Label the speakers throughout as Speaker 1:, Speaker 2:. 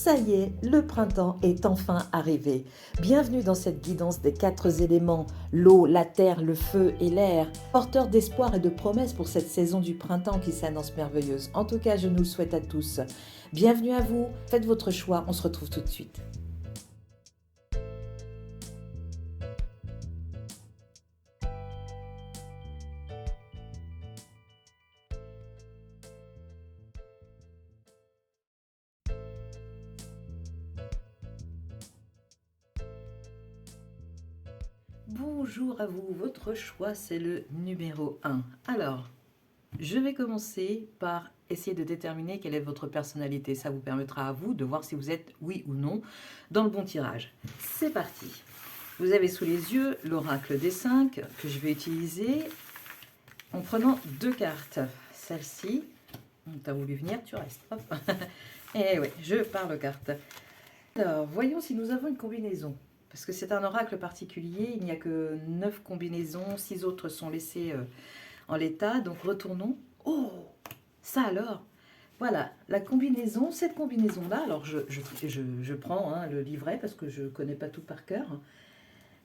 Speaker 1: Ça y est, le printemps est enfin arrivé. Bienvenue dans cette guidance des 4 éléments, l'eau, la terre, le feu et l'air, porteur d'espoir et de promesses pour cette saison du printemps qui s'annonce merveilleuse. En tout cas, je nous le souhaite à tous. Bienvenue à vous, faites votre choix, on se retrouve tout de suite. Bonjour à vous, votre choix c'est le numéro 1. Alors, je vais commencer par essayer de déterminer quelle est votre personnalité. Ça vous permettra à vous de voir si vous êtes oui ou non dans le bon tirage. C'est parti. Vous avez sous les yeux l'oracle des 5 que je vais utiliser en prenant 2 cartes. Celle-ci, tu as voulu venir, tu restes. Hop. Et oui, je parle cartes. Alors, voyons si nous avons une combinaison. Parce que c'est un oracle particulier, il n'y a que 9 combinaisons, 6 autres sont laissées en l'état. Donc retournons. Oh, ça alors. Voilà, la combinaison, cette combinaison-là, alors je prends le livret parce que je ne connais pas tout par cœur.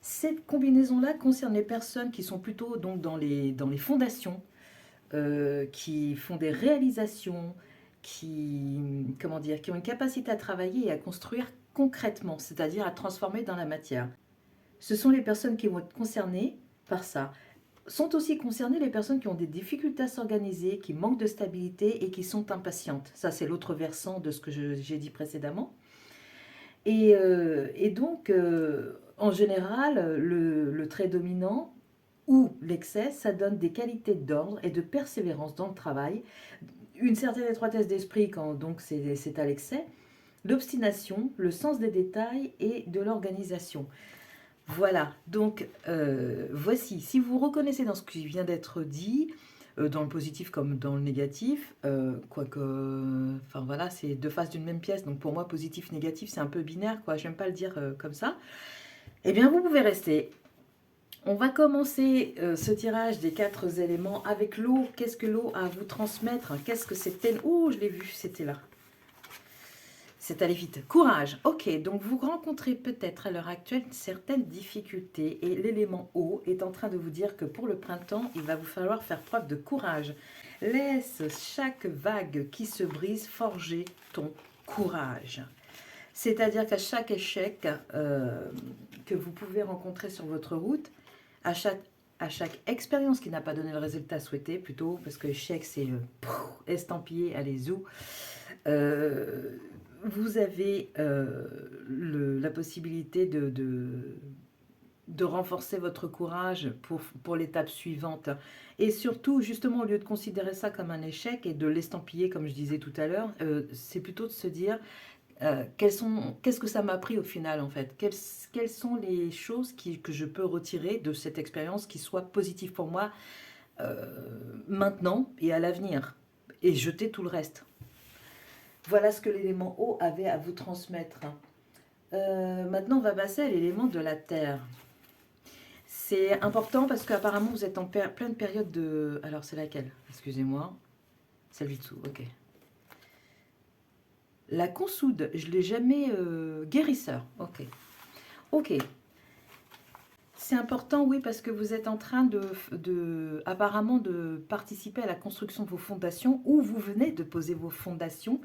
Speaker 1: Cette combinaison-là concerne les personnes qui sont plutôt donc dans les fondations, qui font des réalisations, comment dire, qui ont une capacité à travailler et à construire concrètement, c'est-à-dire à transformer dans la matière. Ce sont les personnes qui vont être concernées par ça. Sont aussi concernées les personnes qui ont des difficultés à s'organiser, qui manquent de stabilité et qui sont impatientes. Ça, c'est l'autre versant de ce que j'ai dit précédemment. Et donc, en général, le trait dominant ou l'excès, ça donne des qualités d'ordre et de persévérance dans le travail, une certaine étroitesse d'esprit quand donc c'est à l'excès, l'obstination, le sens des détails et de l'organisation. Voilà, donc voici, si vous vous reconnaissez dans ce qui vient d'être dit, dans le positif comme dans le négatif, quoique, enfin voilà, c'est deux faces d'une même pièce, donc pour moi, positif, négatif, c'est un peu binaire, quoi, j'aime pas le dire comme ça, eh bien vous pouvez rester. On va commencer ce tirage des 4 éléments avec l'eau. Qu'est-ce que l'eau a à vous transmettre? Qu'est-ce que c'était? Oh, je l'ai vu, c'était là. C'est allé vite. Courage. Ok, donc vous rencontrez peut-être à l'heure actuelle certaines difficultés et l'élément eau est en train de vous dire que pour le printemps, il va vous falloir faire preuve de courage. Laisse chaque vague qui se brise forger ton courage. C'est-à-dire qu'à chaque échec que vous pouvez rencontrer sur votre route, à chaque expérience qui n'a pas donné le résultat souhaité, plutôt, parce que échec c'est estampillé, allez zou, vous avez la possibilité de renforcer votre courage pour l'étape suivante. Et surtout, justement, au lieu de considérer ça comme un échec et de l'estampiller, comme je disais tout à l'heure, c'est plutôt de se dire qu'est-ce que ça m'a appris au final, en fait? Quelles sont les choses que je peux retirer de cette expérience qui soient positives pour moi maintenant et à l'avenir? Et jeter tout le reste. Voilà ce que l'élément eau avait à vous transmettre. Maintenant, on va passer à l'élément de la terre. C'est important parce qu'apparemment, vous êtes en pleine période de... Alors, c'est laquelle? Excusez-moi. Celle du dessous, ok. La consoude, je ne l'ai jamais... guérisseur, ok. Ok. C'est important, oui, parce que vous êtes en train apparemment de participer à la construction de vos fondations ou vous venez de poser vos fondations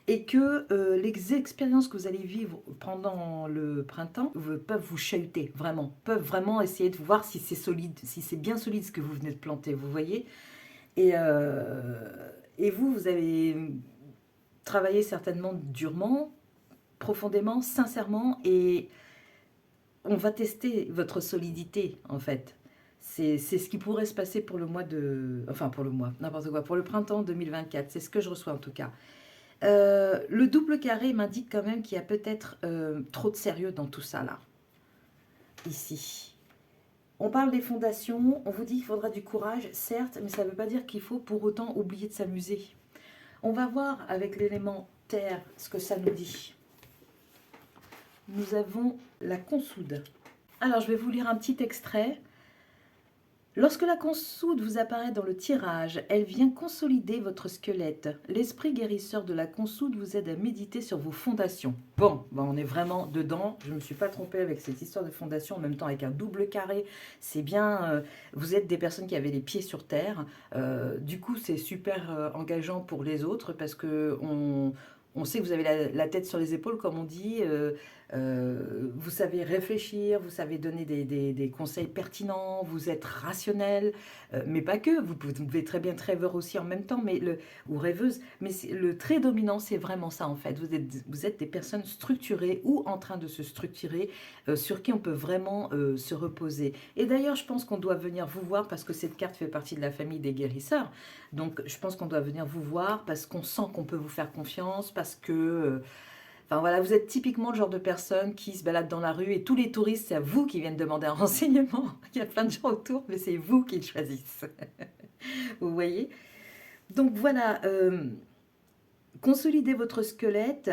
Speaker 1: et que les expériences que vous allez vivre pendant le printemps peuvent vous chahuter, vraiment, peuvent vraiment essayer de voir si c'est solide, si c'est bien solide ce que vous venez de planter, vous voyez. Et vous avez travaillé certainement durement, profondément, sincèrement, et on va tester votre solidité, en fait. C'est ce qui pourrait se passer pour le mois de... Enfin, pour le mois, n'importe quoi, pour le printemps 2024, c'est ce que je reçois en tout cas. Le double carré m'indique quand même qu'il y a peut-être trop de sérieux dans tout ça là, ici. On parle des fondations, on vous dit qu'il faudra du courage, certes, mais ça ne veut pas dire qu'il faut pour autant oublier de s'amuser. On va voir avec l'élément terre ce que ça nous dit. Nous avons la consoude. Alors je vais vous lire un petit extrait. Lorsque la consoude vous apparaît dans le tirage, elle vient consolider votre squelette. L'esprit guérisseur de la consoude vous aide à méditer sur vos fondations. Bon, ben on est vraiment dedans. Je ne me suis pas trompée avec cette histoire de fondation, en même temps avec un double carré. C'est bien, vous êtes des personnes qui avaient les pieds sur terre. Du coup, c'est super engageant pour les autres parce que on sait que vous avez la tête sur les épaules, comme on dit. Vous savez réfléchir, vous savez donner des conseils pertinents, vous êtes rationnel, mais pas que, vous pouvez très bien être rêveur aussi en même temps, ou rêveuse, mais le trait dominant, c'est vraiment ça en fait. Vous êtes des personnes structurées ou en train de se structurer, sur qui on peut vraiment se reposer. Et d'ailleurs, je pense qu'on doit venir vous voir parce que cette carte fait partie de la famille des guérisseurs. Donc, je pense qu'on doit venir vous voir parce qu'on sent qu'on peut vous faire confiance, parce que... enfin voilà, vous êtes typiquement le genre de personne qui se balade dans la rue et tous les touristes, c'est à vous qui viennent demander un renseignement. Il y a plein de gens autour, mais c'est vous qui le choisissent. Vous voyez? Donc voilà, consolidez votre squelette,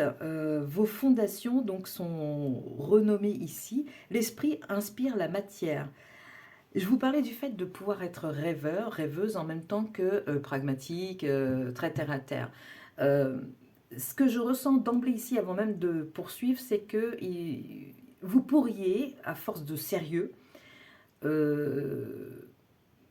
Speaker 1: vos fondations donc sont renommées ici. L'esprit inspire la matière. Je vous parlais du fait de pouvoir être rêveur, rêveuse en même temps que pragmatique, très terre à terre. Euh, Ce que je ressens d'emblée ici, avant même de poursuivre, c'est que vous pourriez, à force de sérieux, euh,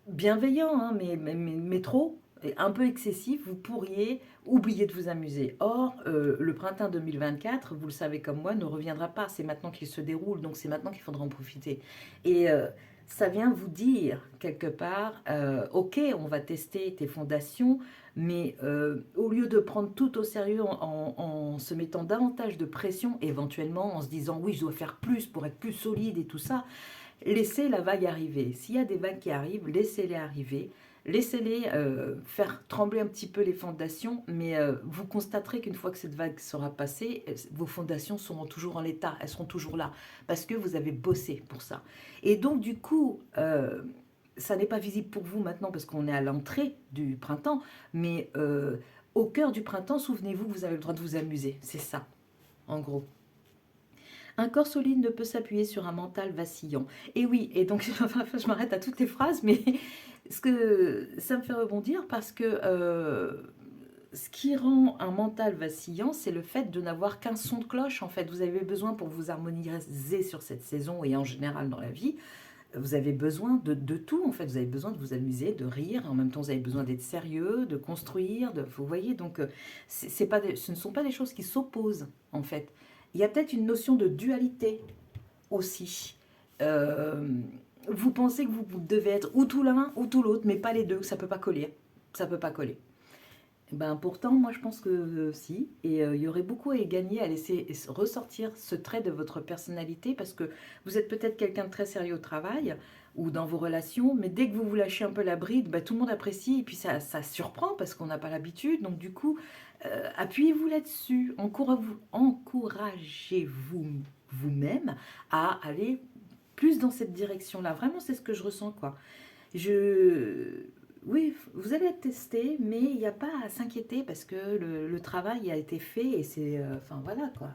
Speaker 1: bienveillant, hein, mais trop, et un peu excessif, vous pourriez oublier de vous amuser. Or, le printemps 2024, vous le savez comme moi, ne reviendra pas. C'est maintenant qu'il se déroule, donc c'est maintenant qu'il faudra en profiter. Et ça vient vous dire, quelque part, ok, on va tester tes fondations, mais au lieu de prendre tout au sérieux en se mettant davantage de pression, éventuellement en se disant oui, je dois faire plus pour être plus solide et tout ça, laissez la vague arriver. S'il y a des vagues qui arrivent, laissez-les arriver. Laissez-les faire trembler un petit peu les fondations, mais vous constaterez qu'une fois que cette vague sera passée, vos fondations seront toujours en l'état, elles seront toujours là, parce que vous avez bossé pour ça. Et donc du coup, ça n'est pas visible pour vous maintenant parce qu'on est à l'entrée du printemps, mais au cœur du printemps, souvenez-vous que vous avez le droit de vous amuser, c'est ça, en gros. Un corps solide ne peut s'appuyer sur un mental vacillant. Et oui, et donc je m'arrête à toutes les phrases, mais ce que ça me fait rebondir parce que ce qui rend un mental vacillant, c'est le fait de n'avoir qu'un son de cloche. En fait, vous avez besoin pour vous harmoniser sur cette saison et en général dans la vie, vous avez besoin de tout. En fait, vous avez besoin de vous amuser, de rire. En même temps, vous avez besoin d'être sérieux, de construire. Vous voyez, donc c'est pas ce ne sont pas des choses qui s'opposent en fait. Il y a peut-être une notion de dualité aussi. Euh, vous pensez que vous devez être ou tout l'un ou tout l'autre, mais pas les deux. Ça peut pas coller. Ça peut pas coller. Ben pourtant, moi je pense que si, et il y aurait beaucoup à y gagner à laisser ressortir ce trait de votre personnalité parce que vous êtes peut-être quelqu'un de très sérieux au travail ou dans vos relations, mais dès que vous vous lâchez un peu la bride, ben, tout le monde apprécie et puis ça surprend parce qu'on n'a pas l'habitude. Donc du coup, appuyez-vous là-dessus, encouragez-vous vous-même à aller plus dans cette direction-là. Vraiment, c'est ce que je ressens, quoi. Je... Oui, vous allez être testé, mais il n'y a pas à s'inquiéter parce que le travail a été fait et c'est... enfin voilà quoi.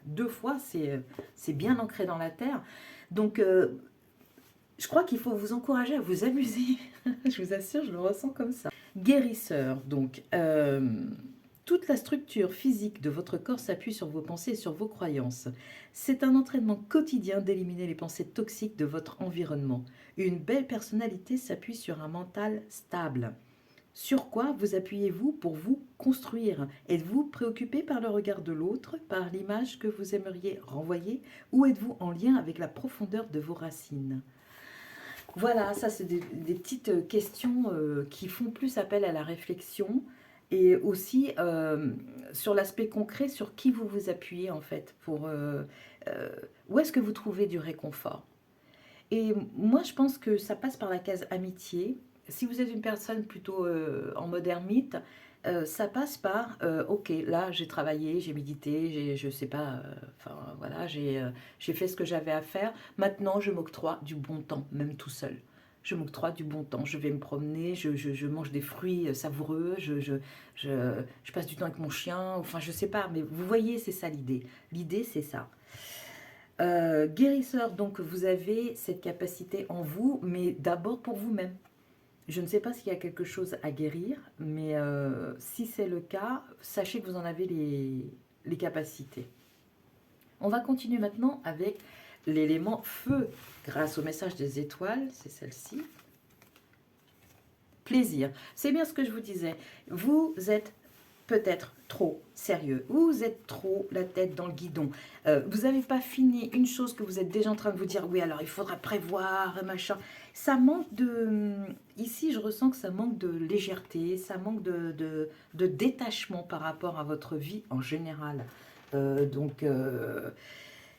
Speaker 1: Deux fois, c'est bien ancré dans la terre. Donc, je crois qu'il faut vous encourager à vous amuser. Je vous assure, je le ressens comme ça. Guérisseur, donc. Toute la structure physique de votre corps s'appuie sur vos pensées et sur vos croyances. C'est un entraînement quotidien d'éliminer les pensées toxiques de votre environnement. Une belle personnalité s'appuie sur un mental stable. Sur quoi vous appuyez-vous pour vous construire? Êtes-vous préoccupé par le regard de l'autre, par l'image que vous aimeriez renvoyer, ou êtes-vous en lien avec la profondeur de vos racines? Voilà, ça c'est des petites questions qui font plus appel à la réflexion et aussi sur l'aspect concret, sur qui vous vous appuyez en fait, euh, où est-ce que vous trouvez du réconfort. Et moi je pense que ça passe par la case amitié. Si vous êtes une personne plutôt en mode ermite, ça passe par, ok, là j'ai travaillé, j'ai médité, je sais pas, enfin voilà, j'ai fait ce que j'avais à faire. Maintenant, je m'octroie du bon temps, même tout seul. Je m'octroie du bon temps. Je vais me promener, je mange des fruits savoureux, je passe du temps avec mon chien, enfin je sais pas, mais vous voyez, c'est ça l'idée. L'idée, c'est ça. Guérisseur, donc vous avez cette capacité en vous, mais d'abord pour vous-même. Je ne sais pas s'il y a quelque chose à guérir, mais si c'est le cas, sachez que vous en avez les capacités. On va continuer maintenant avec l'élément feu, grâce au message des étoiles, c'est celle-ci. Plaisir. C'est bien ce que je vous disais. Vous êtes peut-être trop sérieux. Vous êtes trop la tête dans le guidon. Vous n'avez pas fini une chose que vous êtes déjà en train de vous dire, oui, alors il faudra prévoir, machin. Ça manque de... Ici, je ressens que ça manque de légèreté, ça manque de détachement par rapport à votre vie en général. Donc,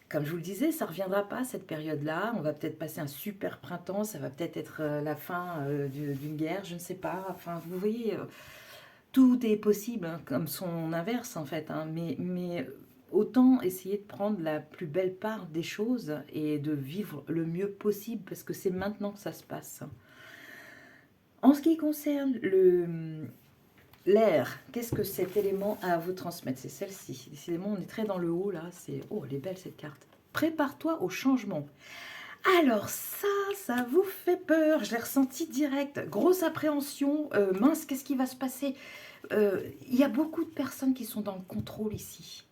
Speaker 1: comme je vous le disais, ça ne reviendra pas cette période-là. On va peut-être passer un super printemps, ça va peut-être être la fin d'une guerre, je ne sais pas. Enfin, vous voyez, tout est possible, hein, comme son inverse en fait. Hein, mais autant essayer de prendre la plus belle part des choses et de vivre le mieux possible, parce que c'est maintenant que ça se passe. En ce qui concerne l'air, qu'est-ce que cet élément a à vous transmettre? C'est celle-ci. Décidément, on est très dans le haut là. Oh, elle est belle cette carte. Prépare-toi au changement. Alors ça vous fait peur. Je l'ai ressenti direct. Grosse appréhension. Mince, qu'est-ce qui va se passer? Il y a beaucoup de personnes qui sont dans le contrôle ici.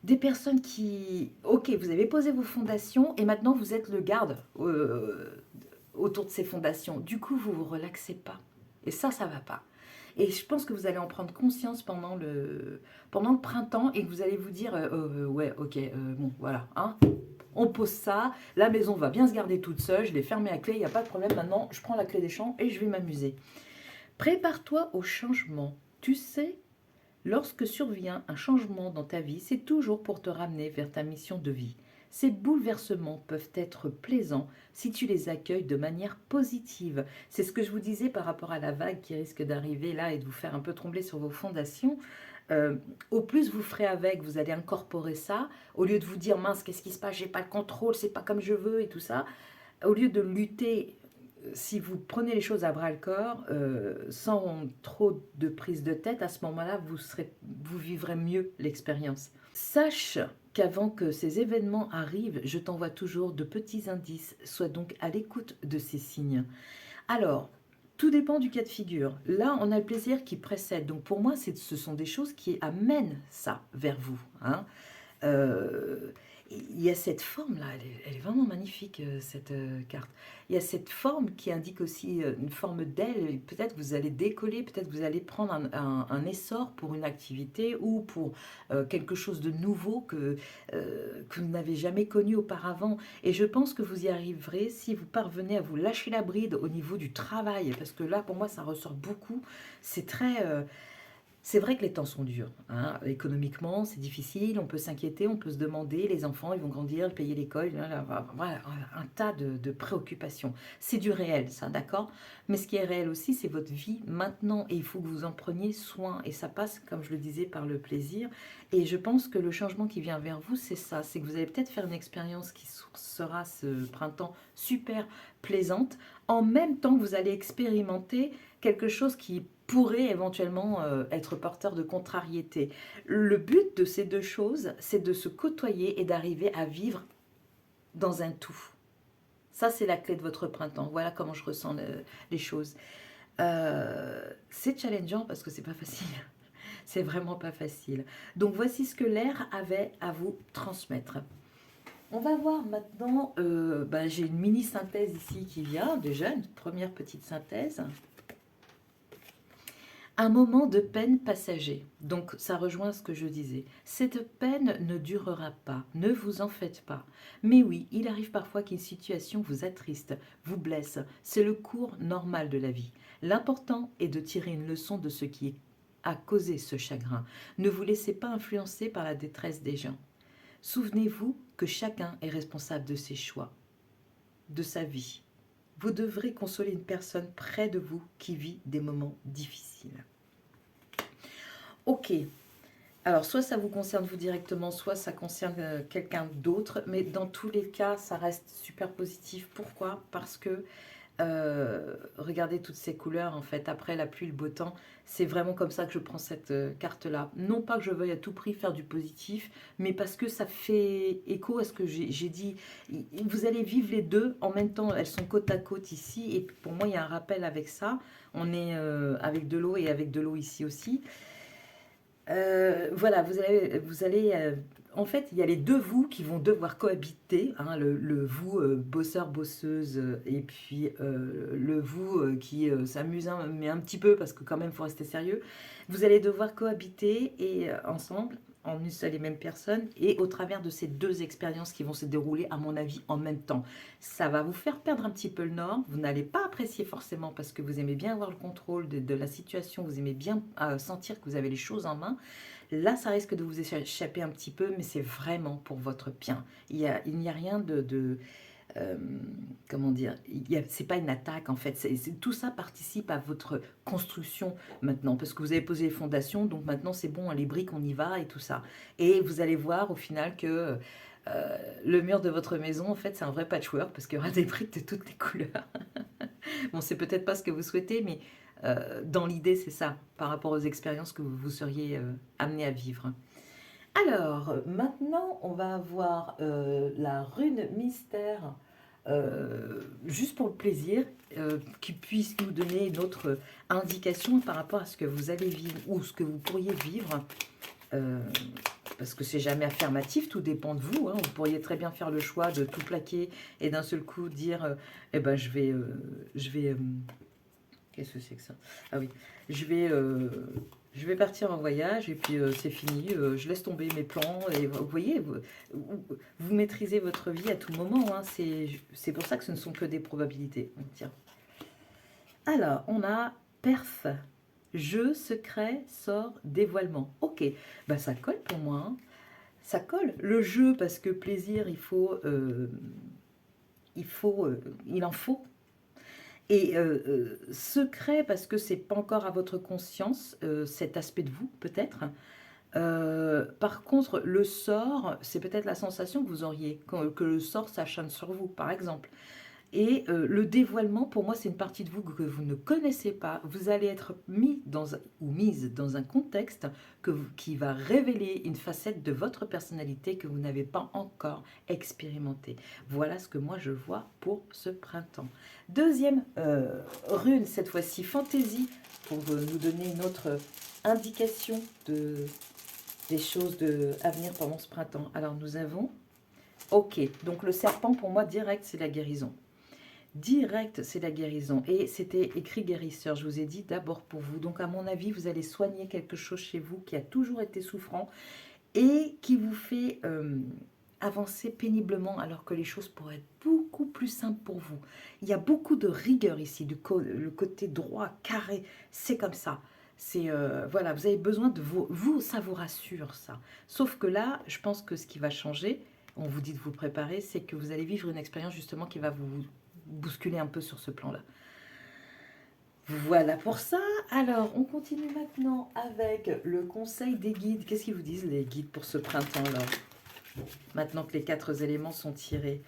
Speaker 1: Des personnes qui... Ok, vous avez posé vos fondations et maintenant vous êtes le garde autour de ces fondations. Du coup, vous vous relaxez pas. Et ça va pas. Et je pense que vous allez en prendre conscience pendant le printemps et que vous allez vous dire ouais, ok, bon, voilà, hein, on pose ça, la maison va bien se garder toute seule, je l'ai fermée à clé, il n'y a pas de problème, maintenant je prends la clé des champs et je vais m'amuser. Prépare-toi au changement. Tu sais, lorsque survient un changement dans ta vie, c'est toujours pour te ramener vers ta mission de vie. Ces bouleversements peuvent être plaisants si tu les accueilles de manière positive. C'est ce que je vous disais par rapport à la vague qui risque d'arriver là et de vous faire un peu trembler sur vos fondations. Au plus vous ferez avec, vous allez incorporer ça, au lieu de vous dire mince, qu'est-ce qui se passe, j'ai pas le contrôle, c'est pas comme je veux et tout ça. Au lieu de lutter, si vous prenez les choses à bras le corps, sans trop de prise de tête, à ce moment-là, vous vivrez mieux l'expérience. Sache qu'avant que ces événements arrivent, je t'envoie toujours de petits indices. Sois donc à l'écoute de ces signes. Alors, tout dépend du cas de figure. Là, on a le plaisir qui précède. Donc pour moi, ce sont des choses qui amènent ça vers vous. Hein. Il y a cette forme-là, elle est vraiment magnifique, cette carte. Il y a cette forme qui indique aussi une forme d'aile. Peut-être vous allez décoller, peut-être vous allez prendre un essor pour une activité ou pour quelque chose de nouveau que vous n'avez jamais connu auparavant. Et je pense que vous y arriverez si vous parvenez à vous lâcher la bride au niveau du travail. Parce que là, pour moi, ça ressort beaucoup. C'est très... c'est vrai que les temps sont durs, hein. Économiquement, c'est difficile, on peut s'inquiéter, on peut se demander, les enfants, ils vont grandir, payer l'école, voilà, un tas de préoccupations. C'est du réel, ça, d'accord? Mais ce qui est réel aussi, c'est votre vie maintenant, et il faut que vous en preniez soin, et ça passe, comme je le disais, par le plaisir. Et je pense que le changement qui vient vers vous, c'est ça, c'est que vous allez peut-être faire une expérience qui sera ce printemps super plaisante, en même temps que vous allez expérimenter quelque chose qui pourrait éventuellement être porteur de contrariété. Le but de ces deux choses, c'est de se côtoyer et d'arriver à vivre dans un tout. Ça, c'est la clé de votre printemps. Voilà comment je ressens les choses. C'est challengeant parce que c'est pas facile. C'est vraiment pas facile. Donc voici ce que l'air avait à vous transmettre. On va voir maintenant, j'ai une mini synthèse ici qui vient, déjà une première petite synthèse. Un moment de peine passager. Donc ça rejoint ce que je disais. Cette peine ne durera pas, ne vous en faites pas. Mais oui, il arrive parfois qu'une situation vous attriste, vous blesse. C'est le cours normal de la vie. L'important est de tirer une leçon de ce qui a causé ce chagrin. Ne vous laissez pas influencer par la détresse des gens. Souvenez-vous que chacun est responsable de ses choix, de sa vie. Vous devrez consoler une personne près de vous qui vit des moments difficiles. Ok, alors soit ça vous concerne vous directement, soit ça concerne quelqu'un d'autre, mais dans tous les cas, ça reste super positif. Pourquoi? Parce que Regardez toutes ces couleurs, en fait, après la pluie, le beau temps. C'est vraiment comme ça que je prends cette carte-là. Non pas que je veuille à tout prix faire du positif, mais parce que ça fait écho à ce que j'ai dit. Vous allez vivre les deux en même temps. Elles sont côte à côte ici. Et pour moi, il y a un rappel avec ça. On est avec de l'eau et avec de l'eau ici aussi. Voilà, en fait, il y a les deux vous qui vont devoir cohabiter, hein, le vous bosseur, bosseuse, et puis le vous qui s'amuse, mais un petit peu, parce que quand même, il faut rester sérieux. Vous allez devoir cohabiter et ensemble, en une seule et même personne, et au travers de ces deux expériences qui vont se dérouler, à mon avis, en même temps. Ça va vous faire perdre un petit peu le nord, vous n'allez pas apprécier forcément parce que vous aimez bien avoir le contrôle de la situation, vous aimez bien sentir que vous avez les choses en main. Là, ça risque de vous échapper un petit peu, mais c'est vraiment pour votre bien. Il n'y a rien euh, comment dire, c'est pas une attaque en fait. Tout ça participe à votre construction maintenant, parce que vous avez posé les fondations, donc maintenant c'est bon, les briques, on y va et tout ça. Et vous allez voir au final que le mur de votre maison, en fait, c'est un vrai patchwork, parce qu'il y aura des briques de toutes les couleurs. Bon, c'est peut-être pas ce que vous souhaitez, mais dans l'idée, c'est ça, par rapport aux expériences que vous seriez amené à vivre. Alors, maintenant, on va avoir la rune mystère, juste pour le plaisir, qui puisse nous donner une autre indication par rapport à ce que vous allez vivre ou ce que vous pourriez vivre. Euh, Parce que c'est jamais affirmatif, tout dépend de vous, hein. Vous pourriez très bien faire le choix de tout plaquer et d'un seul coup dire eh ben qu'est-ce que c'est que ça? Ah oui, je vais, euh, je vais partir en voyage et puis c'est fini. Je laisse tomber mes plans et vous voyez, vous maîtrisez votre vie à tout moment, hein. C'est pour ça que ce ne sont que des probabilités. Tiens. Alors, on a perf. Jeu, secret, sort, dévoilement. Ok, bah ça colle pour moi, hein. Ça colle. Le jeu, parce que plaisir, il en faut. Et secret, parce que c'est pas encore à votre conscience, cet aspect de vous, peut-être. Par contre, le sort, c'est peut-être la sensation que vous auriez, que le sort s'acharne sur vous, par exemple. Et le dévoilement, pour moi, c'est une partie de vous que vous ne connaissez pas. Vous allez être mis ou mise dans un contexte qui va révéler une facette de votre personnalité que vous n'avez pas encore expérimentée. Voilà ce que moi je vois pour ce printemps. Deuxième rune, cette fois-ci fantaisie, pour nous donner une autre indication des choses à venir pendant ce printemps. Alors nous avons, ok, donc le serpent pour moi direct c'est la guérison. Direct, c'est la guérison. Et c'était écrit guérisseur, je vous ai dit d'abord pour vous. Donc à mon avis, vous allez soigner quelque chose chez vous qui a toujours été souffrant et qui vous fait avancer péniblement alors que les choses pourraient être beaucoup plus simples pour vous. Il y a beaucoup de rigueur ici, le côté droit, carré, c'est comme ça. C'est voilà, vous avez besoin de vous, ça vous rassure ça. Sauf que là, je pense que ce qui va changer, on vous dit de vous préparer, c'est que vous allez vivre une expérience justement qui va vous bousculer un peu sur ce plan-là. Voilà pour ça. Alors, on continue maintenant avec le conseil des guides. Qu'est-ce qu'ils vous disent les guides pour ce printemps-là? Maintenant que les 4 éléments sont tirés.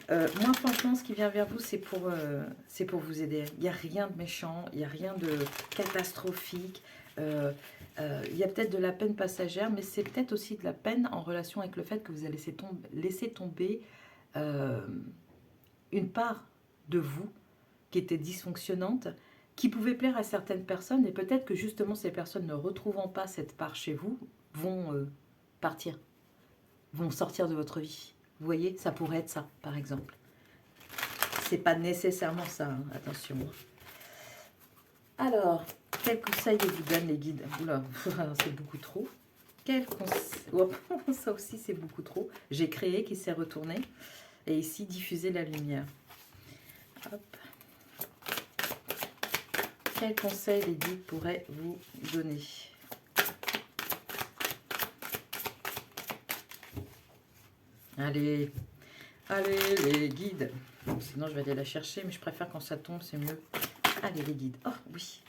Speaker 1: Moi, franchement, ce qui vient vers vous, c'est pour vous aider. Il n'y a rien de méchant, il n'y a rien de catastrophique. Il y a peut-être de la peine passagère, mais c'est peut-être aussi de la peine en relation avec le fait que vous allez laisser tomber une part de vous qui était dysfonctionnante, qui pouvait plaire à certaines personnes, et peut-être que justement ces personnes ne retrouvant pas cette part chez vous, vont partir, vont sortir de votre vie. Vous voyez, ça pourrait être ça, par exemple. C'est pas nécessairement ça, hein, attention. Alors, quel conseil vous donnent les guides? Oula, c'est beaucoup trop. Quel conseil? Oh, ça aussi, c'est beaucoup trop. J'ai créé qui s'est retourné. Et ici, diffuser la lumière. Hop. Quel conseil les guides pourraient vous donner? Allez, allez les guides. Bon, sinon, je vais aller la chercher, mais je préfère quand ça tombe, c'est mieux. Allez les guides. Oh oui.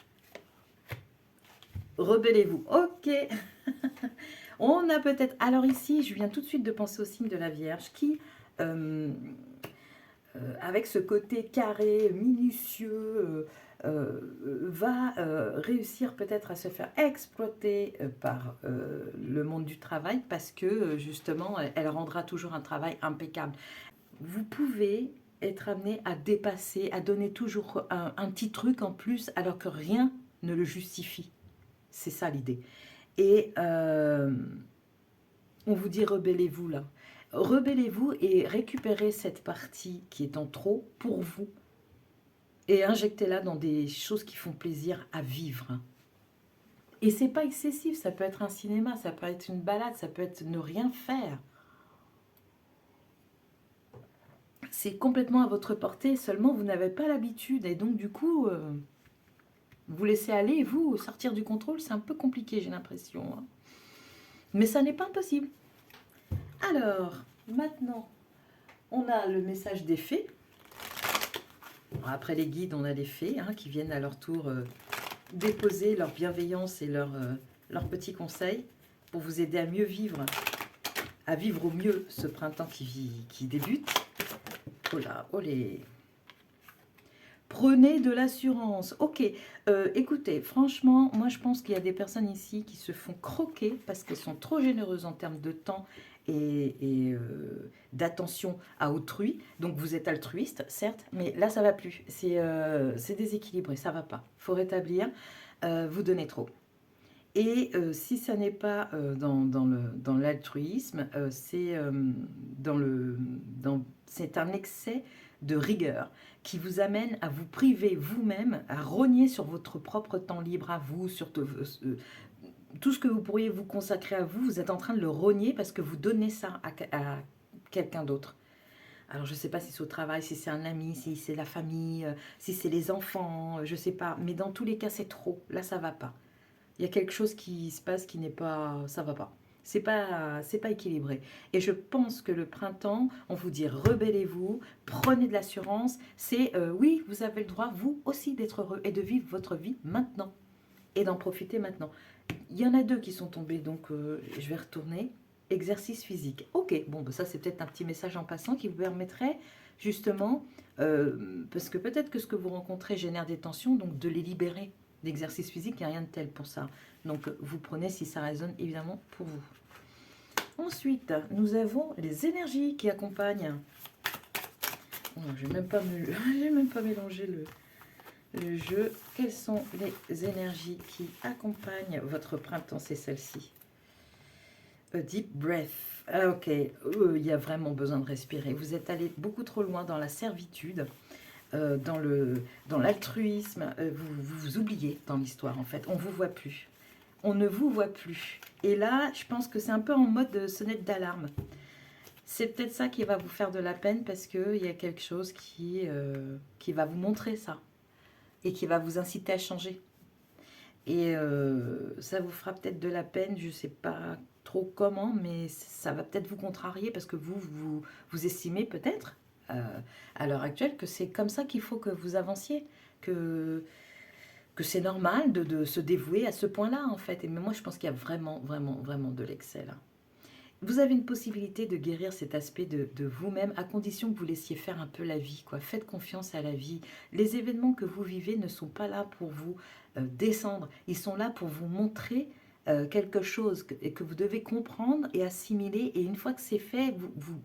Speaker 1: Rebellez-vous. Ok. On a peut-être... Alors ici, je viens tout de suite de penser au signe de la Vierge qui avec ce côté carré, minutieux, va réussir peut-être à se faire exploiter par le monde du travail parce que justement, elle rendra toujours un travail impeccable. Vous pouvez être amené à dépasser, à donner toujours un petit truc en plus alors que rien ne le justifie. C'est ça l'idée. Et on vous dit rebellez-vous là. Rebellez-vous et récupérez cette partie qui est en trop pour vous et injectez-la dans des choses qui font plaisir à vivre. Et c'est pas excessif, ça peut être un cinéma, ça peut être une balade, ça peut être ne rien faire. C'est complètement à votre portée, seulement vous n'avez pas l'habitude et donc du coup, vous laissez aller et vous sortir du contrôle, c'est un peu compliqué, j'ai l'impression. Hein. Mais ça n'est pas impossible. Alors, maintenant, on a le message des fées. Après les guides, on a les fées hein, qui viennent à leur tour déposer leur bienveillance et leurs petits conseils pour vous aider à mieux vivre, à vivre au mieux ce printemps qui débute. Oh là, oh les... Prenez de l'assurance. Ok, écoutez, franchement, moi je pense qu'il y a des personnes ici qui se font croquer parce qu'elles sont trop généreuses en termes de temps et d'attention à autrui. Donc vous êtes altruiste, certes, mais là ça va plus. C'est déséquilibré, ça va pas. Il faut rétablir, vous donnez trop. Et si ça n'est pas dans l'altruisme, c'est c'est un excès de rigueur qui vous amène à vous priver vous-même, à rogner sur votre propre temps libre à vous, sur tout ce que vous pourriez vous consacrer à vous, vous êtes en train de le rogner parce que vous donnez ça à quelqu'un d'autre. Alors je ne sais pas si c'est au travail, si c'est un ami, si c'est la famille, si c'est les enfants, je ne sais pas. Mais dans tous les cas, c'est trop. Là, ça ne va pas. Il y a quelque chose qui se passe qui n'est pas... ça va pas. C'est pas équilibré. Et je pense que le printemps, on vous dit rebellez-vous, prenez de l'assurance. C'est oui, vous avez le droit, vous aussi, d'être heureux et de vivre votre vie maintenant. Et d'en profiter maintenant. Il y en a deux qui sont tombés, donc je vais retourner. Exercice physique. Ok, bon, bah ça c'est peut-être un petit message en passant qui vous permettrait justement, parce que peut-être que ce que vous rencontrez génère des tensions, donc de les libérer. L'exercice physique, il n'y a rien de tel pour ça. Donc vous prenez si ça résonne évidemment pour vous. Ensuite, nous avons les énergies qui accompagnent. Oh, je n'ai même pas mélangé le jeu. Quelles sont les énergies qui accompagnent votre printemps? C'est celle-ci. A deep breath. Ah, ok, il y a vraiment besoin de respirer. Vous êtes allé beaucoup trop loin dans la servitude, dans l'altruisme. Vous vous oubliez dans l'histoire, en fait. On ne vous voit plus. On ne vous voit plus. Et là, je pense que c'est un peu en mode sonnette d'alarme. C'est peut-être ça qui va vous faire de la peine parce qu'il y a quelque chose qui va vous montrer ça et qui va vous inciter à changer. Et ça vous fera peut-être de la peine, je ne sais pas trop comment, mais ça va peut-être vous contrarier parce que vous estimez peut-être à l'heure actuelle que c'est comme ça qu'il faut que vous avanciez, que c'est normal de se dévouer à ce point-là en fait. Et mais moi je pense qu'il y a vraiment, vraiment, vraiment de l'excès là. Vous avez une possibilité de guérir cet aspect de vous-même à condition que vous laissiez faire un peu la vie, quoi. Faites confiance à la vie. Les événements que vous vivez ne sont pas là pour vous descendre. Ils sont là pour vous montrer quelque chose que vous devez comprendre et assimiler. Et une fois que c'est fait,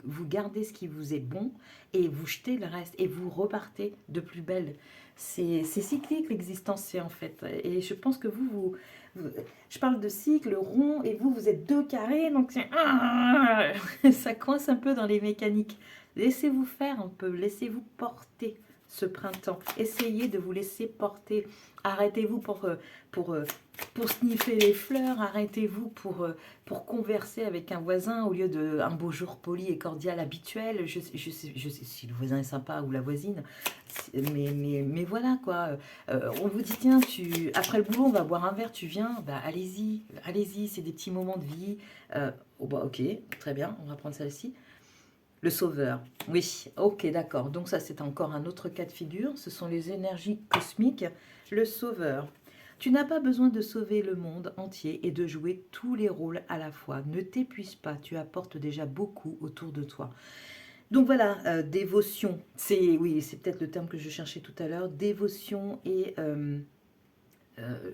Speaker 1: vous gardez ce qui vous est bon et vous jetez le reste et vous repartez de plus belle. C'est cyclique l'existence, en fait. Et je pense que je parle de cycle rond et vous êtes deux carrés, donc ça coince un peu dans les mécaniques. Laissez-vous faire un peu, laissez-vous porter ce printemps. Essayez de vous laisser porter. Arrêtez-vous pour sniffer les fleurs, arrêtez-vous pour converser avec un voisin au lieu d'un beau jour poli et cordial habituel. Je sais si le voisin est sympa ou la voisine, mais voilà quoi. On vous dit tiens, après le boulot on va boire un verre, tu viens, bah allez-y, c'est des petits moments de vie. Oh bah ok, très bien, on va prendre celle-ci. Le sauveur, oui, ok, d'accord. Donc ça, c'est encore un autre cas de figure. Ce sont les énergies cosmiques. Le sauveur. Tu n'as pas besoin de sauver le monde entier et de jouer tous les rôles à la fois. Ne t'épuise pas, tu apportes déjà beaucoup autour de toi. Donc voilà, dévotion, oui, c'est peut-être le terme que je cherchais tout à l'heure, dévotion et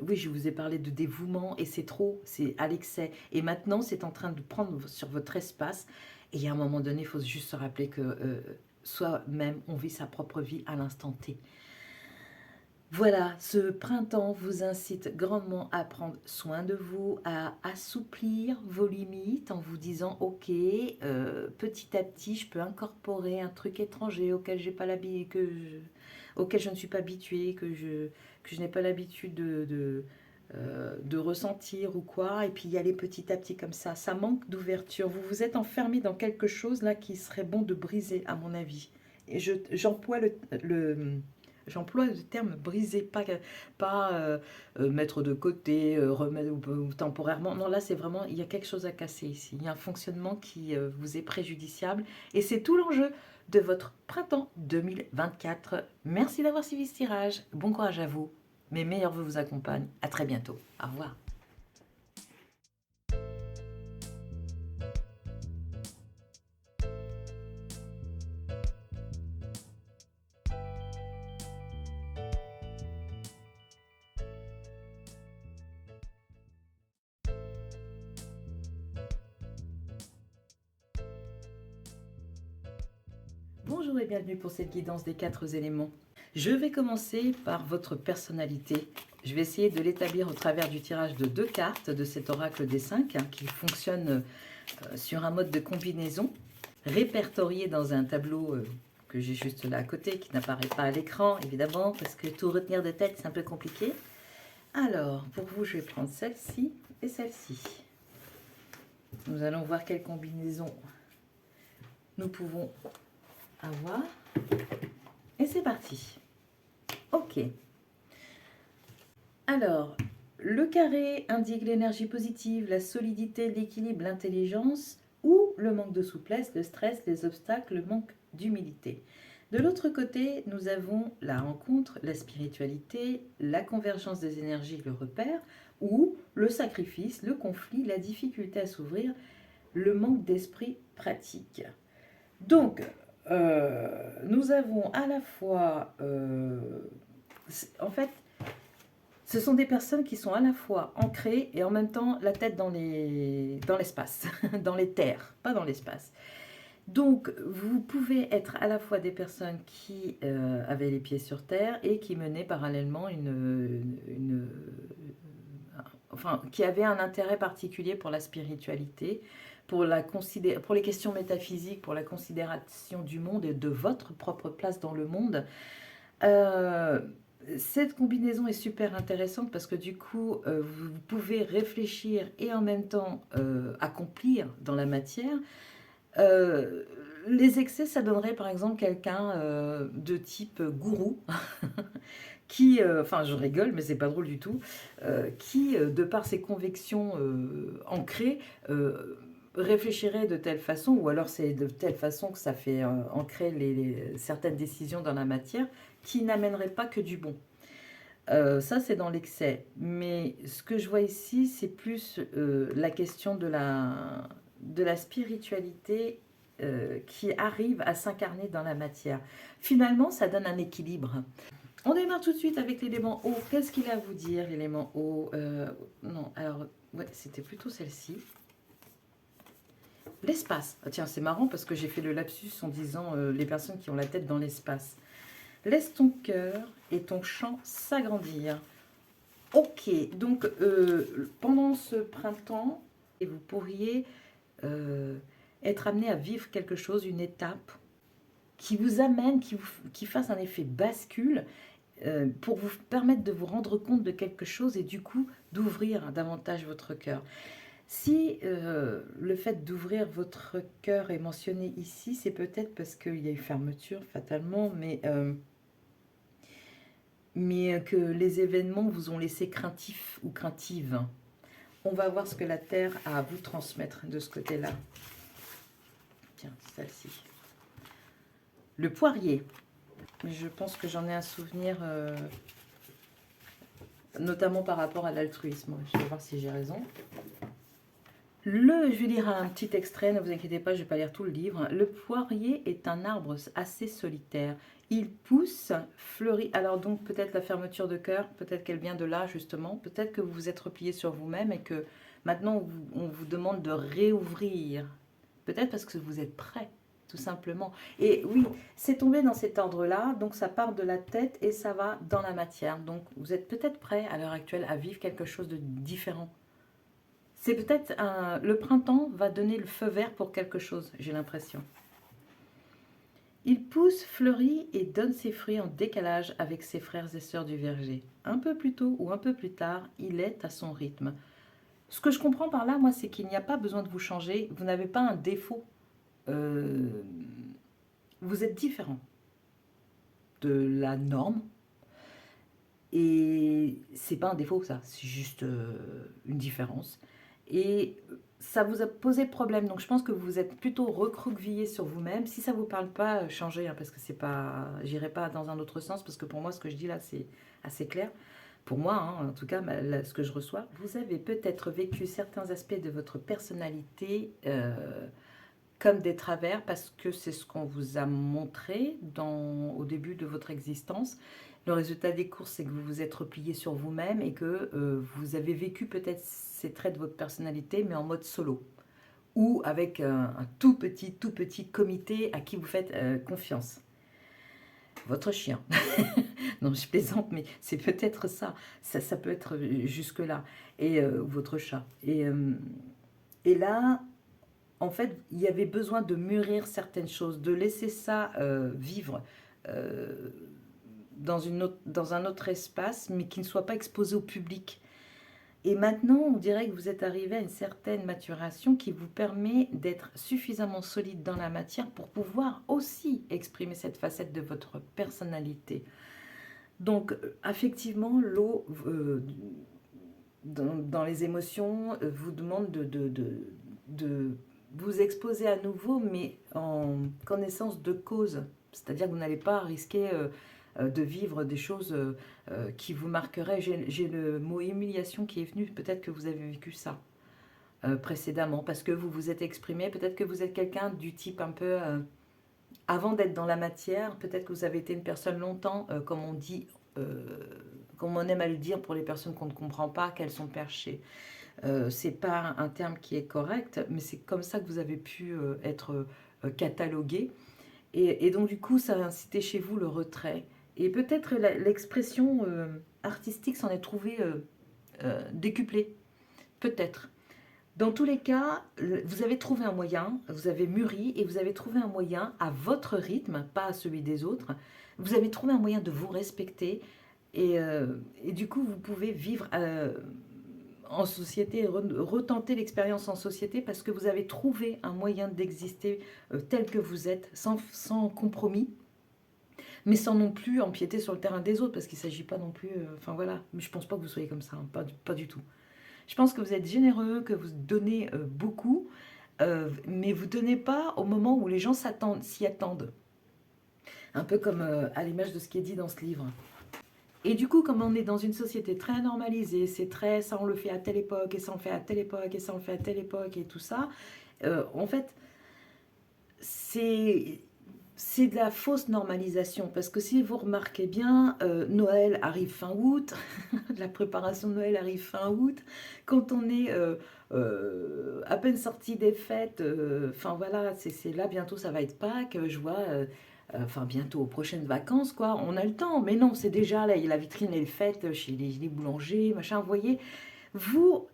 Speaker 1: oui, je vous ai parlé de dévouement et c'est trop, c'est à l'excès. Et maintenant, c'est en train de prendre sur votre espace. Et à un moment donné, il faut juste se rappeler que soi-même, on vit sa propre vie à l'instant T. Voilà, ce printemps vous incite grandement à prendre soin de vous, à assouplir vos limites en vous disant ok, petit à petit, je peux incorporer un truc étranger auquel j'ai pas auquel je ne suis pas habituée, que je n'ai pas l'habitude de ressentir ou quoi, et puis y aller petit à petit comme ça manque d'ouverture. Vous vous êtes enfermé dans quelque chose là qui serait bon de briser, à mon avis. Et j'emploie j'emploie le terme briser, pas mettre de côté, remettre ou temporairement. Non, là, c'est vraiment, il y a quelque chose à casser ici. Il y a un fonctionnement qui vous est préjudiciable. Et c'est tout l'enjeu de votre printemps 2024. Merci d'avoir suivi ce tirage. Bon courage à vous. Mes meilleurs vœux vous accompagnent. À très bientôt. Au revoir. Bonjour et bienvenue pour cette guidance des 4 éléments. Je vais commencer par votre personnalité. Je vais essayer de l'établir au travers du tirage de 2 cartes de cet oracle des 5 qui fonctionne sur un mode de combinaison répertorié dans un tableau que j'ai juste là à côté, qui n'apparaît pas à l'écran évidemment parce que tout retenir de tête c'est un peu compliqué. Alors pour vous je vais prendre celle-ci et celle-ci. Nous allons voir quelle combinaison nous pouvons avoir. Et c'est parti. Ok. Alors, le carré indique l'énergie positive, la solidité, l'équilibre, l'intelligence ou le manque de souplesse, le stress, les obstacles, le manque d'humilité. De l'autre côté, nous avons la rencontre, la spiritualité, la convergence des énergies, le repère, ou le sacrifice, le conflit, la difficulté à s'ouvrir, le manque d'esprit pratique. Donc, nous avons à la fois, en fait, ce sont des personnes qui sont à la fois ancrées et en même temps la tête dans l'espace, dans les terres, pas dans l'espace. Donc, vous pouvez être à la fois des personnes qui avaient les pieds sur terre et qui menaient parallèlement enfin, qui avaient un intérêt particulier pour la spiritualité, pour les questions métaphysiques, pour la considération du monde et de votre propre place dans le monde. Cette combinaison est super intéressante parce que du coup, vous pouvez réfléchir et en même temps accomplir dans la matière. Les excès, ça donnerait par exemple quelqu'un de type gourou, qui, enfin je rigole, mais c'est pas drôle du tout, qui, de par ses convictions ancrées, réfléchirait de telle façon, ou alors c'est de telle façon que ça fait ancrer certaines décisions dans la matière, qui n'amènerait pas que du bon. Ça, c'est dans l'excès. Mais ce que je vois ici, c'est plus la question de la spiritualité qui arrive à s'incarner dans la matière. Finalement, ça donne un équilibre. On démarre tout de suite avec l'élément eau. Qu'est-ce qu'il a à vous dire, l'élément eau Non, alors, ouais, c'était plutôt celle-ci. L'espace. Ah, tiens, c'est marrant parce que j'ai fait le lapsus en disant les personnes qui ont la tête dans l'espace. Laisse ton cœur et ton champ s'agrandir. Ok, donc pendant ce printemps, vous pourriez être amené à vivre quelque chose, une étape qui vous amène, qui fasse un effet bascule pour vous permettre de vous rendre compte de quelque chose et du coup d'ouvrir davantage votre cœur. Si le fait d'ouvrir votre cœur est mentionné ici, c'est peut-être parce qu'il y a eu fermeture fatalement, mais que les événements vous ont laissé craintif ou craintive. On va voir ce que la Terre a à vous transmettre de ce côté-là. Tiens, celle-ci. Le poirier. Je pense que j'en ai un souvenir, notamment par rapport à l'altruisme. Je vais voir si j'ai raison. Je vais lire un petit extrait, ne vous inquiétez pas, je ne vais pas lire tout le livre. Le poirier est un arbre assez solitaire. Il pousse, fleurit. Alors donc peut-être la fermeture de cœur, peut-être qu'elle vient de là justement. Peut-être que vous vous êtes replié sur vous-même et que maintenant on vous demande de réouvrir. Peut-être parce que vous êtes prêt, tout simplement. Et oui, c'est tombé dans cet ordre-là. Donc ça part de la tête et ça va dans la matière. Donc vous êtes peut-être prêt à l'heure actuelle à vivre quelque chose de différent. C'est peut-être le printemps va donner le feu vert pour quelque chose, j'ai l'impression. Il pousse, fleurit et donne ses fruits en décalage avec ses frères et sœurs du verger. Un peu plus tôt ou un peu plus tard, il est à son rythme. Ce que je comprends par là, moi, c'est qu'il n'y a pas besoin de vous changer. Vous n'avez pas un défaut. Euh, vous êtes différent de la norme. Et c'est pas un défaut, ça. C'est juste une différence. Et ça vous a posé problème. Donc je pense que vous êtes plutôt recroquevillé sur vous-même. Si ça vous parle pas, changez, hein, parce que c'est pas, j'irai pas dans un autre sens, parce que pour moi, ce que je dis là, c'est assez clair. Pour moi, hein, en tout cas, ce que je reçois, vous avez peut-être vécu certains aspects de votre personnalité comme des travers, parce que c'est ce qu'on vous a montré au début de votre existence. Le résultat des courses, c'est que vous vous êtes replié sur vous-même et que vous avez vécu peut-être ces traits de votre personnalité, mais en mode solo. Ou avec un tout petit comité à qui vous faites confiance. Votre chien. Non, je plaisante, mais c'est peut-être ça. Ça peut être jusque-là. Et votre chat. Et là, en fait, il y avait besoin de mûrir certaines choses, de laisser ça vivre. Euh, dans un autre espace, mais qui ne soit pas exposé au public. Et maintenant, on dirait que vous êtes arrivé à une certaine maturation qui vous permet d'être suffisamment solide dans la matière pour pouvoir aussi exprimer cette facette de votre personnalité. Donc, effectivement, l'eau, dans les émotions, vous demande de vous exposer à nouveau, mais en connaissance de cause. C'est-à-dire que vous n'allez pas risquer de vivre des choses qui vous marqueraient. J'ai le mot humiliation qui est venu. Peut-être que vous avez vécu ça précédemment parce que vous vous êtes exprimé. Peut-être que vous êtes quelqu'un du type un peu... avant d'être dans la matière, peut-être que vous avez été une personne longtemps, comme on dit, comme on aime à le dire pour les personnes qu'on ne comprend pas, qu'elles sont perchées. C'est pas un terme qui est correct, mais c'est comme ça que vous avez pu être catalogué. Et donc, du coup, ça a incité chez vous le retrait. Et peut-être l'expression artistique s'en est trouvée décuplée. Peut-être. Dans tous les cas, vous avez trouvé un moyen, vous avez mûri et vous avez trouvé un moyen à votre rythme, pas à celui des autres. Vous avez trouvé un moyen de vous respecter et du coup, vous pouvez vivre en société, retenter l'expérience en société parce que vous avez trouvé un moyen d'exister tel que vous êtes, sans compromis, mais sans non plus empiéter sur le terrain des autres parce qu'il ne s'agit pas non plus. Enfin voilà, mais je ne pense pas que vous soyez comme ça, hein, pas du tout. Je pense que vous êtes généreux, que vous donnez beaucoup, mais vous ne donnez pas au moment où les gens s'y attendent. Un peu comme à l'image de ce qui est dit dans ce livre. Et du coup, comme on est dans une société très normalisée, c'est très ça on le fait à telle époque, et ça on le fait à telle époque, et ça on le fait à telle époque, et tout ça, en fait, c'est c'est de la fausse normalisation. Parce que si vous remarquez bien, Noël arrive fin août, la préparation de Noël arrive fin août, quand on est à peine sorti des fêtes, enfin voilà, c'est là, bientôt ça va être Pâques, je vois, enfin bientôt aux prochaines vacances, quoi, on a le temps, mais non, c'est déjà là, la vitrine elle est faite chez les boulangers, machin, vous voyez, vous,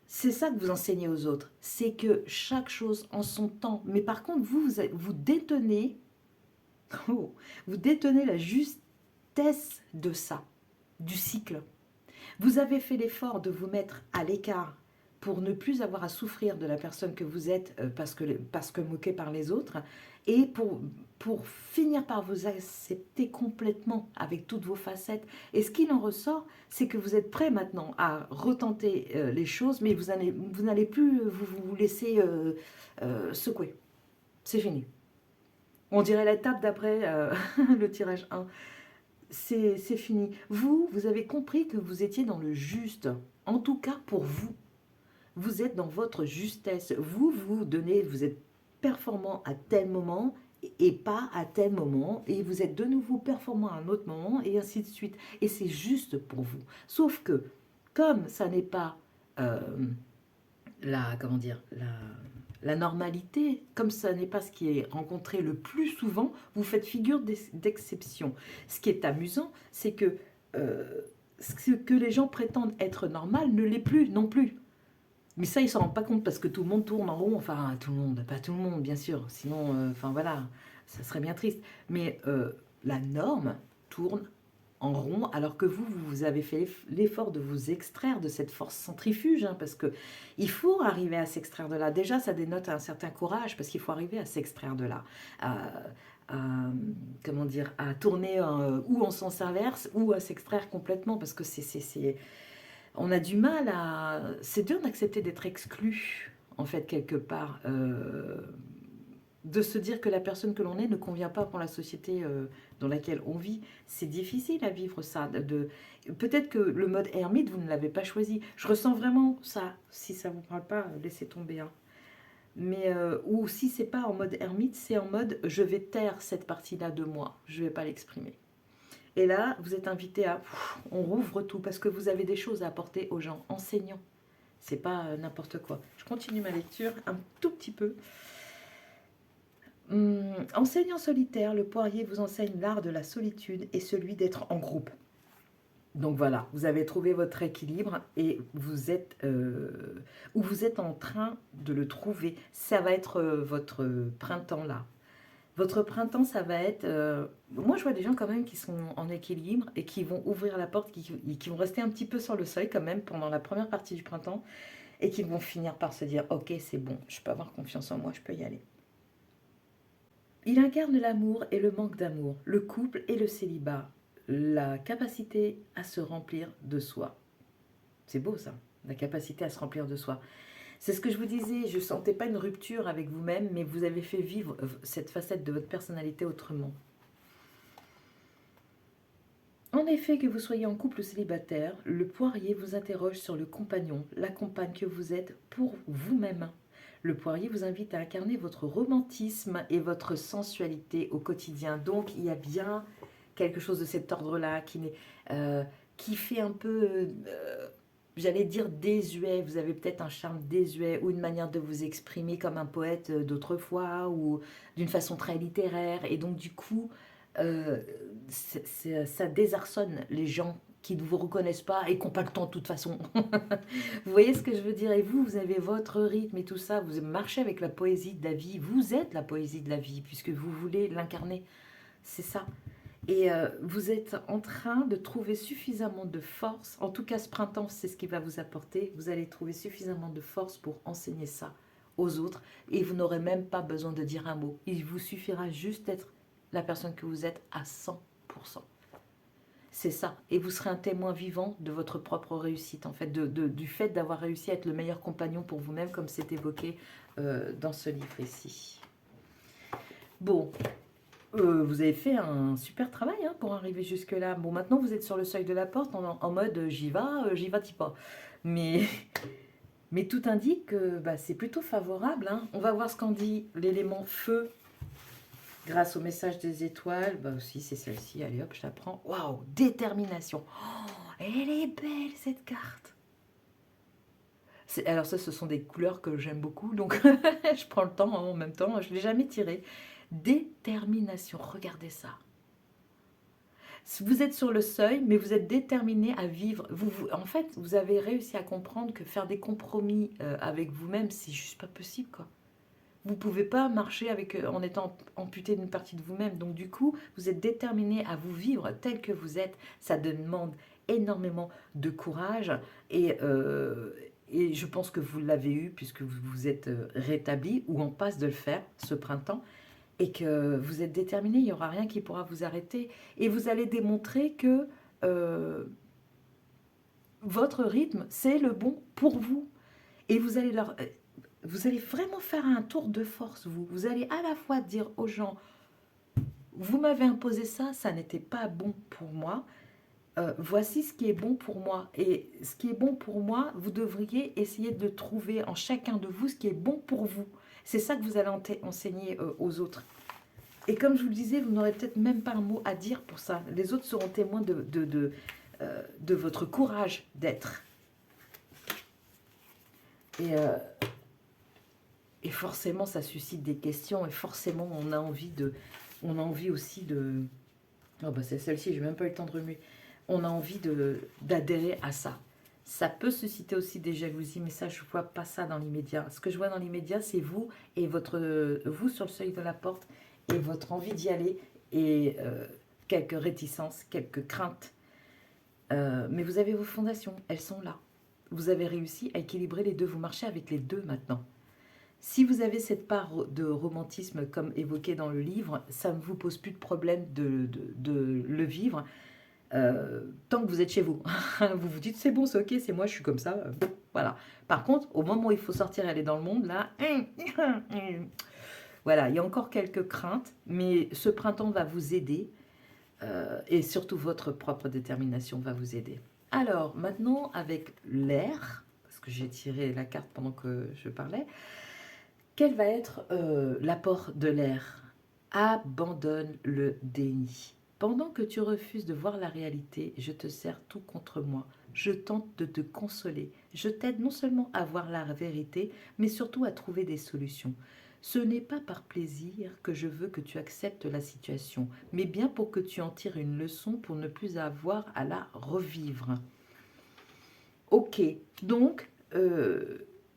Speaker 1: c'est ça que vous enseignez aux autres, c'est que chaque chose en son temps, mais par contre, vous détenez, oh, vous détenez la justesse de ça, du cycle. Vous avez fait l'effort de vous mettre à l'écart pour ne plus avoir à souffrir de la personne que vous êtes parce que moqué par les autres et pour finir par vous accepter complètement avec toutes vos facettes. Et ce qu'il en ressort, c'est que vous êtes prêt maintenant à retenter les choses, mais vous n'allez plus vous laisser secouer. C'est fini. On dirait l'étape d'après le tirage 1. C'est fini. Vous avez compris que vous étiez dans le juste, en tout cas pour vous. vous êtes dans votre justesse. Vous donnez, vous êtes performant à tel moment et pas à tel moment, et vous êtes de nouveau performant à un autre moment, et ainsi de suite. Et c'est juste pour vous. Sauf que, comme ça n'est pas euh, comment dire, la normalité, comme ça n'est pas ce qui est rencontré le plus souvent, vous faites figure d'exception. Ce qui est amusant, c'est que ce que les gens prétendent être normal ne l'est plus non plus. Mais ça, ils ne s'en rendent pas compte parce que tout le monde tourne en rond. Enfin, tout le monde, pas tout le monde, bien sûr. Sinon, enfin voilà, ça serait bien triste. Mais la norme tourne en rond alors que vous avez fait l'effort de vous extraire de cette force centrifuge. Hein, parce que il faut arriver à s'extraire de là. Déjà, ça dénote un certain courage parce qu'il faut arriver à s'extraire de là. Comment dire, à tourner ou en sens inverse ou à s'extraire complètement parce que on a du mal à... C'est dur d'accepter d'être exclu, en fait, quelque part. De se dire que la personne que l'on est ne convient pas pour la société dans laquelle on vit. C'est difficile à vivre ça. Peut-être que le mode ermite, vous ne l'avez pas choisi. Je ressens vraiment ça. Si ça ne vous parle pas, laissez tomber. Hein. Mais, ou si c'est pas en mode ermite, c'est en mode je vais taire cette partie-là de moi. Je ne vais pas l'exprimer. Et là, vous êtes invité à... On rouvre tout parce que vous avez des choses à apporter aux gens. Enseignants. C'est pas n'importe quoi. Je continue ma lecture un tout petit peu. Enseignant solitaire, le poirier vous enseigne l'art de la solitude et celui d'être en groupe. Donc voilà, vous avez trouvé votre équilibre et vous êtes en train de le trouver. Ça va être votre printemps là. Votre printemps, ça va être... moi, je vois des gens quand même qui sont en équilibre et qui vont ouvrir la porte, qui vont rester un petit peu sur le seuil quand même pendant la première partie du printemps et qui vont finir par se dire « Ok, c'est bon, je peux avoir confiance en moi, je peux y aller. » Il incarne l'amour et le manque d'amour, le couple et le célibat, la capacité à se remplir de soi. C'est beau ça, la capacité à se remplir de soi. C'est ce que je vous disais, je ne sentais pas une rupture avec vous-même, mais vous avez fait vivre cette facette de votre personnalité autrement. En effet, que vous soyez en couple ou célibataire, le poirier vous interroge sur le compagnon, la compagne que vous êtes pour vous-même. Le poirier vous invite à incarner votre romantisme et votre sensualité au quotidien. Donc, il y a bien quelque chose de cet ordre-là qui fait un peu... j'allais dire désuet, vous avez peut-être un charme désuet ou une manière de vous exprimer comme un poète d'autrefois ou d'une façon très littéraire. Et donc du coup, ça désarçonne les gens qui ne vous reconnaissent pas et qui n'ont pas le temps de toute façon. Vous voyez ce que je veux dire? Et vous avez votre rythme et tout ça, vous marchez avec la poésie de la vie, vous êtes la poésie de la vie puisque vous voulez l'incarner. C'est ça. Et vous êtes en train de trouver suffisamment de force, en tout cas ce printemps c'est ce qui va vous apporter, vous allez trouver suffisamment de force pour enseigner ça aux autres et vous n'aurez même pas besoin de dire un mot. Il vous suffira juste d'être la personne que vous êtes à 100%. C'est ça. Et vous serez un témoin vivant de votre propre réussite, en fait, du fait d'avoir réussi à être le meilleur compagnon pour vous-même, comme c'est évoqué dans ce livre ici. Bon, vous avez fait un super travail hein, pour arriver jusque-là. Bon, maintenant, vous êtes sur le seuil de la porte en mode j'y vas-tu pas. Mais, mais tout indique que c'est plutôt favorable. Hein. On va voir ce qu'en dit l'élément feu. Grâce au message des étoiles, aussi c'est celle-ci, allez hop, je la prends. Waouh, détermination. Oh, elle est belle cette carte. Alors ça, ce sont des couleurs que j'aime beaucoup, donc je prends le temps en même temps, je ne l'ai jamais tiré. Détermination, regardez ça. Vous êtes sur le seuil, mais vous êtes déterminé à vivre. En fait, vous avez réussi à comprendre que faire des compromis avec vous-même, c'est juste pas possible, quoi. Vous ne pouvez pas marcher en étant amputé d'une partie de vous-même. Donc du coup, vous êtes déterminé à vous vivre tel que vous êtes. Ça demande énormément de courage. Et je pense que vous l'avez eu puisque vous vous êtes rétabli ou en passe de le faire ce printemps. Et que vous êtes déterminé, il n'y aura rien qui pourra vous arrêter. Et vous allez démontrer que votre rythme, c'est le bon pour vous. Et vous allez vraiment faire un tour de force, vous. Vous allez à la fois dire aux gens, vous m'avez imposé ça, ça n'était pas bon pour moi, voici ce qui est bon pour moi. Et ce qui est bon pour moi, vous devriez essayer de trouver en chacun de vous ce qui est bon pour vous. C'est ça que vous allez enseigner aux autres. Et comme je vous le disais, vous n'aurez peut-être même pas un mot à dire pour ça. Les autres seront témoins de votre courage d'être. Et forcément, ça suscite des questions. Et forcément, on a envie aussi de... Oh bah c'est celle-ci, j'ai même pas eu le temps de remuer. On a envie d'adhérer à ça. Ça peut susciter aussi des jalousies, mais ça, je ne vois pas ça dans l'immédiat. Ce que je vois dans l'immédiat, c'est vous et vous sur le seuil de la porte et votre envie d'y aller et quelques réticences, quelques craintes. Mais vous avez vos fondations, elles sont là. Vous avez réussi à équilibrer les deux, vous marchez avec les deux maintenant. Si vous avez cette part de romantisme comme évoqué dans le livre, ça ne vous pose plus de problème de le vivre tant que vous êtes chez vous. Vous vous dites c'est bon, c'est ok, c'est moi, je suis comme ça. Voilà. Par contre, au moment où il faut sortir et aller dans le monde, là, voilà, il y a encore quelques craintes, mais ce printemps va vous aider et surtout votre propre détermination va vous aider. Alors, maintenant, avec l'air, parce que j'ai tiré la carte pendant que je parlais, quel va être l'apport de l'air? Abandonne le déni. Pendant que tu refuses de voir la réalité, je te sers tout contre moi. Je tente de te consoler. Je t'aide non seulement à voir la vérité, mais surtout à trouver des solutions. Ce n'est pas par plaisir que je veux que tu acceptes la situation, mais bien pour que tu en tires une leçon pour ne plus avoir à la revivre. Ok, donc...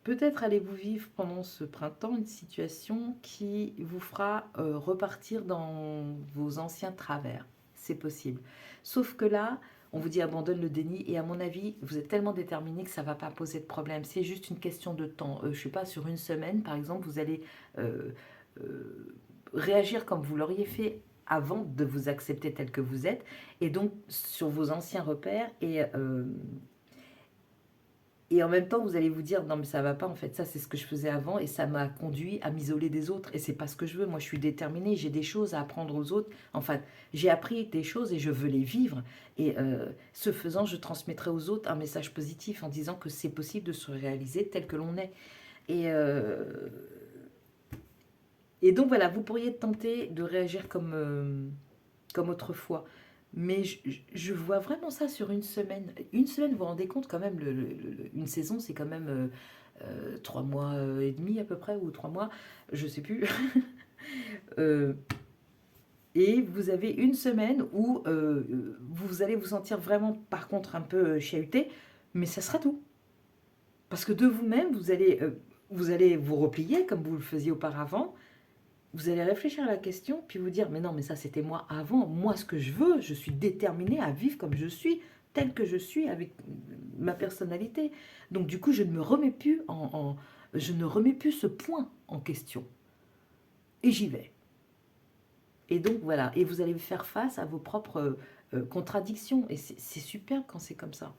Speaker 1: peut-être allez-vous vivre pendant ce printemps une situation qui vous fera repartir dans vos anciens travers. C'est possible. Sauf que là, on vous dit abandonne le déni et à mon avis, vous êtes tellement déterminé que ça ne va pas poser de problème. C'est juste une question de temps. Je ne sais pas, sur une semaine, par exemple, vous allez réagir comme vous l'auriez fait avant de vous accepter tel que vous êtes. Et donc, sur vos anciens repères et en même temps, vous allez vous dire, non mais ça va pas, en fait, ça c'est ce que je faisais avant et ça m'a conduit à m'isoler des autres et c'est pas ce que je veux. Moi je suis déterminée, j'ai des choses à apprendre aux autres. Enfin, j'ai appris des choses et je veux les vivre. Et ce faisant, je transmettrai aux autres un message positif en disant que c'est possible de se réaliser tel que l'on est. Et donc voilà, vous pourriez tenter de réagir comme autrefois. Mais je vois vraiment ça sur une semaine. Une semaine, vous vous rendez compte quand même, une saison, c'est quand même 3 mois et demi à peu près, ou 3 mois, je sais plus. Euh, et vous avez une semaine où vous allez vous sentir vraiment, par contre, un peu chahuté, mais ça sera tout. Parce que de vous-même, vous allez vous replier comme vous le faisiez auparavant. Vous allez réfléchir à la question, puis vous dire, mais non, mais ça c'était moi avant, moi ce que je veux, je suis déterminée à vivre comme je suis, tel que je suis, avec ma personnalité. Donc du coup, je ne me remets plus je ne remets plus ce point en question. Et j'y vais. Et donc voilà, et vous allez faire face à vos propres contradictions. Et c'est super quand c'est comme ça.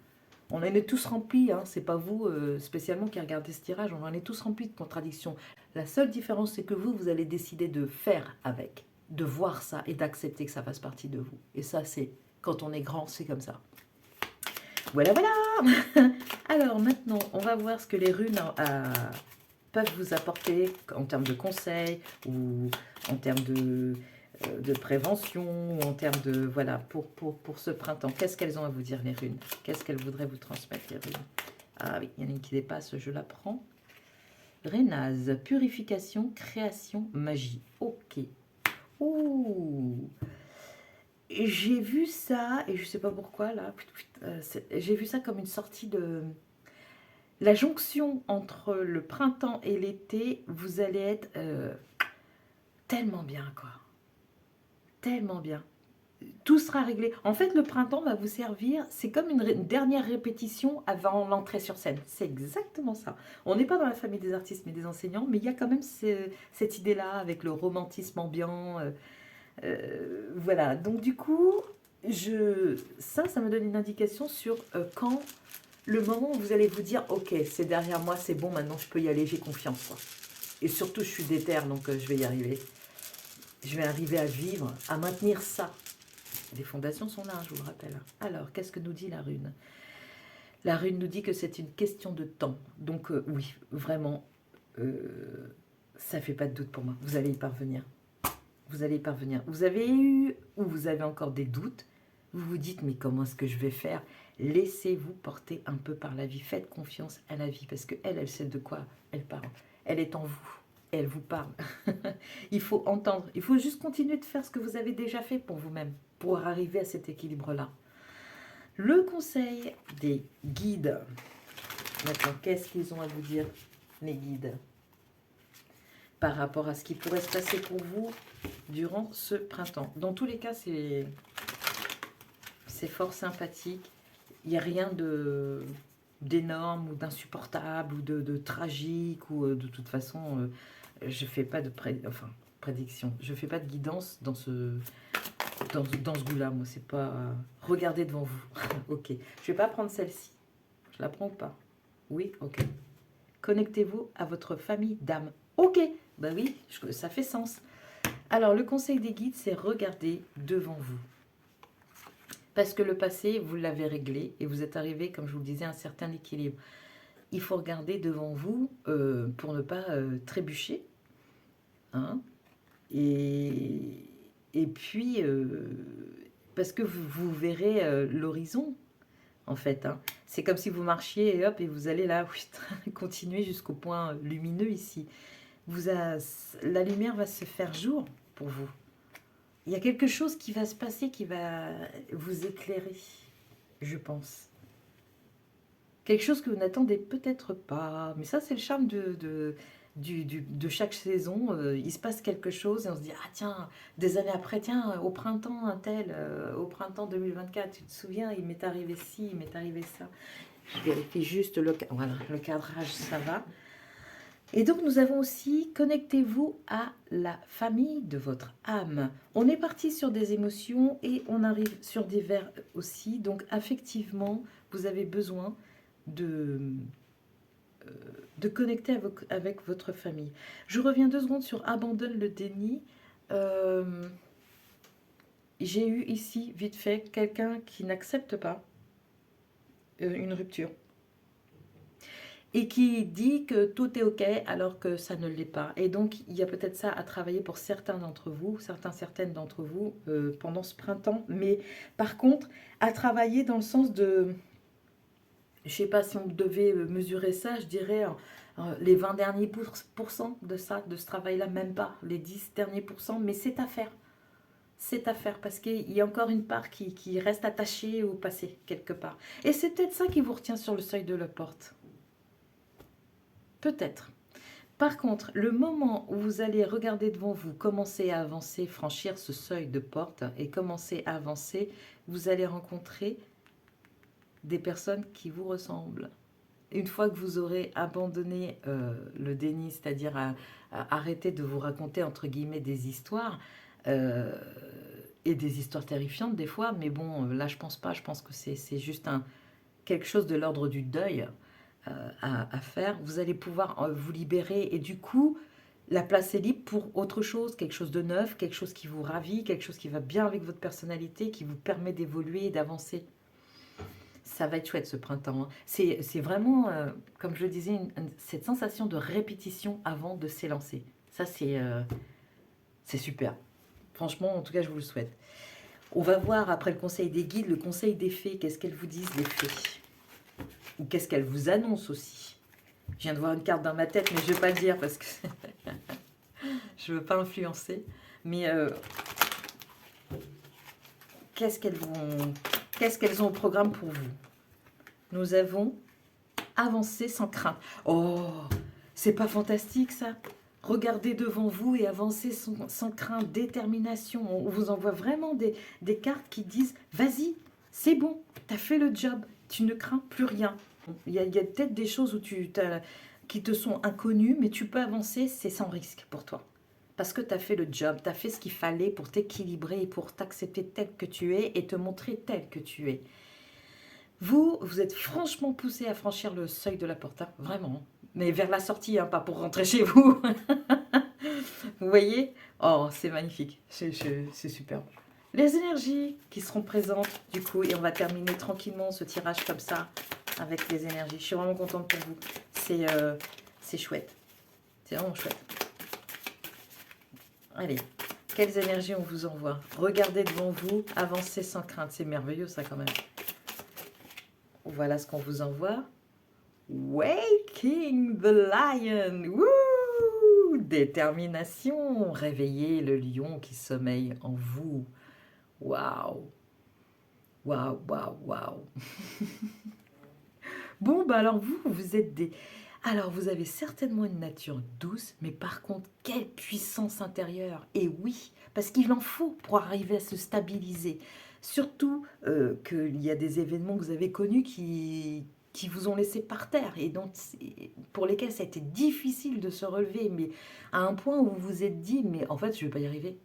Speaker 1: On en est tous remplis, hein, c'est pas vous spécialement qui regardez ce tirage, on en est tous remplis de contradictions. La seule différence, c'est que vous allez décider de faire avec, de voir ça et d'accepter que ça fasse partie de vous. Et ça, c'est quand on est grand, c'est comme ça. Voilà, voilà. Alors maintenant, on va voir ce que les runes peuvent vous apporter en termes de conseils ou en termes de prévention, ou en termes de... Voilà, pour ce printemps. Qu'est-ce qu'elles ont à vous dire, les runes? Qu'est-ce qu'elles voudraient vous transmettre, les runes? Ah oui, il y en a une qui dépasse, je la prends. Rénase, purification, création, magie. Ok. Ouh. J'ai vu ça, et je sais pas pourquoi, là, j'ai vu ça comme une sortie de... La jonction entre le printemps et l'été, vous allez être tellement bien, quoi. Tellement bien. Tout sera réglé. En fait, le printemps va vous servir, c'est comme une dernière répétition avant l'entrée sur scène. C'est exactement ça. On n'est pas dans la famille des artistes mais des enseignants, mais il y a quand même cette idée-là avec le romantisme ambiant. Voilà. Donc du coup, ça me donne une indication sur quand le moment où vous allez vous dire, ok, c'est derrière moi, c'est bon, maintenant je peux y aller, j'ai confiance, quoi. Et surtout, je suis déterre, donc je vais y arriver. Je vais arriver à vivre, à maintenir ça. Les fondations sont là, je vous le rappelle. Alors, qu'est-ce que nous dit la rune? La rune nous dit que c'est une question de temps. Donc, oui, vraiment, ça ne fait pas de doute pour moi. Vous allez y parvenir. Vous allez y parvenir. Vous avez eu ou vous avez encore des doutes. Vous vous dites, mais comment est-ce que je vais faire? Laissez-vous porter un peu par la vie. Faites confiance à la vie parce qu'elle, elle sait de quoi elle parle. Elle est en vous. Elle vous parle. Il faut entendre. Il faut juste continuer de faire ce que vous avez déjà fait pour vous-même, pour arriver à cet équilibre-là. Le conseil des guides. Maintenant, qu'est-ce qu'ils ont à vous dire, les guides, par rapport à ce qui pourrait se passer pour vous durant ce printemps? Dans tous les cas, c'est fort sympathique. Il n'y a rien d'énorme ou d'insupportable ou de tragique. Ou de toute façon, je ne fais pas de prédiction. Je ne fais pas de guidance dans ce goût-là. Moi, c'est pas... Regardez devant vous. Ok. Je ne vais pas prendre celle-ci. Je la prends ou pas? Oui, ok. Connectez-vous à votre famille d'âme. Ok. Ben oui, ça fait sens. Alors, le conseil des guides, c'est regarder devant vous. Parce que le passé, vous l'avez réglé et vous êtes arrivé, comme je vous le disais, à un certain équilibre. Il faut regarder devant vous pour ne pas trébucher. Hein, et puis, parce que vous verrez l'horizon, en fait. Hein. C'est comme si vous marchiez et hop, et vous allez là, continuer jusqu'au point lumineux ici. La lumière va se faire jour pour vous. Il y a quelque chose qui va se passer qui va vous éclairer, je pense. Quelque chose que vous n'attendez peut-être pas. Mais ça, c'est le charme de chaque saison. Il se passe quelque chose et on se dit, ah tiens, des années après, tiens, au printemps, au printemps 2024, tu te souviens, il m'est arrivé ci, il m'est arrivé ça. Je vérifie juste voilà, le cadrage, ça va. Et donc, nous avons aussi, connectez-vous à la famille de votre âme. On est parti sur des émotions et on arrive sur des verbes aussi. Donc, affectivement, vous avez besoin de connecter avec votre famille. Je reviens 2 secondes sur abandonne le déni. J'ai eu ici, vite fait, quelqu'un qui n'accepte pas une rupture. Et qui dit que tout est ok alors que ça ne l'est pas. Et donc, il y a peut-être ça à travailler pour certains d'entre vous, certaines d'entre vous, pendant ce printemps. Mais par contre, à travailler dans le sens de... Je ne sais pas si on devait mesurer ça, je dirais les 20 derniers pourcents de ça, de ce travail-là, même pas les 10 derniers pourcents, mais c'est à faire. C'est à faire parce qu'il y a encore une part qui reste attachée au passé, quelque part. Et c'est peut-être ça qui vous retient sur le seuil de la porte. Peut-être. Par contre, le moment où vous allez regarder devant vous, commencer à avancer, franchir ce seuil de porte et commencer à avancer, vous allez rencontrer des personnes qui vous ressemblent. Une fois que vous aurez abandonné le déni, c'est-à-dire à arrêter de vous raconter entre guillemets des histoires, et des histoires terrifiantes des fois, mais bon, là je pense pas, je pense que c'est juste quelque chose de l'ordre du deuil à faire. Vous allez pouvoir vous libérer et du coup, la place est libre pour autre chose, quelque chose de neuf, quelque chose qui vous ravit, quelque chose qui va bien avec votre personnalité, qui vous permet d'évoluer et d'avancer. Ça va être chouette ce printemps. Hein. C'est vraiment, comme je le disais, cette sensation de répétition avant de s'élancer. Ça, c'est super. Franchement, en tout cas, je vous le souhaite. On va voir après le conseil des guides, le conseil des fées. Qu'est-ce qu'elles vous disent, les fées? Ou qu'est-ce qu'elles vous annoncent aussi? Je viens de voir une carte dans ma tête, mais je ne vais pas le dire parce que je ne veux pas influencer. Mais qu'est-ce qu'elles ont au programme pour vous? Nous avons avancé sans crainte. Oh, c'est pas fantastique ça? Regardez devant vous et avancez sans crainte, détermination. On vous envoie vraiment des cartes qui disent « Vas-y, c'est bon, tu as fait le job, tu ne crains plus rien. » Il y a peut-être des choses qui te sont inconnues, mais tu peux avancer, c'est sans risque pour toi. Parce que tu as fait le job, tu as fait ce qu'il fallait pour t'équilibrer et pour t'accepter tel que tu es et te montrer tel que tu es. Vous êtes franchement poussé à franchir le seuil de la porte, hein, vraiment. Mais vers la sortie, hein, pas pour rentrer chez vous. Vous voyez? Oh, c'est magnifique, c'est super. les énergies qui seront présentes du coup, et on va terminer tranquillement ce tirage comme ça avec les énergies. Je suis vraiment contente pour vous. C'est chouette. C'est vraiment chouette. Allez, quelles énergies on vous envoie? Regardez devant vous, avancez sans crainte. C'est merveilleux ça quand même. Voilà ce qu'on vous envoie. Waking the Lion. Wouh! Détermination. Réveillez le lion qui sommeille en vous. Waouh! Waouh, waouh, waouh! Bon, bah alors vous êtes des... Alors, vous avez certainement une nature douce, mais par contre, quelle puissance intérieure! Et oui, parce qu'il en faut pour arriver à se stabiliser. Surtout qu'il y a des événements que vous avez connus qui vous ont laissé par terre et donc, pour lesquels ça a été difficile de se relever, mais à un point où vous vous êtes dit, mais en fait, je ne vais pas y arriver.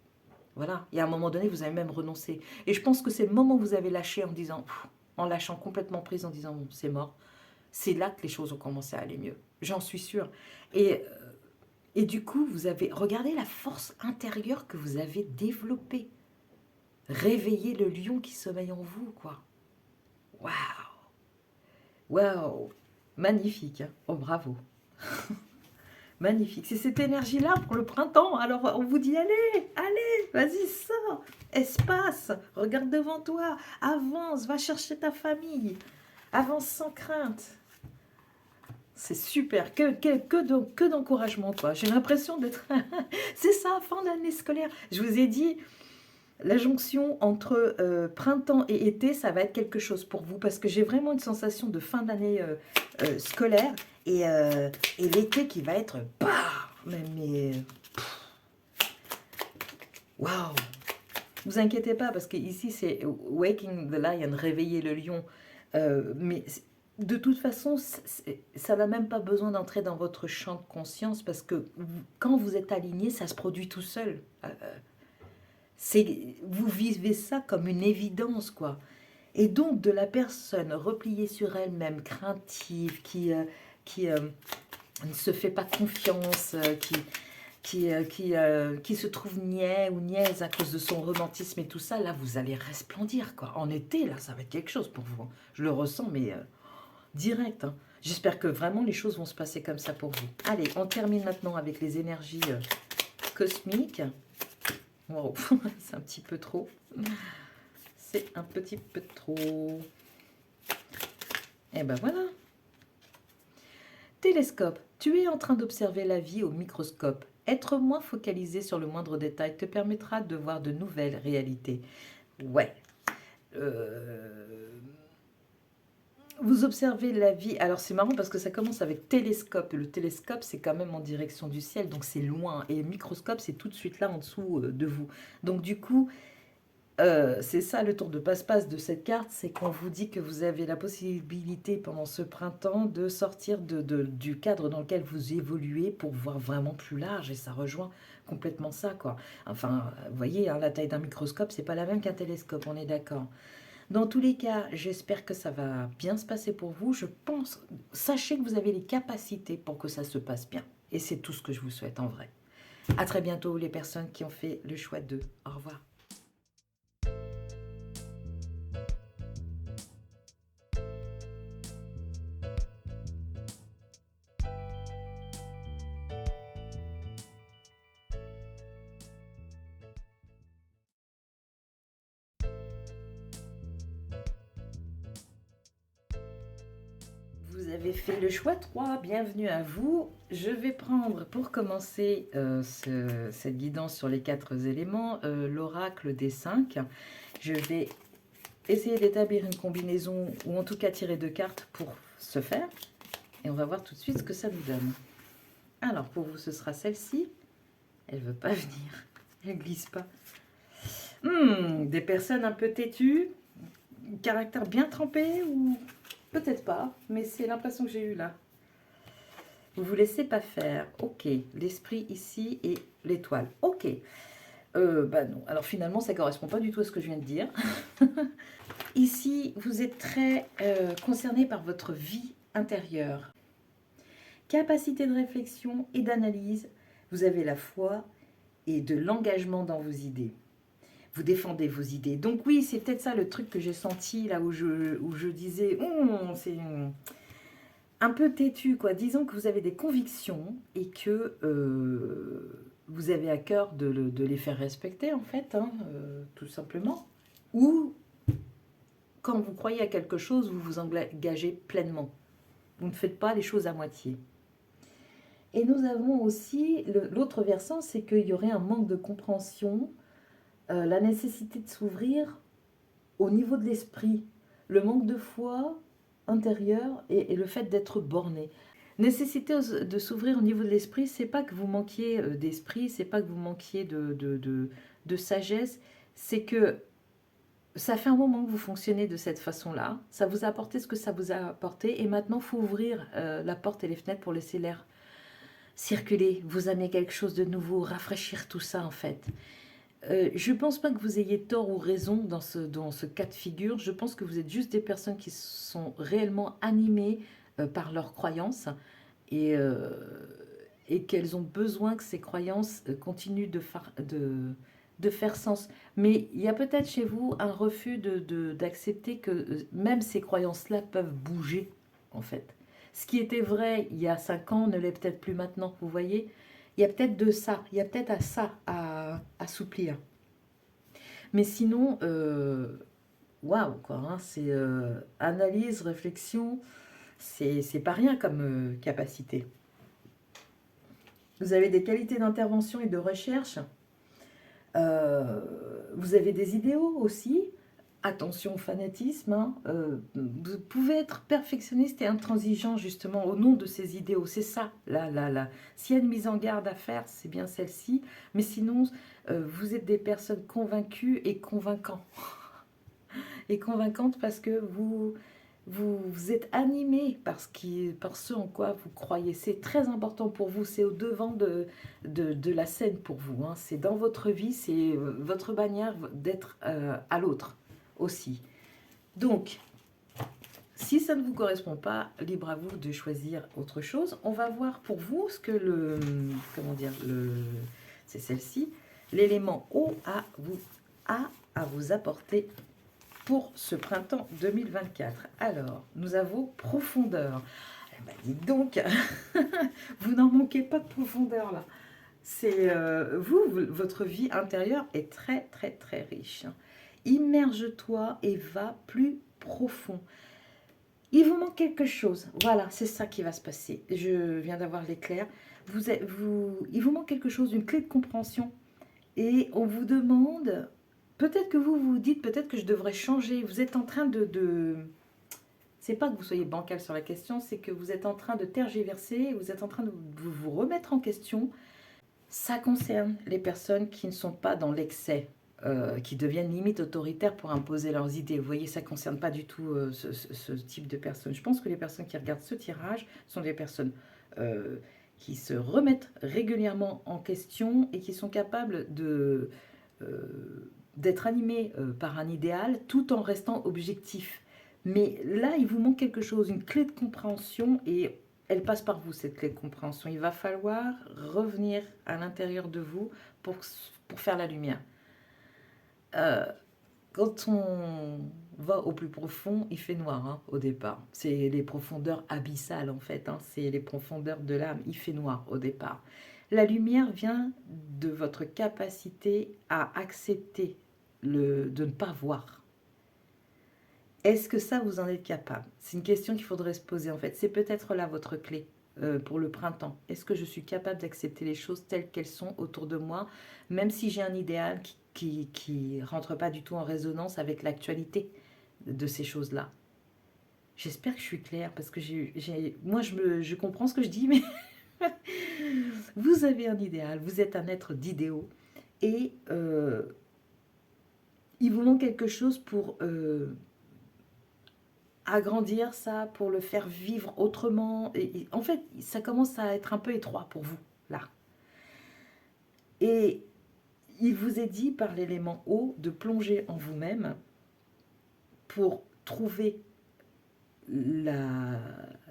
Speaker 1: Voilà, et à un moment donné, vous avez même renoncé. Et je pense que c'est le moment où vous avez lâché en disant, en lâchant complètement prise, en disant, bon, c'est mort. C'est là que les choses ont commencé à aller mieux. J'en suis sûre. Et du coup, vous avez... Regardez la force intérieure que vous avez développée. Réveillez le lion qui sommeille en vous, quoi. Waouh! Waouh! Magnifique, hein. Oh, bravo. Magnifique. C'est cette énergie-là pour le printemps. Alors, on vous dit, allez, allez, vas-y, sors. Espace, regarde devant toi. Avance, va chercher ta famille. Avance sans crainte. C'est super, que d'encouragement, quoi. J'ai l'impression d'être... C'est ça, fin d'année scolaire. Je vous ai dit, la jonction entre printemps et été, ça va être quelque chose pour vous, parce que j'ai vraiment une sensation de fin d'année scolaire, et l'été qui va être... Mais waouh! Vous inquiétez pas, parce que ici c'est Waking the Lion, réveiller le lion. Mais de toute façon, ça n'a même pas besoin d'entrer dans votre champ de conscience, parce que quand vous êtes aligné, ça se produit tout seul. Vous vivez ça comme une évidence, quoi. Et donc, de la personne repliée sur elle-même, craintive, qui ne se fait pas confiance, qui se trouve niais ou niaise à cause de son romantisme et tout ça, là, vous allez resplendir, quoi. En été, là, ça va être quelque chose pour vous. Je le ressens, mais direct, hein. J'espère que vraiment les choses vont se passer comme ça pour vous. Allez, on termine maintenant avec les énergies cosmiques. Wow, c'est un petit peu trop. C'est un petit peu trop. Et ben voilà. Télescope. Tu es en train d'observer la vie au microscope. Être moins focalisé sur le moindre détail te permettra de voir de nouvelles réalités. Ouais. Vous observez la vie. Alors c'est marrant parce que ça commence avec télescope. Le télescope, c'est quand même en direction du ciel, donc c'est loin. Et le microscope, c'est tout de suite là en dessous de vous. Donc du coup, c'est ça le tour de passe-passe de cette carte, c'est qu'on vous dit que vous avez la possibilité pendant ce printemps de sortir du cadre dans lequel vous évoluez pour voir vraiment plus large, et ça rejoint complètement ça, quoi. Enfin, vous voyez, hein, la taille d'un microscope, c'est pas la même qu'un télescope, on est d'accord. Dans tous les cas, j'espère que ça va bien se passer pour vous. Je pense, sachez que vous avez les capacités pour que ça se passe bien. Et c'est tout ce que je vous souhaite en vrai. À très bientôt les personnes qui ont fait le choix d'eux. Au revoir. Vous avez fait le choix 3, bienvenue à vous. Je vais prendre pour commencer cette guidance sur les 4 éléments, l'oracle des 5. Je vais essayer d'établir une combinaison, ou en tout cas tirer 2 cartes pour ce faire. Et on va voir tout de suite ce que ça nous donne. Alors pour vous ce sera celle-ci. Elle ne veut pas venir, elle ne glisse pas. Des personnes un peu têtues, caractère bien trempé ou... Peut-être pas, mais c'est l'impression que j'ai eue là. Vous vous laissez pas faire. Ok, l'esprit ici et l'étoile. Ok. Bah non, alors finalement ça correspond pas du tout à ce que je viens de dire. Ici, vous êtes très concerné par votre vie intérieure. Capacité de réflexion et d'analyse. Vous avez la foi et de l'engagement dans vos idées. Vous défendez vos idées. Donc oui, c'est peut-être ça le truc que j'ai senti là où je disais, c'est un peu têtu, quoi. Disons que vous avez des convictions et que vous avez à cœur de les faire respecter, en fait, hein, tout simplement. Ou quand vous croyez à quelque chose, vous vous engagez pleinement. Vous ne faites pas les choses à moitié. Et nous avons aussi l'autre versant, c'est qu'il y aurait un manque de compréhension, la nécessité de s'ouvrir au niveau de l'esprit, le manque de foi intérieure et le fait d'être borné. Nécessité de s'ouvrir au niveau de l'esprit, c'est pas que vous manquiez d'esprit, c'est pas que vous manquiez de sagesse, c'est que ça fait un moment que vous fonctionnez de cette façon-là, ça vous a apporté ce que ça vous a apporté, et maintenant il faut ouvrir la porte et les fenêtres pour laisser l'air circuler, vous amener quelque chose de nouveau, rafraîchir tout ça en fait. Je ne pense pas que vous ayez tort ou raison dans ce cas de figure. Je pense que vous êtes juste des personnes qui sont réellement animées par leurs croyances et, euh, et qu'elles ont besoin que ces croyances continuent de faire sens. Mais il y a peut-être chez vous un refus d'accepter que même ces croyances-là peuvent bouger, en fait. Ce qui était vrai il y a 5 ans ne l'est peut-être plus maintenant, vous voyez. Il y a peut-être de ça, il y a peut-être à ça à assouplir. Mais sinon, waouh, quoi, hein, c'est analyse, réflexion, c'est pas rien comme capacité. Vous avez des qualités d'intervention et de recherche. Vous avez des idéaux aussi. Attention au fanatisme. Hein. Vous pouvez être perfectionniste et intransigeant justement au nom de ces idéaux. C'est ça, là. S'il y a une mise en garde à faire, c'est bien celle-ci. Mais sinon, vous êtes des personnes convaincues et convaincants. Et convaincantes parce que vous êtes animé par ce en quoi vous croyez. C'est très important pour vous, c'est au devant de la scène pour vous. Hein. C'est dans votre vie, c'est votre bannière d'être à l'autre aussi. Donc, si ça ne vous correspond pas, libre à vous de choisir autre chose. On va voir pour vous ce que c'est celle-ci, l'élément eau a à vous apporter pour ce printemps 2024. Alors, nous avons profondeur. Eh ben, dites donc, vous n'en manquez pas de profondeur là. C'est votre vie intérieure est très très très riche. Immerge-toi et va plus profond. Il vous manque quelque chose. Voilà, c'est ça qui va se passer. Je viens d'avoir l'éclair. Il vous manque quelque chose, une clé de compréhension. Et on vous demande, peut-être que vous vous dites, peut-être que je devrais changer. Vous êtes en train c'est pas que vous soyez bancal sur la question, c'est que vous êtes en train de tergiverser, vous êtes en train de vous remettre en question. Ça concerne les personnes qui ne sont pas dans l'excès, qui deviennent limite autoritaires pour imposer leurs idées. Vous voyez, ça ne concerne pas du tout ce type de personnes. Je pense que les personnes qui regardent ce tirage sont des personnes qui se remettent régulièrement en question et qui sont capables d'être animées par un idéal tout en restant objectifs. Mais là, il vous manque quelque chose, une clé de compréhension, et elle passe par vous, cette clé de compréhension. Il va falloir revenir à l'intérieur de vous pour faire la lumière. Quand on va au plus profond, il fait noir hein, au départ. C'est les profondeurs abyssales en fait, hein, c'est les profondeurs de l'âme, il fait noir au départ. La lumière vient de votre capacité à accepter de ne pas voir. Est-ce que ça, vous en êtes capable? C'est une question qu'il faudrait se poser en fait. C'est peut-être là votre clé pour le printemps. Est-ce que je suis capable d'accepter les choses telles qu'elles sont autour de moi, même si j'ai un idéal qui rentre pas du tout en résonance avec l'actualité de ces choses-là? J'espère que je suis claire parce que moi je comprends ce que je dis, mais vous avez un idéal, vous êtes un être d'idéaux et il vous manque quelque chose pour agrandir ça, pour le faire vivre autrement. Et en fait, ça commence à être un peu étroit pour vous, là. Et il vous est dit par l'élément eau de plonger en vous-même pour trouver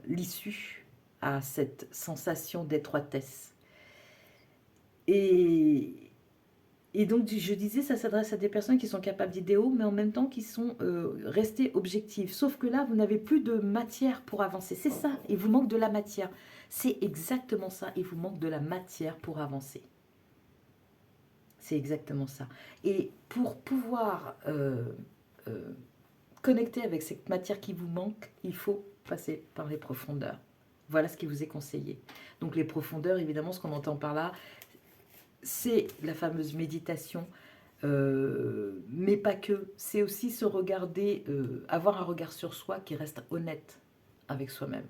Speaker 1: l'issue à cette sensation d'étroitesse. Et Et donc, je disais, ça s'adresse à des personnes qui sont capables d'idéaux, mais en même temps qui sont restées objectives. Sauf que là, vous n'avez plus de matière pour avancer. C'est ça, il vous manque de la matière. C'est exactement ça, il vous manque de la matière pour avancer. C'est exactement ça. Et pour pouvoir connecter avec cette matière qui vous manque, il faut passer par les profondeurs. Voilà ce qui vous est conseillé. Donc les profondeurs, évidemment, ce qu'on entend par là, c'est la fameuse méditation, mais pas que. C'est aussi se regarder, avoir un regard sur soi qui reste honnête avec soi-même.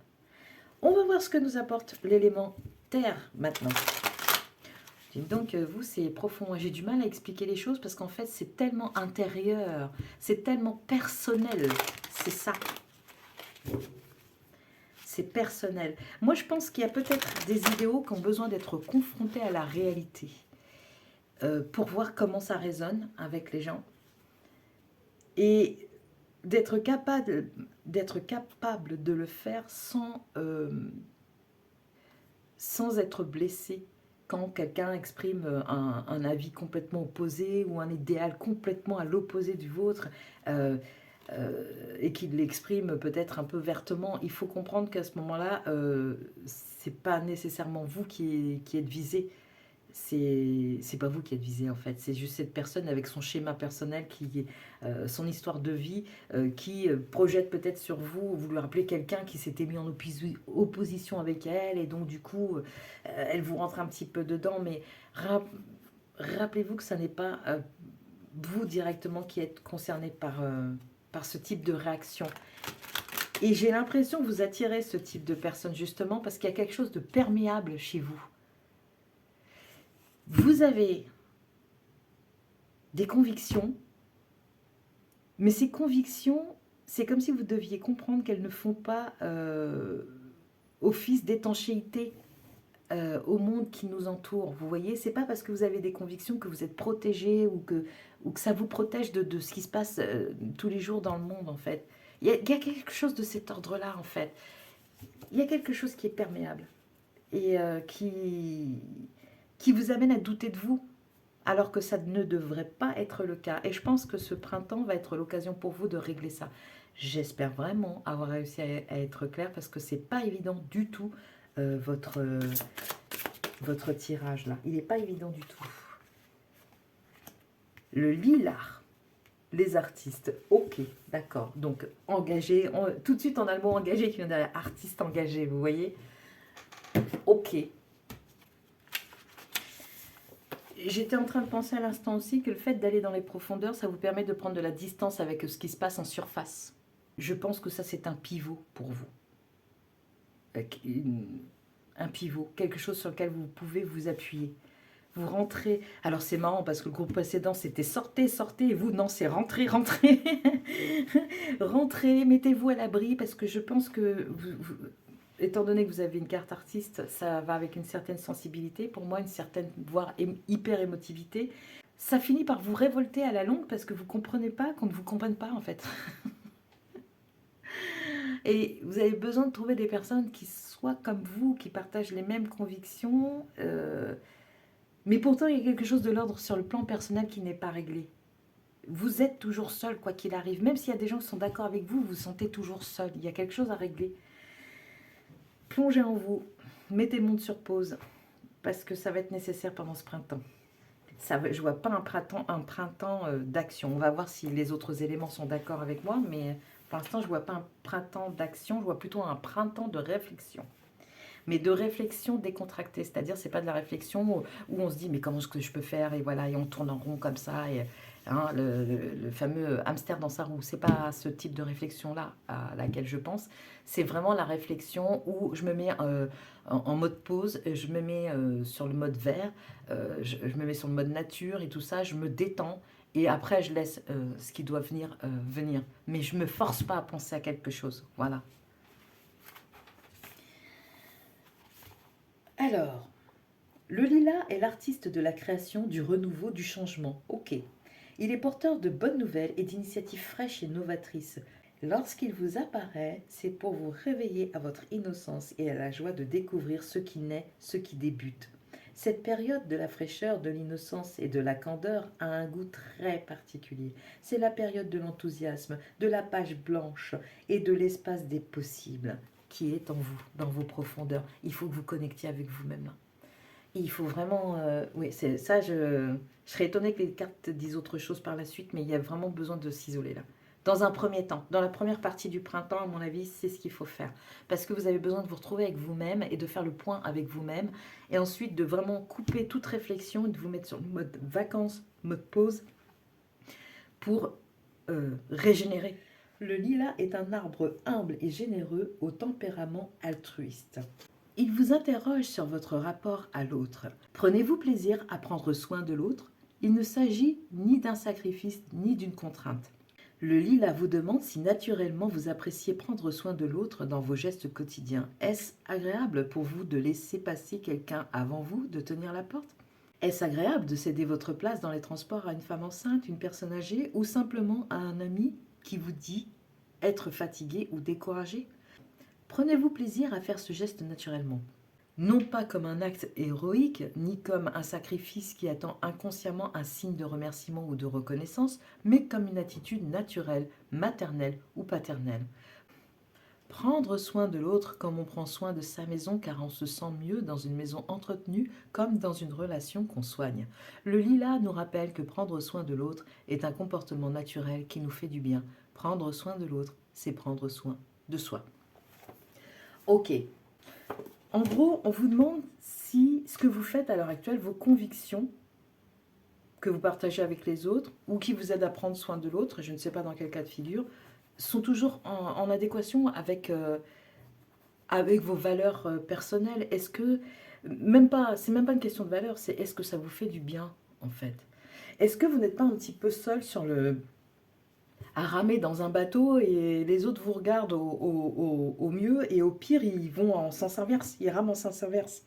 Speaker 1: On va voir ce que nous apporte l'élément terre maintenant. Donc vous, c'est profond. J'ai du mal à expliquer les choses parce qu'en fait, c'est tellement intérieur, c'est tellement personnel. C'est ça. C'est personnel. Moi, je pense qu'il y a peut-être des idéaux qui ont besoin d'être confrontés à la réalité pour voir comment ça résonne avec les gens et d'être capable de le faire sans être blessé quand quelqu'un exprime un avis complètement opposé ou un idéal complètement à l'opposé du vôtre. Et qu'il l'exprime peut-être un peu vertement, il faut comprendre qu'à ce moment-là, c'est pas nécessairement vous qui êtes visé. C'est pas vous qui êtes visé en fait, c'est juste cette personne avec son schéma personnel, son histoire de vie, qui projette peut-être sur vous. Vous lui rappelez quelqu'un qui s'était mis en opposition avec elle et donc du coup elle vous rentre un petit peu dedans, mais rappelez-vous que ce n'est pas vous directement qui êtes concerné par ce type de réaction. Et j'ai l'impression que vous attirez ce type de personne justement parce qu'il y a quelque chose de perméable chez vous. Vous avez des convictions, mais ces convictions, c'est comme si vous deviez comprendre qu'elles ne font pas office d'étanchéité au monde qui nous entoure. Vous voyez, c'est pas parce que vous avez des convictions que vous êtes protégé ou que ça vous protège de ce qui se passe tous les jours dans le monde, en fait. Il y a quelque chose de cet ordre-là, en fait. Il y a quelque chose qui est perméable et qui vous amène à douter de vous, alors que ça ne devrait pas être le cas. Et je pense que ce printemps va être l'occasion pour vous de régler ça. J'espère vraiment avoir réussi à être clair parce que c'est pas évident du tout votre tirage là. Il n'est pas évident du tout. Le lilas, les artistes. Ok, d'accord. Donc engagé, tout de suite on a le mot engagé qui vient derrière. Artiste engagé, vous voyez. Ok. J'étais en train de penser à l'instant aussi que le fait d'aller dans les profondeurs, ça vous permet de prendre de la distance avec ce qui se passe en surface. Je pense que ça, c'est un pivot pour vous. Un pivot, quelque chose sur lequel vous pouvez vous appuyer. Vous rentrez. Alors, c'est marrant parce que le groupe précédent, c'était sortez, sortez. Et vous, non, c'est rentrez, rentrez. Rentrez, mettez-vous à l'abri parce que je pense que étant donné que vous avez une carte artiste, ça va avec une certaine sensibilité, pour moi une certaine, voire hyper émotivité. Ça finit par vous révolter à la longue parce que vous ne comprenez pas qu'on ne vous comprenne pas en fait. Et vous avez besoin de trouver des personnes qui soient comme vous, qui partagent les mêmes convictions, mais pourtant il y a quelque chose de l'ordre sur le plan personnel qui n'est pas réglé. Vous êtes toujours seul quoi qu'il arrive, même s'il y a des gens qui sont d'accord avec vous, vous vous sentez toujours seul, il y a quelque chose à régler. Plongez en vous, mettez le monde sur pause, parce que ça va être nécessaire pendant ce printemps. Je ne vois pas un printemps d'action. On va voir si les autres éléments sont d'accord avec moi, mais pour l'instant, je ne vois pas un printemps d'action, je vois plutôt un printemps de réflexion. Mais de réflexion décontractée, c'est-à-dire c'est pas de la réflexion où on se dit mais comment est-ce que je peux faire et voilà et on tourne en rond comme ça et hein, le fameux hamster dans sa roue. C'est pas ce type de réflexion là à laquelle je pense. C'est vraiment la réflexion où je me mets en mode pause, je me mets sur le mode vert, je me mets sur le mode nature et tout ça, je me détends. Et après, je laisse ce qui doit venir, venir. Mais je ne me force pas à penser à quelque chose. Voilà. Alors, le lilas est l'artiste de la création, du renouveau, du changement. Ok. Il est porteur de bonnes nouvelles et d'initiatives fraîches et novatrices. Lorsqu'il vous apparaît, c'est pour vous réveiller à votre innocence et à la joie de découvrir ce qui naît, ce qui débute. Cette période de la fraîcheur, de l'innocence et de la candeur a un goût très particulier. C'est la période de l'enthousiasme, de la page blanche et de l'espace des possibles qui est en vous, dans vos profondeurs. Il faut que vous connectiez avec vous-même là. Il faut vraiment... oui, c'est ça, je serais étonnée que les cartes disent autre chose par la suite, mais il y a vraiment besoin de s'isoler là. Dans un premier temps, dans la première partie du printemps, à mon avis, c'est ce qu'il faut faire. Parce que vous avez besoin de vous retrouver avec vous-même et de faire le point avec vous-même. Et ensuite, de vraiment couper toute réflexion et de vous mettre sur le mode vacances, mode pause, pour régénérer. Le lilas est un arbre humble et généreux au tempérament altruiste. Il vous interroge sur votre rapport à l'autre. Prenez-vous plaisir à prendre soin de l'autre? Il ne s'agit ni d'un sacrifice ni d'une contrainte. Le lilas vous demande si naturellement vous appréciez prendre soin de l'autre dans vos gestes quotidiens. Est-ce agréable pour vous de laisser passer quelqu'un avant vous, de tenir la porte? Est-ce agréable de céder votre place dans les transports à une femme enceinte, une personne âgée ou simplement à un ami qui vous dit être fatigué ou découragé? Prenez-vous plaisir à faire ce geste naturellement. Non pas comme un acte héroïque, ni comme un sacrifice qui attend inconsciemment un signe de remerciement ou de reconnaissance, mais comme une attitude naturelle, maternelle ou paternelle. Prendre soin de l'autre comme on prend soin de sa maison car on se sent mieux dans une maison entretenue comme dans une relation qu'on soigne. Le lilas nous rappelle que prendre soin de l'autre est un comportement naturel qui nous fait du bien. Prendre soin de l'autre, c'est prendre soin de soi. Ok. En gros, on vous demande si ce que vous faites à l'heure actuelle, vos convictions que vous partagez avec les autres ou qui vous aident à prendre soin de l'autre, je ne sais pas dans quel cas de figure, sont toujours en adéquation avec, avec vos valeurs personnelles. Est-ce que, c'est même pas une question de valeur, c'est est-ce que ça vous fait du bien en fait? Est-ce que vous n'êtes pas un petit peu seul sur à ramer dans un bateau et les autres vous regardent au mieux et au pire ils vont en sens inverse, ils rament en sens inverse.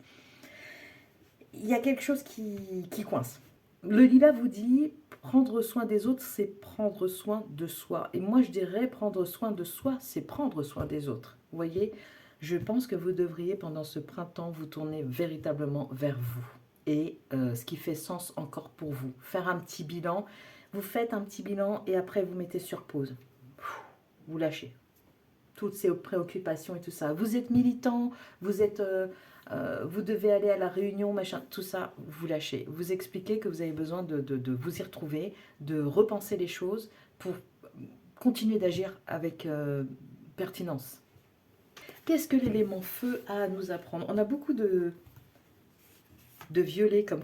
Speaker 1: Il y a quelque chose qui coince. Le lilas vous dit prendre soin des autres, c'est prendre soin de soi. Et moi je dirais prendre soin de soi, c'est prendre soin des autres. Vous voyez, je pense que vous devriez pendant ce printemps vous tourner véritablement vers vous. Et ce qui fait sens encore pour vous. Faire un petit bilan. Vous faites un petit bilan et après vous mettez sur pause. Vous lâchez. Toutes ces préoccupations et tout ça. Vous êtes militant, vous êtes... vous devez aller à la réunion, machin, tout ça, vous lâchez. Vous expliquez que vous avez besoin de vous y retrouver, de repenser les choses pour continuer d'agir avec pertinence. Qu'est-ce que l'élément feu a à nous apprendre? On a beaucoup de violet comme,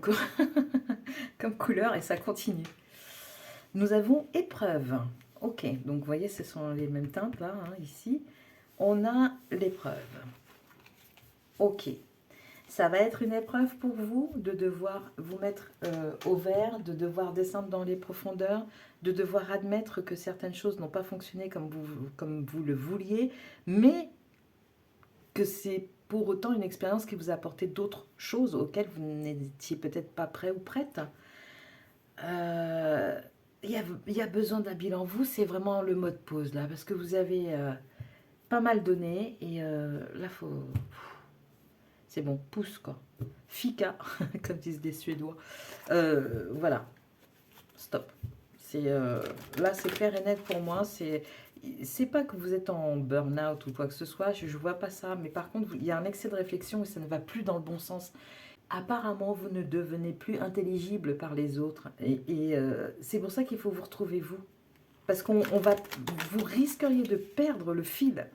Speaker 1: comme couleur et ça continue. Nous avons épreuve. Ok, donc vous voyez, ce sont les mêmes teintes là, hein, ici. On a l'épreuve. Ok. Ça va être une épreuve pour vous de devoir vous mettre au vert, de devoir descendre dans les profondeurs, de devoir admettre que certaines choses n'ont pas fonctionné comme vous le vouliez, mais que c'est pour autant une expérience qui vous a apporté d'autres choses auxquelles vous n'étiez peut-être pas prêt ou prête. Il y a besoin d'un bilan. Vous, c'est vraiment le mode pause là, parce que vous avez pas mal donné et là, c'est bon, pousse quoi. Fika, comme disent les Suédois. Voilà, stop. Là, c'est clair et net pour moi. C'est pas que vous êtes en burn-out ou quoi que ce soit. Je vois pas ça. Mais par contre, il y a un excès de réflexion et ça ne va plus dans le bon sens. Apparemment, vous ne devenez plus intelligible par les autres. Et c'est pour ça qu'il faut vous retrouver vous. Parce vous risqueriez de perdre le fil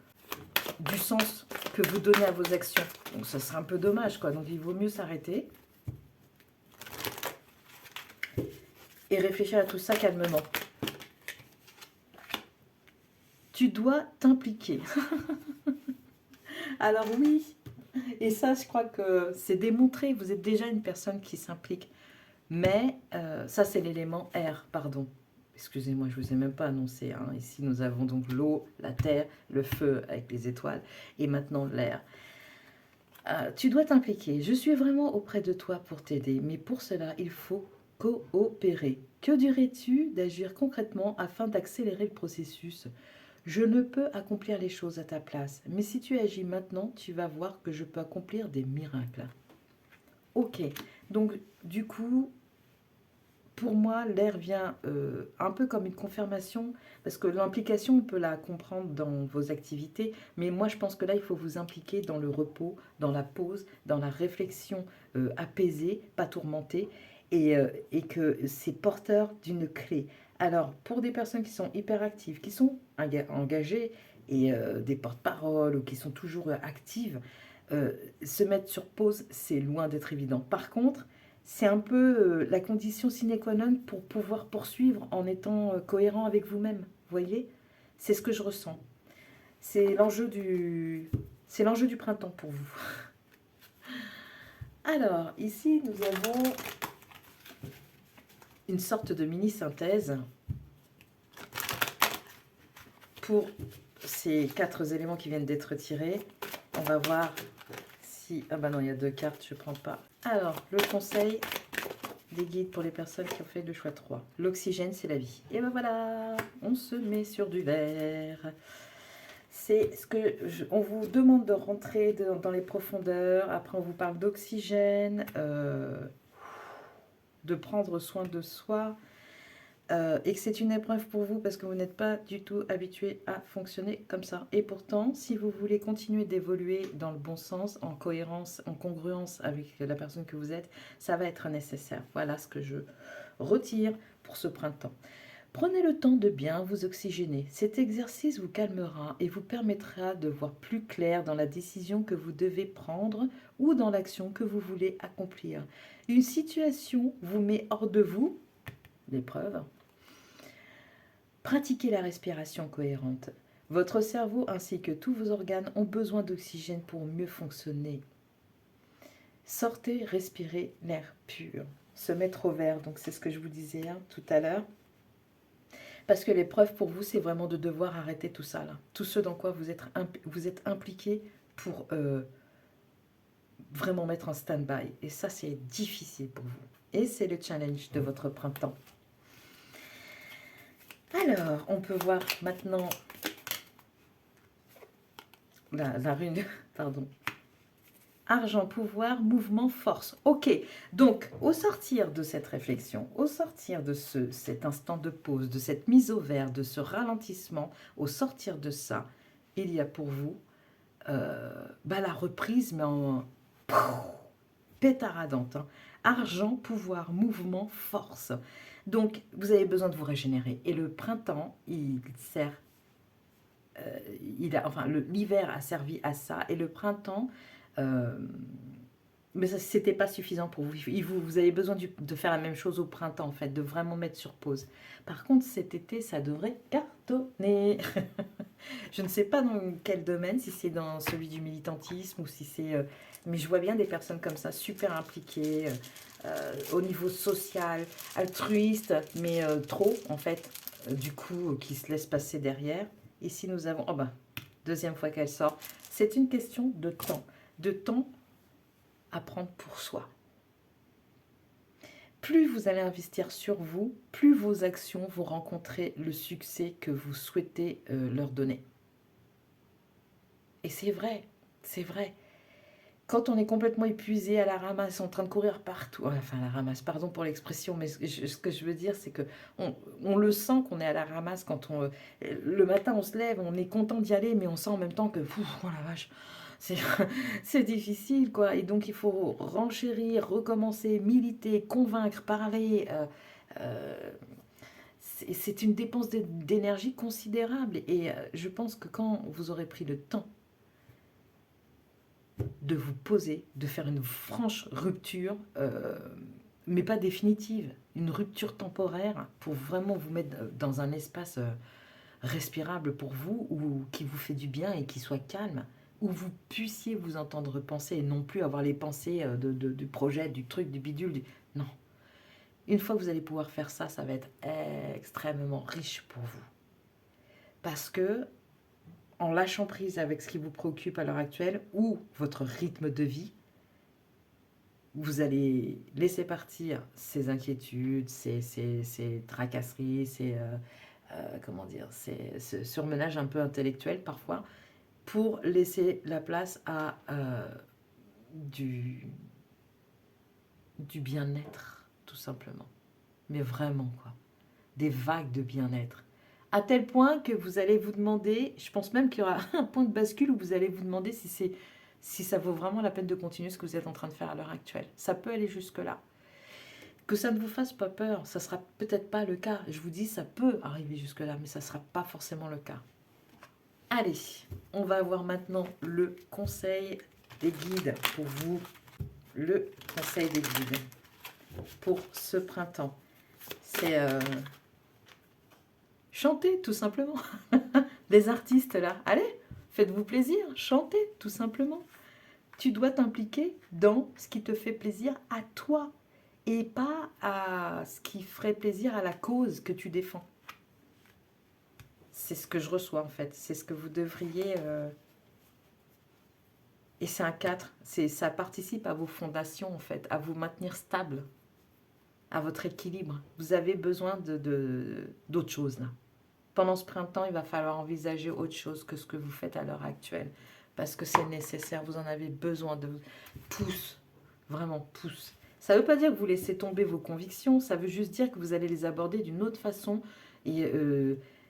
Speaker 1: du sens que vous donnez à vos actions. Donc ça serait un peu dommage, quoi. Donc il vaut mieux s'arrêter et réfléchir à tout ça calmement. Tu dois t'impliquer. Alors oui, et ça je crois que c'est démontré, vous êtes déjà une personne qui s'implique. Mais ça c'est l'élément R, pardon. Excusez-moi, je ne vous ai même pas annoncé. Hein. Ici, nous avons donc l'eau, la terre, le feu avec les étoiles et maintenant l'air. Tu dois t'impliquer. Je suis vraiment auprès de toi pour t'aider, mais pour cela, il faut coopérer. Que dirais-tu d'agir concrètement afin d'accélérer le processus? Je ne peux accomplir les choses à ta place, mais si tu agis maintenant, tu vas voir que je peux accomplir des miracles. Ok, Donc, du coup, pour moi, l'air vient un peu comme une confirmation, parce que l'implication, on peut la comprendre dans vos activités, mais moi, je pense que là, il faut vous impliquer dans le repos, dans la pause, dans la réflexion apaisée, pas tourmentée, et que c'est porteur d'une clé. Alors, pour des personnes qui sont hyperactives, qui sont engagées, et des porte-paroles, ou qui sont toujours actives, euh, se mettre sur pause, c'est loin d'être évident. Par contre, c'est un peu la condition sine qua non pour pouvoir poursuivre en étant cohérent avec vous-même. Vous voyez? C'est ce que je ressens. C'est l'enjeu du printemps pour vous. Alors, ici, nous avons une sorte de mini-synthèse pour ces 4 éléments qui viennent d'être tirés. On va voir si... Ah bah non, il y a 2 cartes, je ne prends pas. Alors, le conseil des guides pour les personnes qui ont fait le choix 3. L'oxygène, c'est la vie. Et ben voilà, on se met sur du vert. C'est ce que on vous demande de rentrer dans les profondeurs. Après, on vous parle d'oxygène, de prendre soin de soi, et que c'est une épreuve pour vous parce que vous n'êtes pas du tout habitué à fonctionner comme ça. Et pourtant, si vous voulez continuer d'évoluer dans le bon sens, en cohérence, en congruence avec la personne que vous êtes, ça va être nécessaire. Voilà ce que je retire pour ce printemps. Prenez le temps de bien vous oxygéner. Cet exercice vous calmera et vous permettra de voir plus clair dans la décision que vous devez prendre ou dans l'action que vous voulez accomplir. Une situation vous met hors de vous, l'épreuve. Pratiquez la respiration cohérente. Votre cerveau ainsi que tous vos organes ont besoin d'oxygène pour mieux fonctionner. Sortez, respirez l'air pur. Se mettre au vert, donc c'est ce que je vous disais tout à l'heure. Parce que l'épreuve pour vous, c'est vraiment de devoir arrêter tout ça, là. Tout ce dans quoi vous êtes impliqué pour vraiment mettre en stand-by. Et ça, c'est difficile pour vous. Et c'est le challenge de votre printemps. Alors, on peut voir maintenant la rune, pardon. Argent, pouvoir, mouvement, force. Ok, donc au sortir de cette réflexion, au sortir de cet instant de pause, de cette mise au vert, de ce ralentissement, au sortir de ça, il y a pour vous la reprise, mais en pétaradante. Hein. Argent, pouvoir, mouvement, force. Donc, vous avez besoin de vous régénérer. Et le printemps, il sert... l'hiver a servi à ça. Et le printemps... mais ça, c'était pas suffisant pour vous. Vous avez besoin de faire la même chose au printemps, en fait, de vraiment mettre sur pause. Par contre, cet été, ça devrait cartonner. Je ne sais pas dans quel domaine, si c'est dans celui du militantisme ou si c'est... mais je vois bien des personnes comme ça, super impliquées, au niveau social, altruiste, mais trop, en fait, du coup, qui se laisse passer derrière. Ici, nous avons... Oh ben, deuxième fois qu'elle sort. C'est une question de temps. De temps à prendre pour soi. Plus vous allez investir sur vous, plus vos actions vont rencontrer le succès que vous souhaitez leur donner. Et c'est vrai, c'est vrai. Quand on est complètement épuisé à la ramasse, en train de courir partout, enfin à la ramasse, pardon pour l'expression, mais ce que je veux dire, c'est que on le sent qu'on est à la ramasse quand le matin on se lève, on est content d'y aller, mais on sent en même temps que, oh la vache, c'est difficile, quoi. Et donc, il faut renchérir, recommencer, militer, convaincre, parler. C'est une dépense d'énergie considérable. Et je pense que quand vous aurez pris le temps de vous poser, de faire une franche rupture, mais pas définitive, une rupture temporaire pour vraiment vous mettre dans un espace respirable pour vous, ou qui vous fait du bien et qui soit calme, où vous puissiez vous entendre penser et non plus avoir les pensées du projet, du truc, du bidule. Non. Une fois que vous allez pouvoir faire ça, ça va être extrêmement riche pour vous. Parce que, en lâchant prise avec ce qui vous préoccupe à l'heure actuelle ou votre rythme de vie, vous allez laisser partir ces inquiétudes, ces tracasseries, comment dire, ce surmenage un peu intellectuel parfois, pour laisser la place à du bien-être, tout simplement. Mais vraiment, quoi. Des vagues de bien-être. À tel point que vous allez vous demander, je pense même qu'il y aura un point de bascule où vous allez vous demander si ça vaut vraiment la peine de continuer ce que vous êtes en train de faire à l'heure actuelle. Ça peut aller jusque-là. Que ça ne vous fasse pas peur, ça ne sera peut-être pas le cas. Je vous dis, ça peut arriver jusque-là, mais ça ne sera pas forcément le cas. Allez, on va voir maintenant le conseil des guides pour vous. Le conseil des guides pour ce printemps. C'est chanter, tout simplement. Des artistes là. Allez, faites-vous plaisir, chantez, tout simplement. Tu dois t'impliquer dans ce qui te fait plaisir à toi et pas à ce qui ferait plaisir à la cause que tu défends. C'est ce que je reçois en fait. C'est ce que vous devriez... Et c'est un 4. Ça participe à vos fondations en fait, à vous maintenir stable, à votre équilibre. Vous avez besoin d'autre chose là. Pendant ce printemps, il va falloir envisager autre chose que ce que vous faites à l'heure actuelle. Parce que c'est nécessaire, vous en avez besoin de pouce, vraiment pouce. Ça ne veut pas dire que vous laissez tomber vos convictions, ça veut juste dire que vous allez les aborder d'une autre façon. Et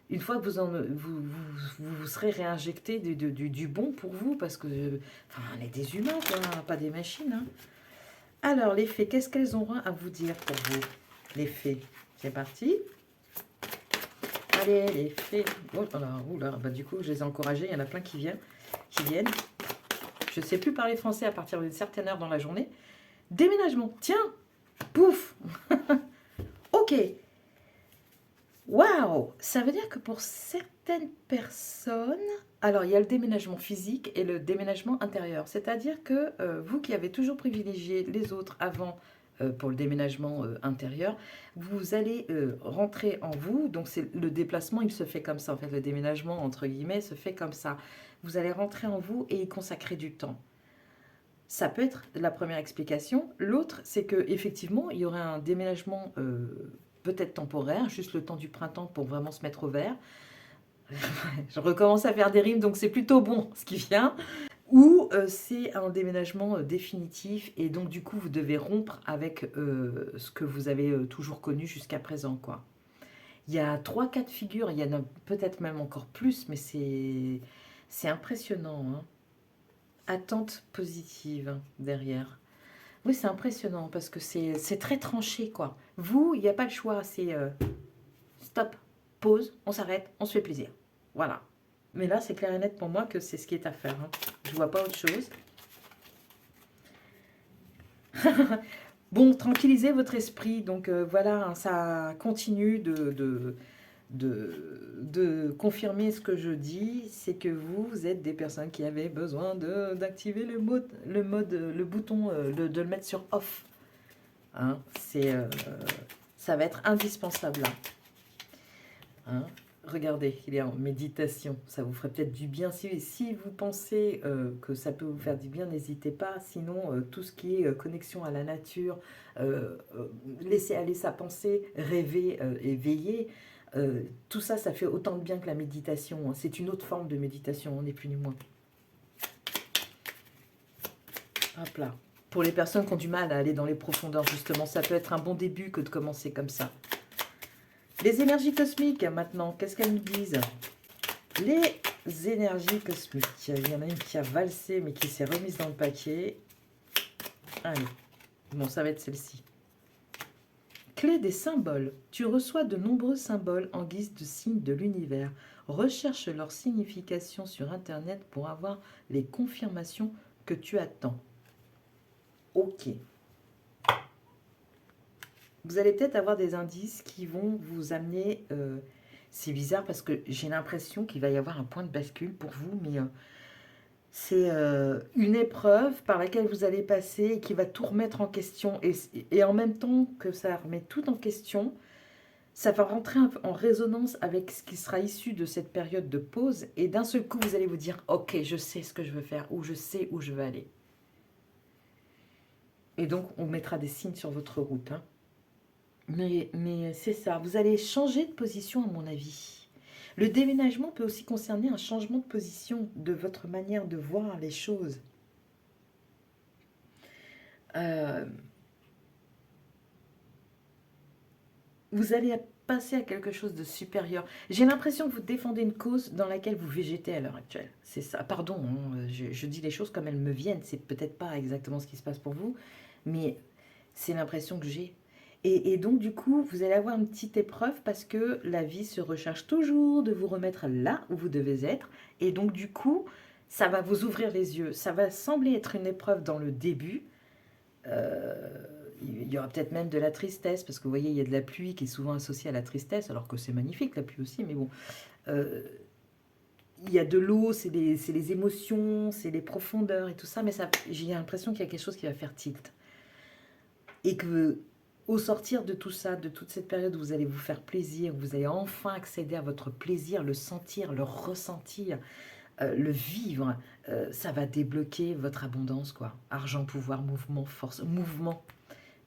Speaker 1: une fois que vous serez réinjecté du bon pour vous, parce que enfin, on est des humains, quoi, pas des machines. Hein. Alors, les fées, qu'est-ce qu'elles auront à vous dire pour vous? Les fées, c'est parti. Allez, les fées. Oh là, bah du coup, je les ai encouragées. Il y en a plein qui viennent. Je ne sais plus parler français à partir d'une certaine heure dans la journée. Déménagement. Tiens, pouf. Ok. Waouh. Ça veut dire que pour certaines personnes... Alors, il y a le déménagement physique et le déménagement intérieur. C'est-à-dire que vous qui avez toujours privilégié les autres avant... pour le déménagement intérieur, vous allez rentrer en vous, donc c'est le déplacement, il se fait comme ça, en fait, le déménagement, entre guillemets, se fait comme ça. Vous allez rentrer en vous et y consacrer du temps. Ça peut être la première explication. L'autre, c'est que effectivement, il y aurait un déménagement peut-être temporaire, juste le temps du printemps pour vraiment se mettre au vert. Je recommence à faire des rimes, donc c'est plutôt bon ce qui vient. Ou c'est un déménagement définitif et donc du coup vous devez rompre avec ce que vous avez toujours connu jusqu'à présent, quoi. Il y a 3 cas de figure, il y en a peut-être même encore plus, mais c'est impressionnant. Hein. Attente positive derrière. Oui, c'est impressionnant parce que c'est très tranché, quoi. Vous, il n'y a pas le choix, c'est stop, pause, on s'arrête, on se fait plaisir. Voilà. Mais là, c'est clair et net pour moi que c'est ce qui est à faire. Hein. Je ne vois pas autre chose. Bon, tranquillisez votre esprit. Donc voilà, hein, ça continue de confirmer ce que je dis. C'est que vous êtes des personnes qui avaient besoin d'activer le bouton, de le mettre sur off. Hein, ça va être indispensable là. Hein. Regardez, il est en méditation. Ça vous ferait peut-être du bien. Si vous pensez que ça peut vous faire du bien, n'hésitez pas. Sinon, tout ce qui est connexion à la nature, laisser aller sa pensée, rêver et veiller, tout ça, ça fait autant de bien que la méditation. C'est une autre forme de méditation, on n'est plus ni moins. Hop là. Pour les personnes qui ont du mal à aller dans les profondeurs, justement, ça peut être un bon début que de commencer comme ça. Les énergies cosmiques, maintenant, qu'est-ce qu'elles nous disent? Les énergies cosmiques. Il y en a une qui a valsé, mais qui s'est remise dans le paquet. Allez, bon, ça va être celle-ci. Clé des symboles. Tu reçois de nombreux symboles en guise de signes de l'univers. Recherche leur signification sur Internet pour avoir les confirmations que tu attends. Ok. Vous allez peut-être avoir des indices qui vont vous amener... c'est bizarre parce que j'ai l'impression qu'il va y avoir un point de bascule pour vous, mais c'est une épreuve par laquelle vous allez passer et qui va tout remettre en question. Et en même temps que ça remet tout en question, ça va rentrer en résonance avec ce qui sera issu de cette période de pause. Et d'un seul coup, vous allez vous dire, ok, je sais ce que je veux faire, ou je sais où je veux aller. Et donc, on mettra des signes sur votre route, hein. Mais c'est ça, vous allez changer de position à mon avis. Le déménagement peut aussi concerner un changement de position de votre manière de voir les choses. vous allez passer à quelque chose de supérieur. J'ai l'impression que vous défendez une cause dans laquelle vous végétez à l'heure actuelle. C'est ça. Pardon, hein, je dis les choses comme elles me viennent. C'est peut-être pas exactement ce qui se passe pour vous, mais c'est l'impression que j'ai. Et donc, du coup, vous allez avoir une petite épreuve parce que la vie se recherche toujours de vous remettre là où vous devez être. Et donc, du coup, ça va vous ouvrir les yeux. Ça va sembler être une épreuve dans le début. Il y aura peut-être même de la tristesse, parce que vous voyez, il y a de la pluie qui est souvent associée à la tristesse, alors que c'est magnifique la pluie aussi, mais bon. Euh, il y a de l'eau, c'est les émotions, c'est les profondeurs et tout ça, mais ça, j'ai l'impression qu'il y a quelque chose qui va faire tilt. Et que au sortir de tout ça, de toute cette période où vous allez vous faire plaisir, vous allez enfin accéder à votre plaisir, le sentir, le ressentir, le vivre, ça va débloquer votre abondance, quoi. Argent, pouvoir, mouvement, force, mouvement.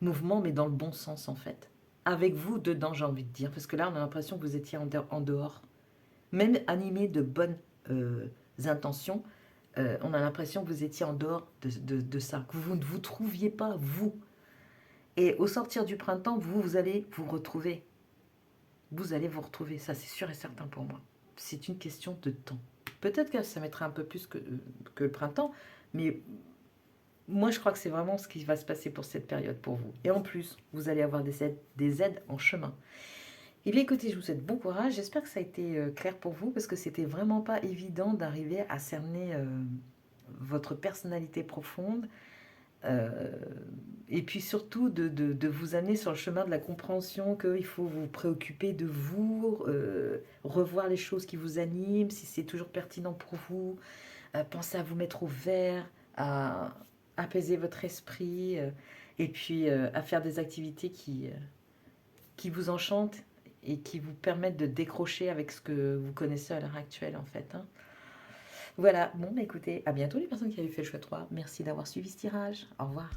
Speaker 1: Mouvement, mais dans le bon sens, en fait. Avec vous dedans, j'ai envie de dire. Parce que là, on a l'impression que vous étiez en dehors. Même animé de bonnes intentions, on a l'impression que vous étiez en dehors de ça. Que vous ne vous trouviez pas, vous. Et au sortir du printemps, vous allez vous retrouver. Vous allez vous retrouver. Ça, c'est sûr et certain pour moi. C'est une question de temps. Peut-être que ça mettra un peu plus que le printemps, mais moi, je crois que c'est vraiment ce qui va se passer pour cette période pour vous. Et en plus, vous allez avoir des aides en chemin. Eh bien, écoutez, je vous souhaite bon courage. J'espère que ça a été clair pour vous parce que c'était vraiment pas évident d'arriver à cerner votre personnalité profonde et puis surtout de vous amener sur le chemin de la compréhension qu'il faut vous préoccuper de vous, revoir les choses qui vous animent, si c'est toujours pertinent pour vous, pensez à vous mettre au vert, à apaiser votre esprit et puis à faire des activités qui vous enchantent et qui vous permettent de décrocher avec ce que vous connaissez à l'heure actuelle en fait. Hein. Voilà, bon bah écoutez, à bientôt les personnes qui avaient fait le choix 3. Merci d'avoir suivi ce tirage. Au revoir.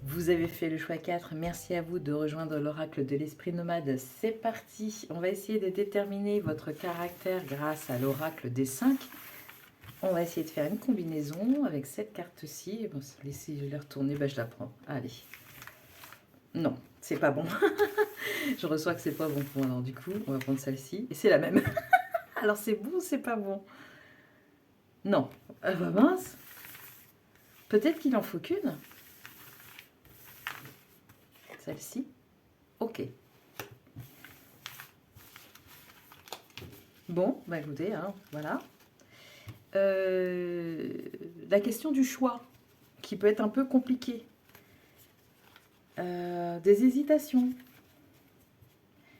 Speaker 1: Vous avez fait le choix 4, merci à vous de rejoindre l'oracle de l'esprit nomade. C'est parti, on va essayer de déterminer votre caractère grâce à l'oracle des 5. On va essayer de faire une combinaison avec cette carte-ci. Bon, si je l'ai retournée, ben je la prends. Allez. Non, c'est pas bon. Je reçois que c'est pas bon pour moi. Alors du coup, on va prendre celle-ci. Et c'est la même. Alors c'est bon ou c'est pas bon? Non. Ah bah mince. Peut-être qu'il en faut qu'une. Celle-ci. Ok. Bon, bah écoutez, hein, voilà. La question du choix, qui peut être un peu compliquée. Des hésitations.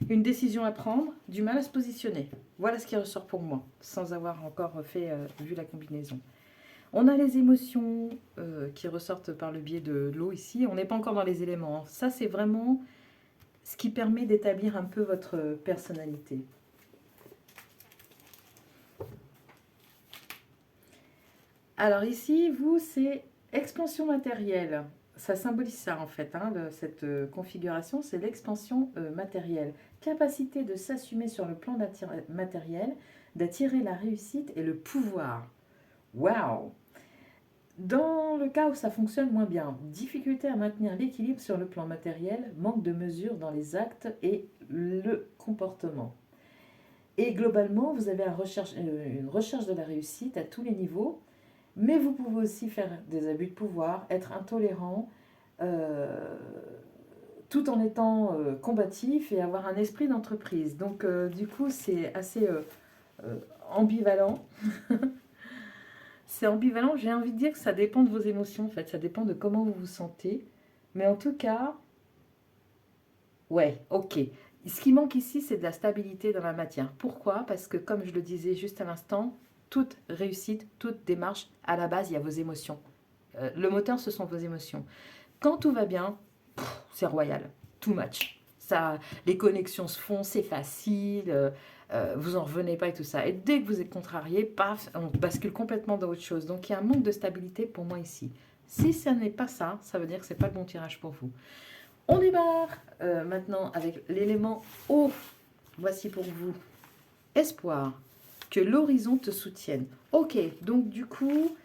Speaker 1: Une décision à prendre, du mal à se positionner. Voilà ce qui ressort pour moi, sans avoir encore vu la combinaison. On a les émotions qui ressortent par le biais de l'eau ici. On n'est pas encore dans les éléments. Ça, c'est vraiment ce qui permet d'établir un peu votre personnalité. Alors ici, vous, c'est expansion matérielle. Ça symbolise ça en fait, hein, cette configuration, c'est l'expansion matérielle. Capacité de s'assumer sur le plan matériel, d'attirer la réussite et le pouvoir. Waouh! Dans le cas où ça fonctionne moins bien, difficulté à maintenir l'équilibre sur le plan matériel, manque de mesure dans les actes et le comportement. Et globalement, vous avez une recherche de la réussite à tous les niveaux, mais vous pouvez aussi faire des abus de pouvoir, être intolérant, tout en étant combatif et avoir un esprit d'entreprise. Donc du coup, c'est assez ambivalent. C'est ambivalent, j'ai envie de dire que ça dépend de vos émotions, en fait, ça dépend de comment vous vous sentez. Mais en tout cas, ouais, ok. Ce qui manque ici, c'est de la stabilité dans la matière. Pourquoi? Parce que, comme je le disais juste à l'instant, toute réussite, toute démarche, à la base, il y a vos émotions. Le moteur, ce sont vos émotions. Quand tout va bien, c'est royal, too much. Ça, les connexions se font, c'est facile, vous en revenez pas et tout ça. Et dès que vous êtes contrarié, paf, on bascule complètement dans autre chose. Donc il y a un manque de stabilité pour moi ici. Si ça n'est pas ça, ça veut dire que c'est pas le bon tirage pour vous. On démarre maintenant avec l'élément eau. Voici pour vous. Espoir. Que l'horizon te soutienne. Ok, donc du coup,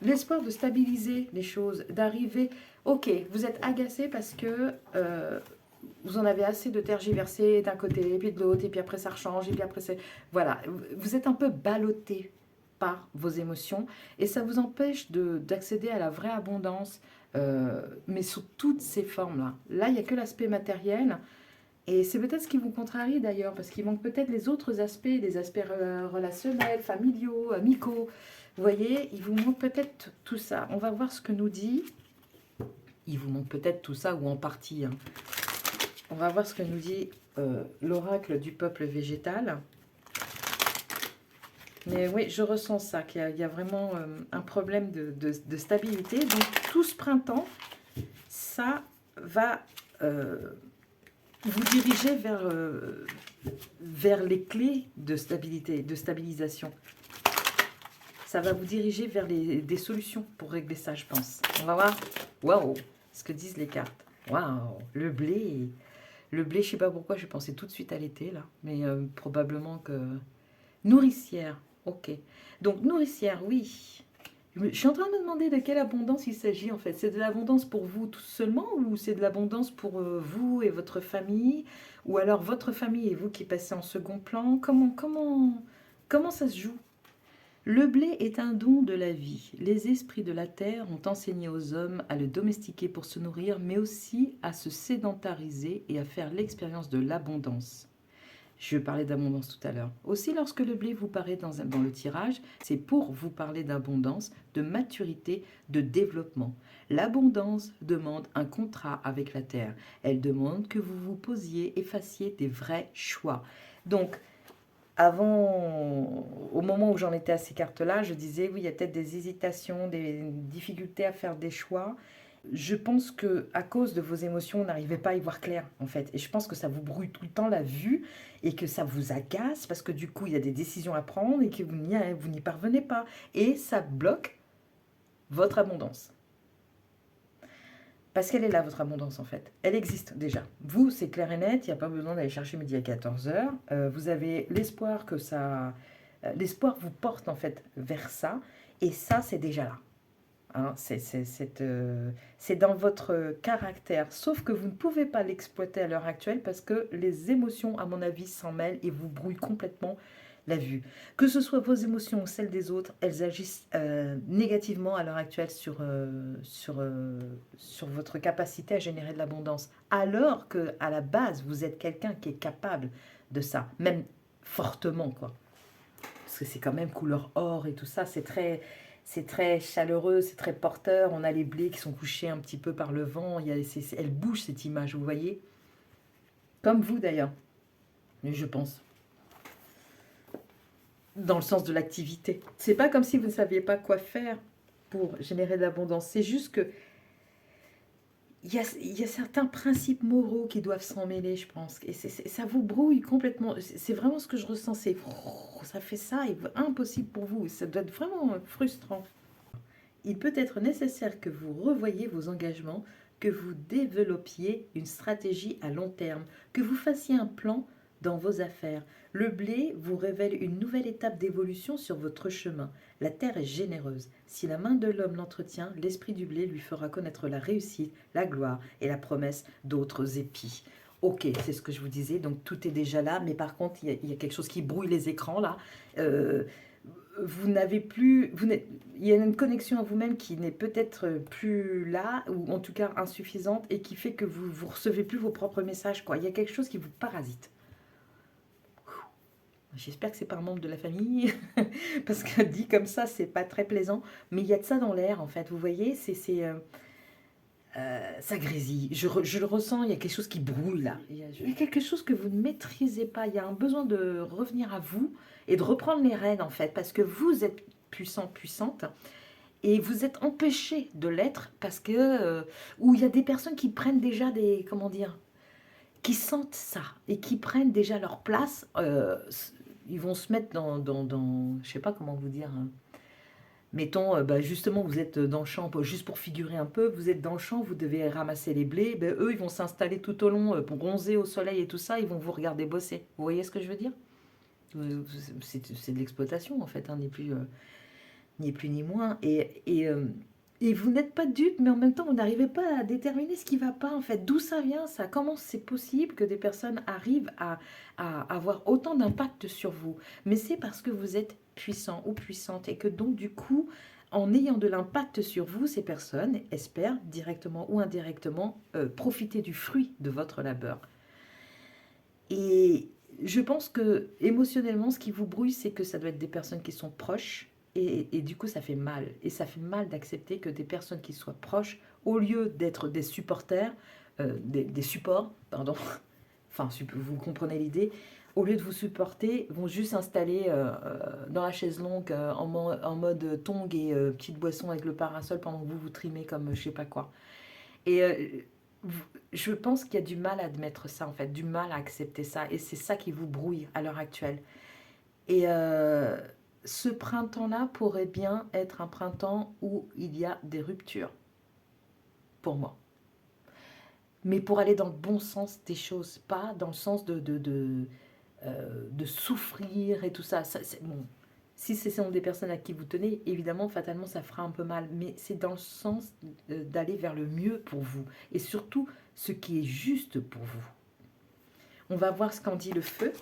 Speaker 1: l'espoir de stabiliser les choses, d'arriver... Ok, vous êtes agacé parce que vous en avez assez de tergiverser d'un côté et puis de l'autre, et puis après ça rechange, et puis après c'est... Voilà, vous êtes un peu ballotté par vos émotions, et ça vous empêche d'accéder à la vraie abondance, mais sous toutes ces formes-là. Là, il n'y a que l'aspect matériel, et c'est peut-être ce qui vous contrarie d'ailleurs, parce qu'il manque peut-être les autres aspects, des aspects relationnels, familiaux, amicaux. Vous voyez, il vous manque peut-être tout ça. On va voir ce que nous dit. Il vous manque peut-être tout ça, ou en partie. Hein. On va voir ce que nous dit l'oracle du peuple végétal. Mais oui, je ressens ça, qu'il y a vraiment un problème de stabilité. Donc tout ce printemps, ça va vous diriger vers les clés de stabilité, de stabilisation. Ça va vous diriger vers des solutions pour régler ça, je pense. On va voir. Waouh, ce que disent les cartes. Waouh, le blé. Le blé, je ne sais pas pourquoi, je pensais tout de suite à l'été, là. Mais probablement que... Nourricière, ok. Donc, nourricière, oui. Je suis en train de me demander de quelle abondance il s'agit, en fait. C'est de l'abondance pour vous tout seulement, ou c'est de l'abondance pour vous et votre famille, ou alors votre famille et vous qui passez en second plan? Comment ça se joue? Le blé est un don de la vie. Les esprits de la terre ont enseigné aux hommes à le domestiquer pour se nourrir, mais aussi à se sédentariser et à faire l'expérience de l'abondance. Je parlais d'abondance tout à l'heure. Aussi, lorsque le blé vous paraît dans le tirage, c'est pour vous parler d'abondance, de maturité, de développement. L'abondance demande un contrat avec la terre. Elle demande que vous vous posiez et fassiez des vrais choix. Donc, avant, au moment où j'en étais à ces cartes-là, je disais, oui, il y a peut-être des hésitations, des difficultés à faire des choix. Je pense que à cause de vos émotions, on n'arrivait pas à y voir clair, en fait. Et je pense que ça vous brouille tout le temps la vue et que ça vous agace parce que du coup, il y a des décisions à prendre et que vous n'y parvenez pas. Et ça bloque votre abondance. Parce qu'elle est là, votre abondance, en fait. Elle existe déjà. Vous, c'est clair et net, il n'y a pas besoin d'aller chercher midi à 14 heures. Vous avez l'espoir que ça... l'espoir vous porte, en fait, vers ça. Et ça, c'est déjà là. Hein, c'est dans votre caractère. Sauf que vous ne pouvez pas l'exploiter à l'heure actuelle parce que les émotions, à mon avis, s'en mêlent et vous brouillent complètement la vue. Que ce soit vos émotions ou celles des autres, elles agissent négativement à l'heure actuelle sur votre capacité à générer de l'abondance. Alors qu'à la base, vous êtes quelqu'un qui est capable de ça, même fortement, quoi. Parce que c'est quand même couleur or et tout ça, c'est très chaleureux, c'est très porteur. On a les blés qui sont couchés un petit peu par le vent. Elle bouge cette image, vous voyez. Comme vous d'ailleurs, je pense. Dans le sens de l'activité. C'est pas comme si vous ne saviez pas quoi faire pour générer de l'abondance. C'est juste que il y a certains principes moraux qui doivent s'en mêler, je pense. Et ça vous brouille complètement. C'est vraiment ce que je ressens. Ça fait ça et impossible pour vous. Ça doit être vraiment frustrant. Il peut être nécessaire que vous revoyiez vos engagements, que vous développiez une stratégie à long terme, que vous fassiez un plan dans vos affaires. Le blé vous révèle une nouvelle étape d'évolution sur votre chemin. La terre est généreuse. Si la main de l'homme l'entretient, l'esprit du blé lui fera connaître la réussite, la gloire et la promesse d'autres épis. Ok, c'est ce que je vous disais, donc tout est déjà là, mais par contre, il y a quelque chose qui brouille les écrans là. Vous n'avez plus, il y a une connexion à vous-même qui n'est peut-être plus là, ou en tout cas insuffisante, et qui fait que vous ne recevez plus vos propres messages, quoi. Il y a quelque chose qui vous parasite. J'espère que c'est pas un membre de la famille, parce que dit comme ça, c'est pas très plaisant, mais il y a de ça dans l'air, en fait, vous voyez, ça grésille, je le ressens, il y a quelque chose qui brouille là, il y a quelque chose que vous ne maîtrisez pas, il y a un besoin de revenir à vous et de reprendre les rênes en fait, parce que vous êtes puissant, puissante, et vous êtes empêché de l'être parce que, ou il y a des personnes qui prennent déjà des, comment dire, qui sentent ça et qui prennent déjà leur place. Ils vont se mettre je sais pas comment vous dire, hein. Mettons, bah, justement, vous êtes dans le champ, juste pour figurer un peu, vous êtes dans le champ, vous devez ramasser les blés, ben, eux, ils vont s'installer tout au long, pour bronzer au soleil et tout ça, ils vont vous regarder bosser. Vous voyez ce que je veux dire? C'est de l'exploitation, en fait, hein, ni plus ni moins. Et vous n'êtes pas dupe, mais en même temps, vous n'arrivez pas à déterminer ce qui ne va pas, en fait. D'où ça vient, ça? Comment c'est possible que des personnes arrivent à avoir autant d'impact sur vous? Mais c'est parce que vous êtes puissant ou puissante et que donc, du coup, en ayant de l'impact sur vous, ces personnes espèrent, directement ou indirectement, profiter du fruit de votre labeur. Et je pense que émotionnellement, ce qui vous brouille, c'est que ça doit être des personnes qui sont proches. Et du coup, ça fait mal. Et ça fait mal d'accepter que des personnes qui soient proches, au lieu d'être des supporters, des supports, pardon, enfin, vous comprenez l'idée, au lieu de vous supporter, vont juste s'installer dans la chaise longue en mode tongs et petite boisson avec le parasol pendant que vous vous trimez comme je sais pas quoi. Et je pense qu'il y a du mal à admettre ça, en fait, du mal à accepter ça. Et c'est ça qui vous brouille à l'heure actuelle. Et ce printemps-là pourrait bien être un printemps où il y a des ruptures, pour moi. Mais pour aller dans le bon sens des choses, pas dans le sens de souffrir et tout ça. Bon, si ce sont des personnes à qui vous tenez, évidemment, fatalement, ça fera un peu mal. Mais c'est dans le sens d'aller vers le mieux pour vous. Et surtout, ce qui est juste pour vous. On va voir ce qu'en dit le feu.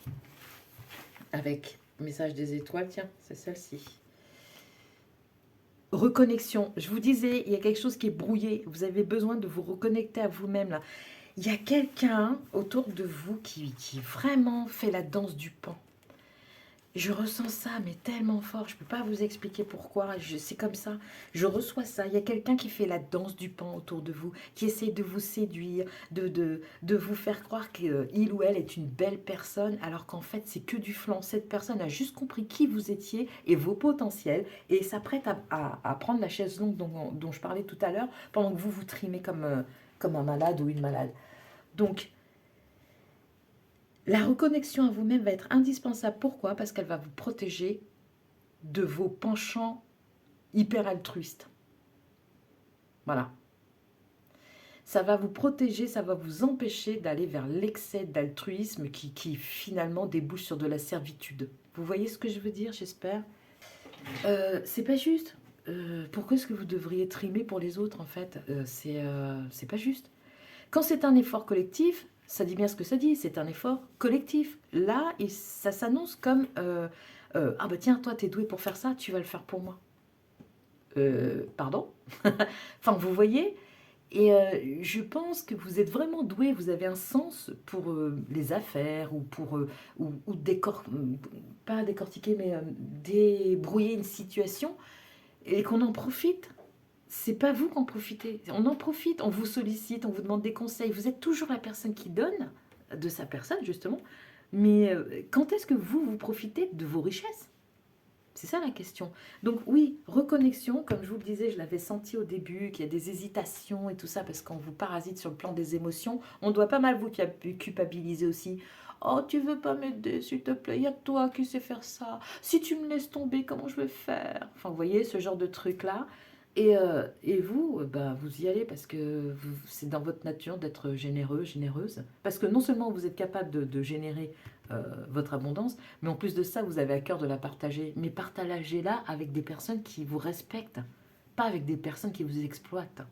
Speaker 1: Avec message des étoiles. Tiens, c'est celle-ci. Reconnexion. Je vous disais, il y a quelque chose qui est brouillé. Vous avez besoin de vous reconnecter à vous-même, là. Il y a quelqu'un autour de vous qui vraiment fait la danse du pan. Je ressens ça, mais tellement fort, je ne peux pas vous expliquer pourquoi, c'est comme ça, je reçois ça. Il y a quelqu'un qui fait la danse du pan autour de vous, qui essaie de vous séduire, de vous faire croire qu'il ou elle est une belle personne, alors qu'en fait, c'est que du flanc. Cette personne a juste compris qui vous étiez et vos potentiels, et s'apprête à prendre la chaise longue dont je parlais tout à l'heure, pendant que vous vous trimez comme un malade ou une malade. Donc, la reconnexion à vous-même va être indispensable. Pourquoi? Parce qu'elle va vous protéger de vos penchants hyper altruistes. Voilà. Ça va vous protéger, ça va vous empêcher d'aller vers l'excès d'altruisme qui finalement débouche sur de la servitude. Vous voyez ce que je veux dire, j'espère? C'est pas juste. Pourquoi est-ce que vous devriez trimer pour les autres, en fait? C'est pas juste. Quand c'est un effort collectif, ça dit bien ce que ça dit, c'est un effort collectif. Là, ça s'annonce comme ah bah tiens, toi, t'es doué pour faire ça, tu vas le faire pour moi. Pardon? Enfin, vous voyez? Et je pense que vous êtes vraiment doué, vous avez un sens pour les affaires ou pour pas décortiquer, mais débrouiller une situation et qu'on en profite. C'est pas vous qu'en profitez, on en profite, on vous sollicite, on vous demande des conseils. Vous êtes toujours la personne qui donne de sa personne, justement. Mais quand est-ce que vous profitez de vos richesses? C'est ça la question. Donc oui, reconnexion, comme je vous le disais, je l'avais senti au début, qu'il y a des hésitations et tout ça, parce qu'on vous parasite sur le plan des émotions. On doit pas mal vous culpabiliser aussi. Oh, tu veux pas m'aider, s'il te plaît, il y a toi qui sais faire ça. Si tu me laisses tomber, comment je vais faire? Enfin, vous voyez, ce genre de truc-là. Et vous, bah, vous y allez parce que c'est dans votre nature d'être généreux, généreuse. Parce que non seulement vous êtes capable de générer votre abondance, mais en plus de ça, vous avez à cœur de la partager. Mais partagez-la avec des personnes qui vous respectent, pas avec des personnes qui vous exploitent.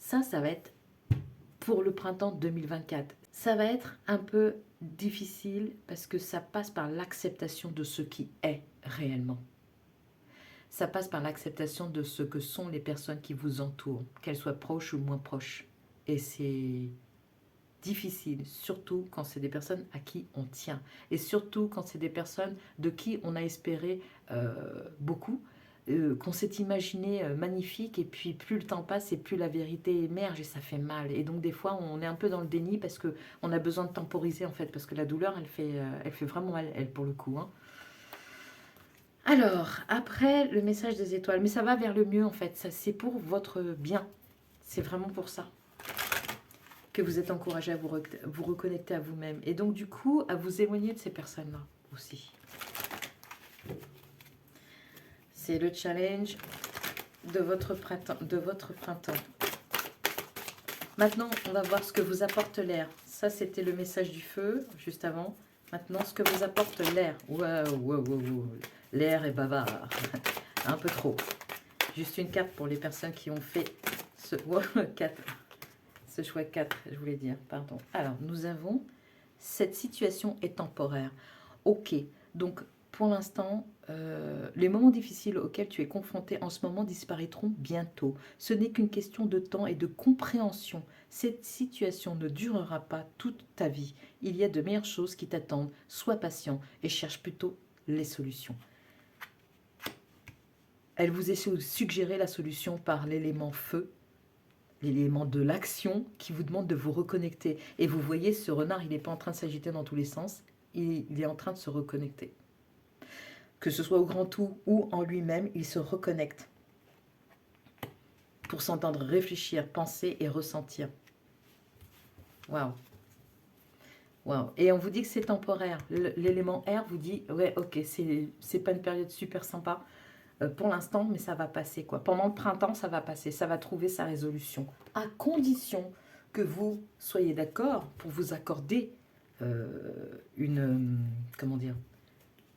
Speaker 1: Ça va être pour le printemps 2024. Ça va être un peu difficile parce que ça passe par l'acceptation de ce qui est réellement. Ça passe par l'acceptation de ce que sont les personnes qui vous entourent, qu'elles soient proches ou moins proches. Et c'est difficile, surtout quand c'est des personnes à qui on tient. Et surtout quand c'est des personnes de qui on a espéré beaucoup, qu'on s'est imaginé magnifique, et puis plus le temps passe et plus la vérité émerge et ça fait mal. Et donc des fois on est un peu dans le déni parce qu'on a besoin de temporiser, en fait, parce que la douleur elle fait vraiment mal, elle, pour le coup, hein. Alors, après le message des étoiles, mais ça va vers le mieux, en fait, ça c'est pour votre bien, c'est vraiment pour ça que vous êtes encouragé à vous reconnecter à vous-même. Et donc, du coup, à vous éloigner de ces personnes-là aussi. C'est le challenge de votre printemps. Maintenant, on va voir ce que vous apporte l'air. Ça, c'était le message du feu, juste avant. Maintenant, ce que vous apporte l'air. Waouh. L'air est bavard. Un peu trop. Juste une carte pour les personnes qui ont fait ce, ce choix 4, je voulais dire. Pardon. Alors, nous avons... Cette situation est temporaire. Ok, donc pour l'instant, les moments difficiles auxquels tu es confronté en ce moment disparaîtront bientôt. Ce n'est qu'une question de temps et de compréhension. Cette situation ne durera pas toute ta vie. Il y a de meilleures choses qui t'attendent. Sois patient et cherche plutôt les solutions. Elle vous est suggérée la solution par l'élément feu, l'élément de l'action qui vous demande de vous reconnecter. Et vous voyez, ce renard, il n'est pas en train de s'agiter dans tous les sens, il est en train de se reconnecter. Que ce soit au grand tout ou en lui-même, il se reconnecte pour s'entendre réfléchir, penser et ressentir. Waouh. Waouh. Et on vous dit que c'est temporaire. L'élément air vous dit, ouais, ok, c'est pas une période super sympa pour l'instant, mais ça va passer, quoi. Pendant le printemps, ça va passer, ça va trouver sa résolution. À condition que vous soyez d'accord pour vous accorder comment dire,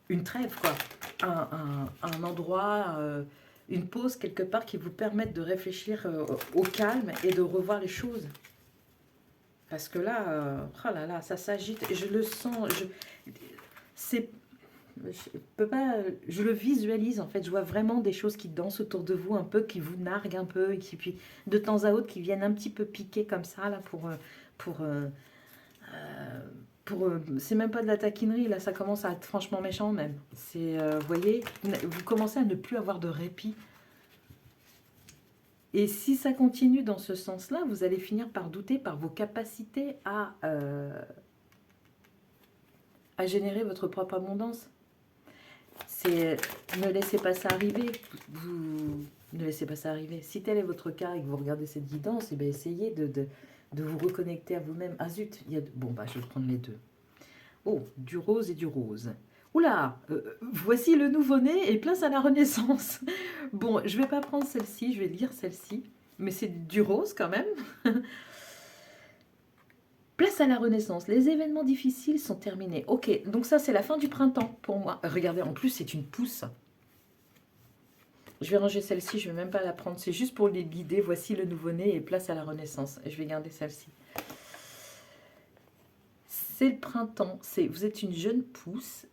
Speaker 1: une trêve, quoi. Un endroit, une pause quelque part qui vous permette de réfléchir au calme et de revoir les choses. Parce que là, oh là là, ça s'agite, je le sens, je le visualise en fait, je vois vraiment des choses qui dansent autour de vous un peu, qui vous narguent un peu, et qui puis de temps à autre qui viennent un petit peu piquer comme ça là c'est même pas de la taquinerie là, ça commence à être franchement méchant même. C'est, vous voyez, vous commencez à ne plus avoir de répit. Et si ça continue dans ce sens-là, vous allez finir par douter par vos capacités à générer votre propre abondance. C'est ne laissez pas ça arriver. Ne laissez pas ça arriver. Si tel est votre cas et que vous regardez cette guidance, et bien essayez de vous reconnecter à vous-même. Ah zut, bon bah je vais prendre les deux. Oh, du rose et du rose. Oula, voici le nouveau-né et place à la renaissance. Bon, je vais pas prendre celle-ci, je vais lire celle-ci. Mais c'est du rose quand même. Place à la renaissance. Les événements difficiles sont terminés. Ok, donc ça c'est la fin du printemps pour moi. Regardez, en plus c'est une pousse. Je vais ranger celle-ci, je ne vais même pas la prendre. C'est juste pour les guider. Voici le nouveau-né et place à la renaissance. Et je vais garder celle-ci. C'est le printemps, vous êtes une jeune pousse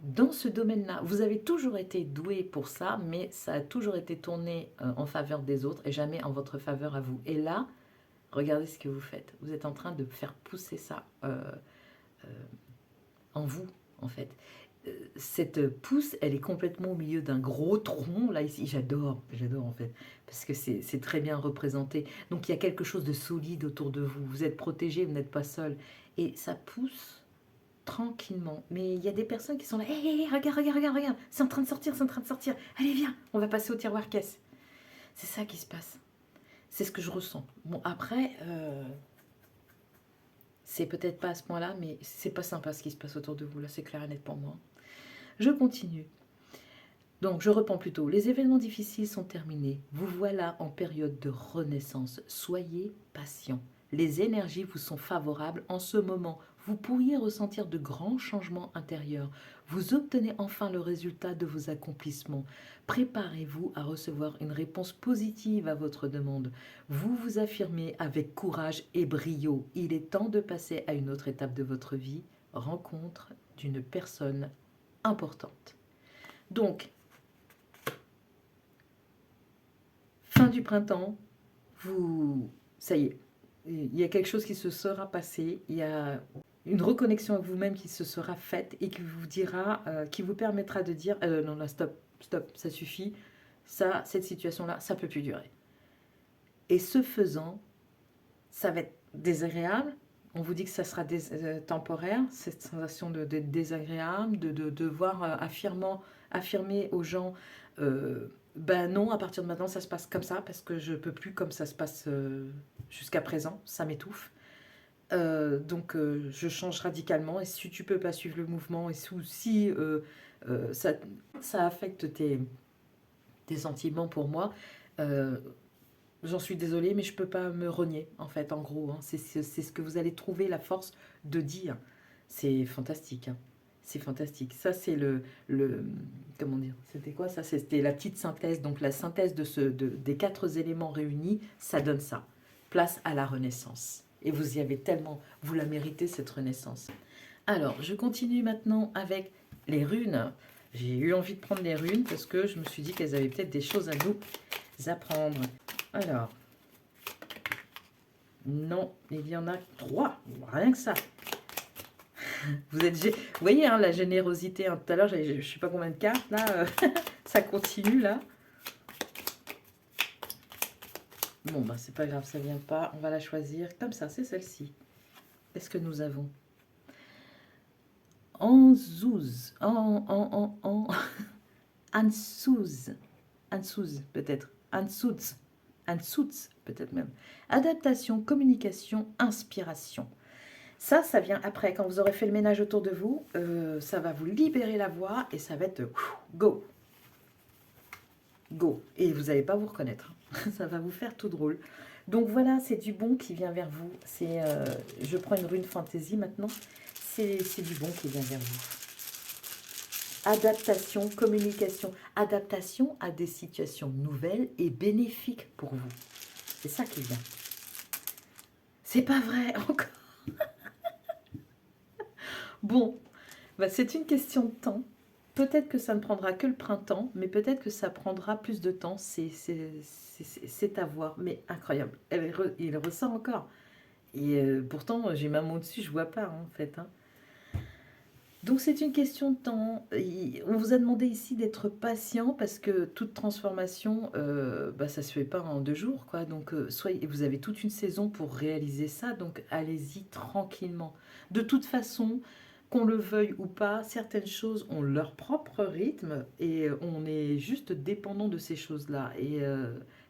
Speaker 1: dans ce domaine-là. Vous avez toujours été doué pour ça, mais ça a toujours été tourné en faveur des autres et jamais en votre faveur à vous. Et là, regardez ce que vous faites. Vous êtes en train de faire pousser ça en vous, en fait. Cette pousse, elle est complètement au milieu d'un gros tronc, là, ici. J'adore en fait, parce que c'est très bien représenté. Donc, il y a quelque chose de solide autour de vous. Vous êtes protégé, vous n'êtes pas seul. Et ça pousse tranquillement. Mais il y a des personnes qui sont là. Hé, regarde. C'est en train de sortir, Allez, viens, on va passer au tiroir caisse. C'est ça qui se passe. C'est ce que je ressens. Bon, après, c'est peut-être pas à ce point-là, mais c'est pas sympa ce qui se passe autour de vous. Là, c'est clair et net pour moi. Je continue. Donc, je reprends plutôt. Les événements difficiles sont terminés. Vous voilà en période de renaissance. Soyez patient. Les énergies vous sont favorables en ce moment. Vous pourriez ressentir de grands changements intérieurs. Vous obtenez enfin le résultat de vos accomplissements. Préparez-vous à recevoir une réponse positive à votre demande. Vous vous affirmez avec courage et brio. Il est temps de passer à une autre étape de votre vie. Rencontre d'une personne importante. Donc, fin du printemps, ça y est, il y a quelque chose qui se sera passé, il y a une reconnexion avec vous-même qui se sera faite et qui vous dira, qui vous permettra de dire, non là, stop, ça suffit, cette situation-là, ça peut plus durer. Et ce faisant, ça va être désagréable. On vous dit que ça sera temporaire, cette sensation d'être désagréable, de devoir affirmer aux gens, ben non, à partir de maintenant, ça se passe comme ça, parce que je ne peux plus comme ça se passe jusqu'à présent, ça m'étouffe. Donc, je change radicalement. Et si tu peux pas suivre le mouvement, et si ça affecte tes sentiments pour moi, euh, j'en suis désolée, mais je peux pas me renier, en fait, en gros. Hein. C'est ce que vous allez trouver la force de dire. C'est fantastique. Hein. C'est fantastique. Ça, c'est comment dire? C'était quoi ça? C'était la petite synthèse. Donc, la synthèse des 4 éléments réunis, ça donne ça. Place à la renaissance. Et vous y avez tellement, vous la méritez, cette renaissance. Alors, je continue maintenant avec les runes. J'ai eu envie de prendre les runes parce que je me suis dit qu'elles avaient peut-être des choses à nous apprendre. Alors, non, il y en a 3, rien que ça. Vous voyez hein, la générosité. Hein, tout à l'heure, je ne sais pas combien de cartes, là, ça continue, là. Bon, bah, c'est pas grave, ça vient pas. On va la choisir comme ça, c'est celle-ci. Qu'est-ce que nous avons? Anzouz, Ansouz, Ansouz peut-être, Ansouz, Ansouz peut-être même. Adaptation, communication, inspiration. Ça vient après, quand vous aurez fait le ménage autour de vous, ça va vous libérer la voix et ça va être go, go. Et vous n'allez pas vous reconnaître, ça va vous faire tout drôle. Donc voilà, c'est du bon qui vient vers vous. Je prends une rune fantaisie maintenant, c'est du bon qui vient vers vous. Adaptation, communication, adaptation à des situations nouvelles et bénéfiques pour vous. C'est ça qui vient. C'est pas vrai encore. Bon, bah c'est une question de temps. Peut-être que ça ne prendra que le printemps, mais peut-être que ça prendra plus de temps. C'est à voir, mais incroyable. Il ressort encore. Et pourtant, j'ai ma main au-dessus, je vois pas hein, en fait. Hein. Donc c'est une question de temps. On vous a demandé ici d'être patient parce que toute transformation, bah, ça se fait pas en 2 jours, quoi. Donc vous avez toute une saison pour réaliser ça, donc allez-y tranquillement. De toute façon, qu'on le veuille ou pas, certaines choses ont leur propre rythme et on est juste dépendant de ces choses-là. Et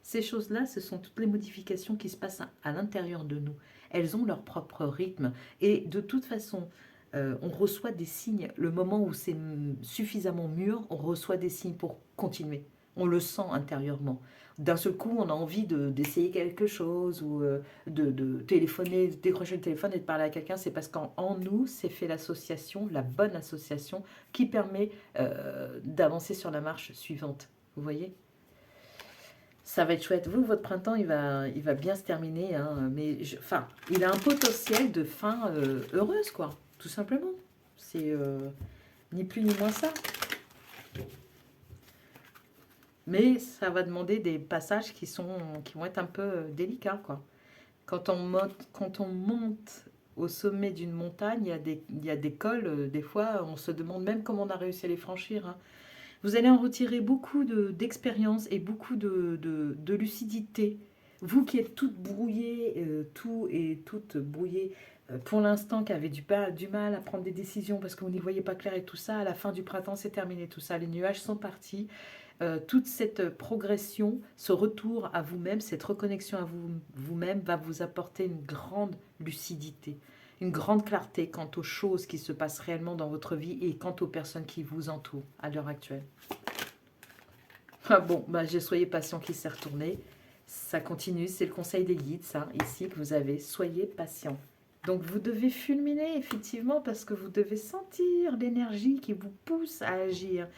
Speaker 1: ces choses-là, ce sont toutes les modifications qui se passent à l'intérieur de nous. Elles ont leur propre rythme et de toute façon on reçoit des signes. Le moment où c'est suffisamment mûr, on reçoit des signes pour continuer. On le sent intérieurement. D'un seul coup, on a envie d'essayer quelque chose ou de téléphoner, de décrocher le téléphone et de parler à quelqu'un. C'est parce qu'en nous, c'est fait l'association, la bonne association, qui permet d'avancer sur la marche suivante. Vous voyez ? Ça va être chouette. Vous, votre printemps, il va bien se terminer. Hein, mais il a un potentiel de fin heureuse, quoi. Tout simplement. C'est ni plus ni moins ça. Mais ça va demander des passages qui vont être un peu délicats, quoi. Quand on monte au sommet d'une montagne, il y a des cols, des fois, on se demande même comment on a réussi à les franchir. Hein. Vous allez en retirer beaucoup d'expérience et beaucoup de lucidité. Vous qui êtes toutes brouillées, tout et toutes brouillées pour l'instant, qui avez du mal à prendre des décisions parce que vous n'y voyez pas clair et tout ça, à la fin du printemps, c'est terminé tout ça. Les nuages sont partis. Toute cette progression, ce retour à vous-même, cette reconnexion à vous-même va vous apporter une grande lucidité, une grande clarté quant aux choses qui se passent réellement dans votre vie et quant aux personnes qui vous entourent à l'heure actuelle. Ah bon, bah, soyez patient qui s'est retourné. Ça continue, c'est le conseil des guides, ça, ici, que vous avez. Soyez patient. Donc vous devez fulminer, effectivement, parce que vous devez sentir l'énergie qui vous pousse à agir.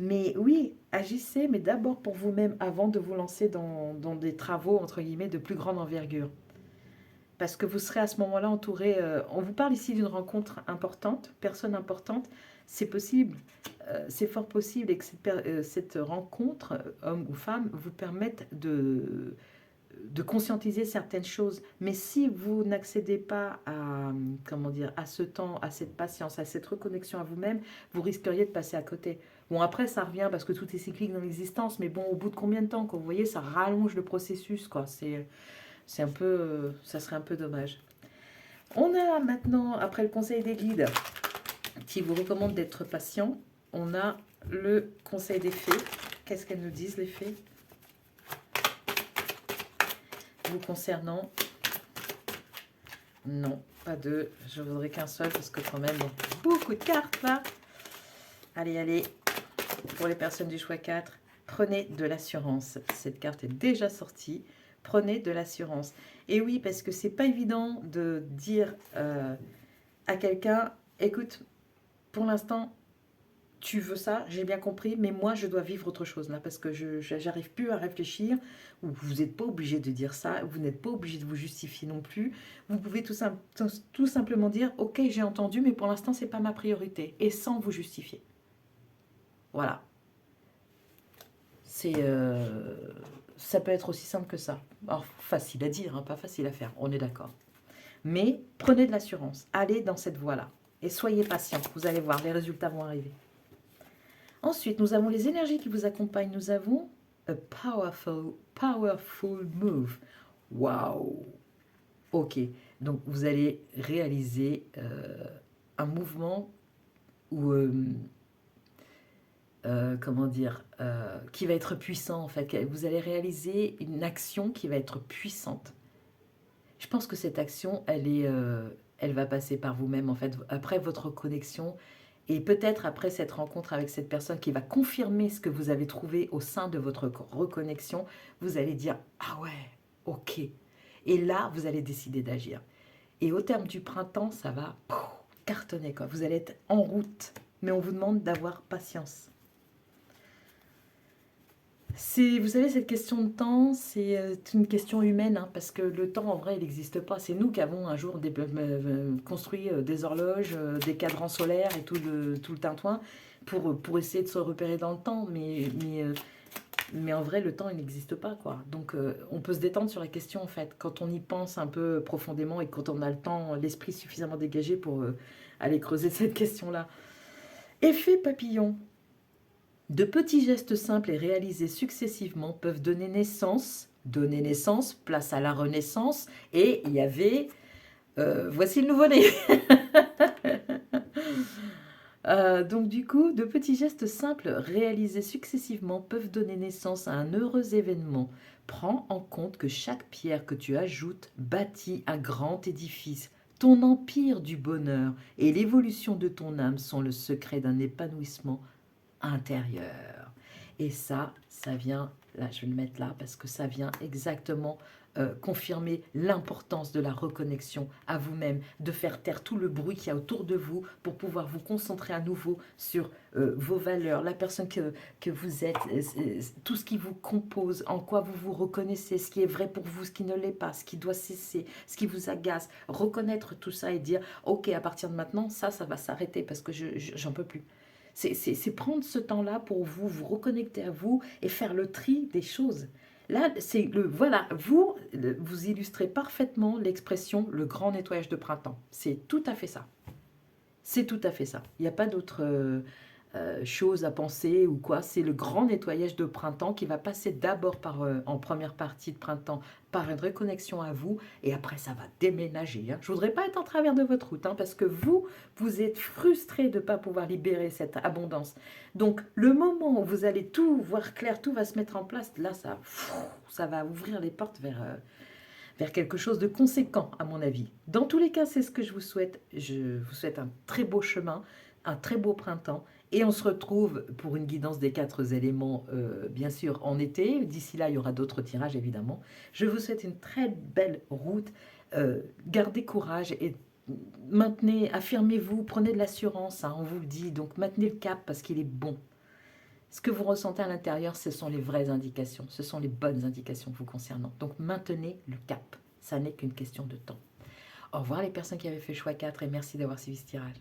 Speaker 1: Mais oui, agissez, mais d'abord pour vous-même, avant de vous lancer dans des travaux, entre guillemets, de plus grande envergure. Parce que vous serez à ce moment-là entouré, on vous parle ici d'une rencontre importante, personne importante, c'est possible, c'est fort possible et que cette rencontre, homme ou femme, vous permette de conscientiser certaines choses. Mais si vous n'accédez pas à, comment dire, à ce temps, à cette patience, à cette reconnexion à vous-même, vous risqueriez de passer à côté. Bon, après, ça revient parce que tout est cyclique dans l'existence, mais bon, au bout de combien de temps, quand vous voyez, ça rallonge le processus, quoi. C'est un peu, ça serait un peu dommage. On a maintenant, après le conseil des guides, qui vous recommande d'être patient, on a le conseil des fées. Qu'est-ce qu'elles nous disent, les fées, vous concernant? Non, pas deux. Je voudrais qu'un seul parce que quand même, il y a beaucoup de cartes là. Allez, allez. Pour les personnes du choix 4, prenez de l'assurance. Cette carte est déjà sortie. Prenez de l'assurance. Et oui, parce que c'est pas évident de dire à quelqu'un, écoute, pour l'instant, tu veux ça, j'ai bien compris, mais moi, je dois vivre autre chose là, parce que je n'arrive plus à réfléchir. Vous n'êtes pas obligé de dire ça, vous n'êtes pas obligé de vous justifier non plus. Vous pouvez tout simplement dire, ok, j'ai entendu, mais pour l'instant, c'est pas ma priorité, et sans vous justifier. Voilà. Ça peut être aussi simple que ça. Alors, facile à dire, hein, pas facile à faire, on est d'accord. Mais prenez de l'assurance, allez dans cette voie-là, et soyez patient, vous allez voir, les résultats vont arriver. Ensuite, nous avons les énergies qui vous accompagnent. Nous avons a powerful move. Waouh! Ok, donc vous allez réaliser un mouvement ou comment dire, qui va être puissant en fait. Vous allez réaliser une action qui va être puissante. Je pense que cette action, elle va passer par vous-même en fait. Après votre connexion, et peut-être après cette rencontre avec cette personne qui va confirmer ce que vous avez trouvé au sein de votre reconnexion, vous allez dire « Ah ouais, ok ». Et là, vous allez décider d'agir. Et au terme du printemps, ça va cartonner, quoi. Vous allez être en route, mais on vous demande d'avoir patience. Vous savez, cette question de temps, c'est une question humaine, hein, parce que le temps, en vrai, il n'existe pas. C'est nous qui avons un jour construit des horloges, des cadrans solaires et tout le tintouin pour essayer de se repérer dans le temps. Mais en vrai, le temps, il n'existe pas, quoi. Donc, on peut se détendre sur la question, en fait, quand on y pense un peu profondément et quand on a le temps, l'esprit suffisamment dégagé pour aller creuser cette question-là. Effet papillon. De petits gestes simples et réalisés successivement peuvent donner naissance, place à la renaissance, et il y avait, voici le nouveau-né. Donc du coup, de petits gestes simples réalisés successivement peuvent donner naissance à un heureux événement. Prends en compte que chaque pierre que tu ajoutes bâtit un grand édifice. Ton empire du bonheur et l'évolution de ton âme sont le secret d'un épanouissement intérieur. Et ça vient, là je vais le mettre là parce que ça vient exactement confirmer l'importance de la reconnexion à vous-même, de faire taire tout le bruit qu'il y a autour de vous pour pouvoir vous concentrer à nouveau sur vos valeurs, la personne que vous êtes, tout ce qui vous compose, en quoi vous vous reconnaissez, ce qui est vrai pour vous, ce qui ne l'est pas, ce qui doit cesser, ce qui vous agace, reconnaître tout ça et dire ok, à partir de maintenant, ça va s'arrêter parce que j'en peux plus. C'est prendre ce temps-là pour vous reconnecter à vous et faire le tri des choses. Là, voilà, vous illustrez parfaitement l'expression le grand nettoyage de printemps. C'est tout à fait ça. C'est tout à fait ça. Il n'y a pas d'autre chose à penser ou quoi. C'est le grand nettoyage de printemps qui va passer d'abord en première partie de printemps par une reconnexion à vous et après ça va déménager. Hein. Je ne voudrais pas être en travers de votre route parce que vous êtes frustré de ne pas pouvoir libérer cette abondance. Donc le moment où vous allez tout voir clair, tout va se mettre en place, là ça va ouvrir les portes vers quelque chose de conséquent, à mon avis. Dans tous les cas, c'est ce que je vous souhaite. Je vous souhaite un très beau chemin, un très beau printemps. Et on se retrouve pour une guidance des 4 éléments, bien sûr, en été. D'ici là, il y aura d'autres tirages, évidemment. Je vous souhaite une très belle route. Gardez courage et maintenez, affirmez-vous, prenez de l'assurance, hein, on vous le dit. Donc, maintenez le cap parce qu'il est bon. Ce que vous ressentez à l'intérieur, ce sont les vraies indications, ce sont les bonnes indications vous concernant. Donc maintenez le cap, ça n'est qu'une question de temps. Au revoir les personnes qui avaient fait choix 4 et merci d'avoir suivi ce tirage.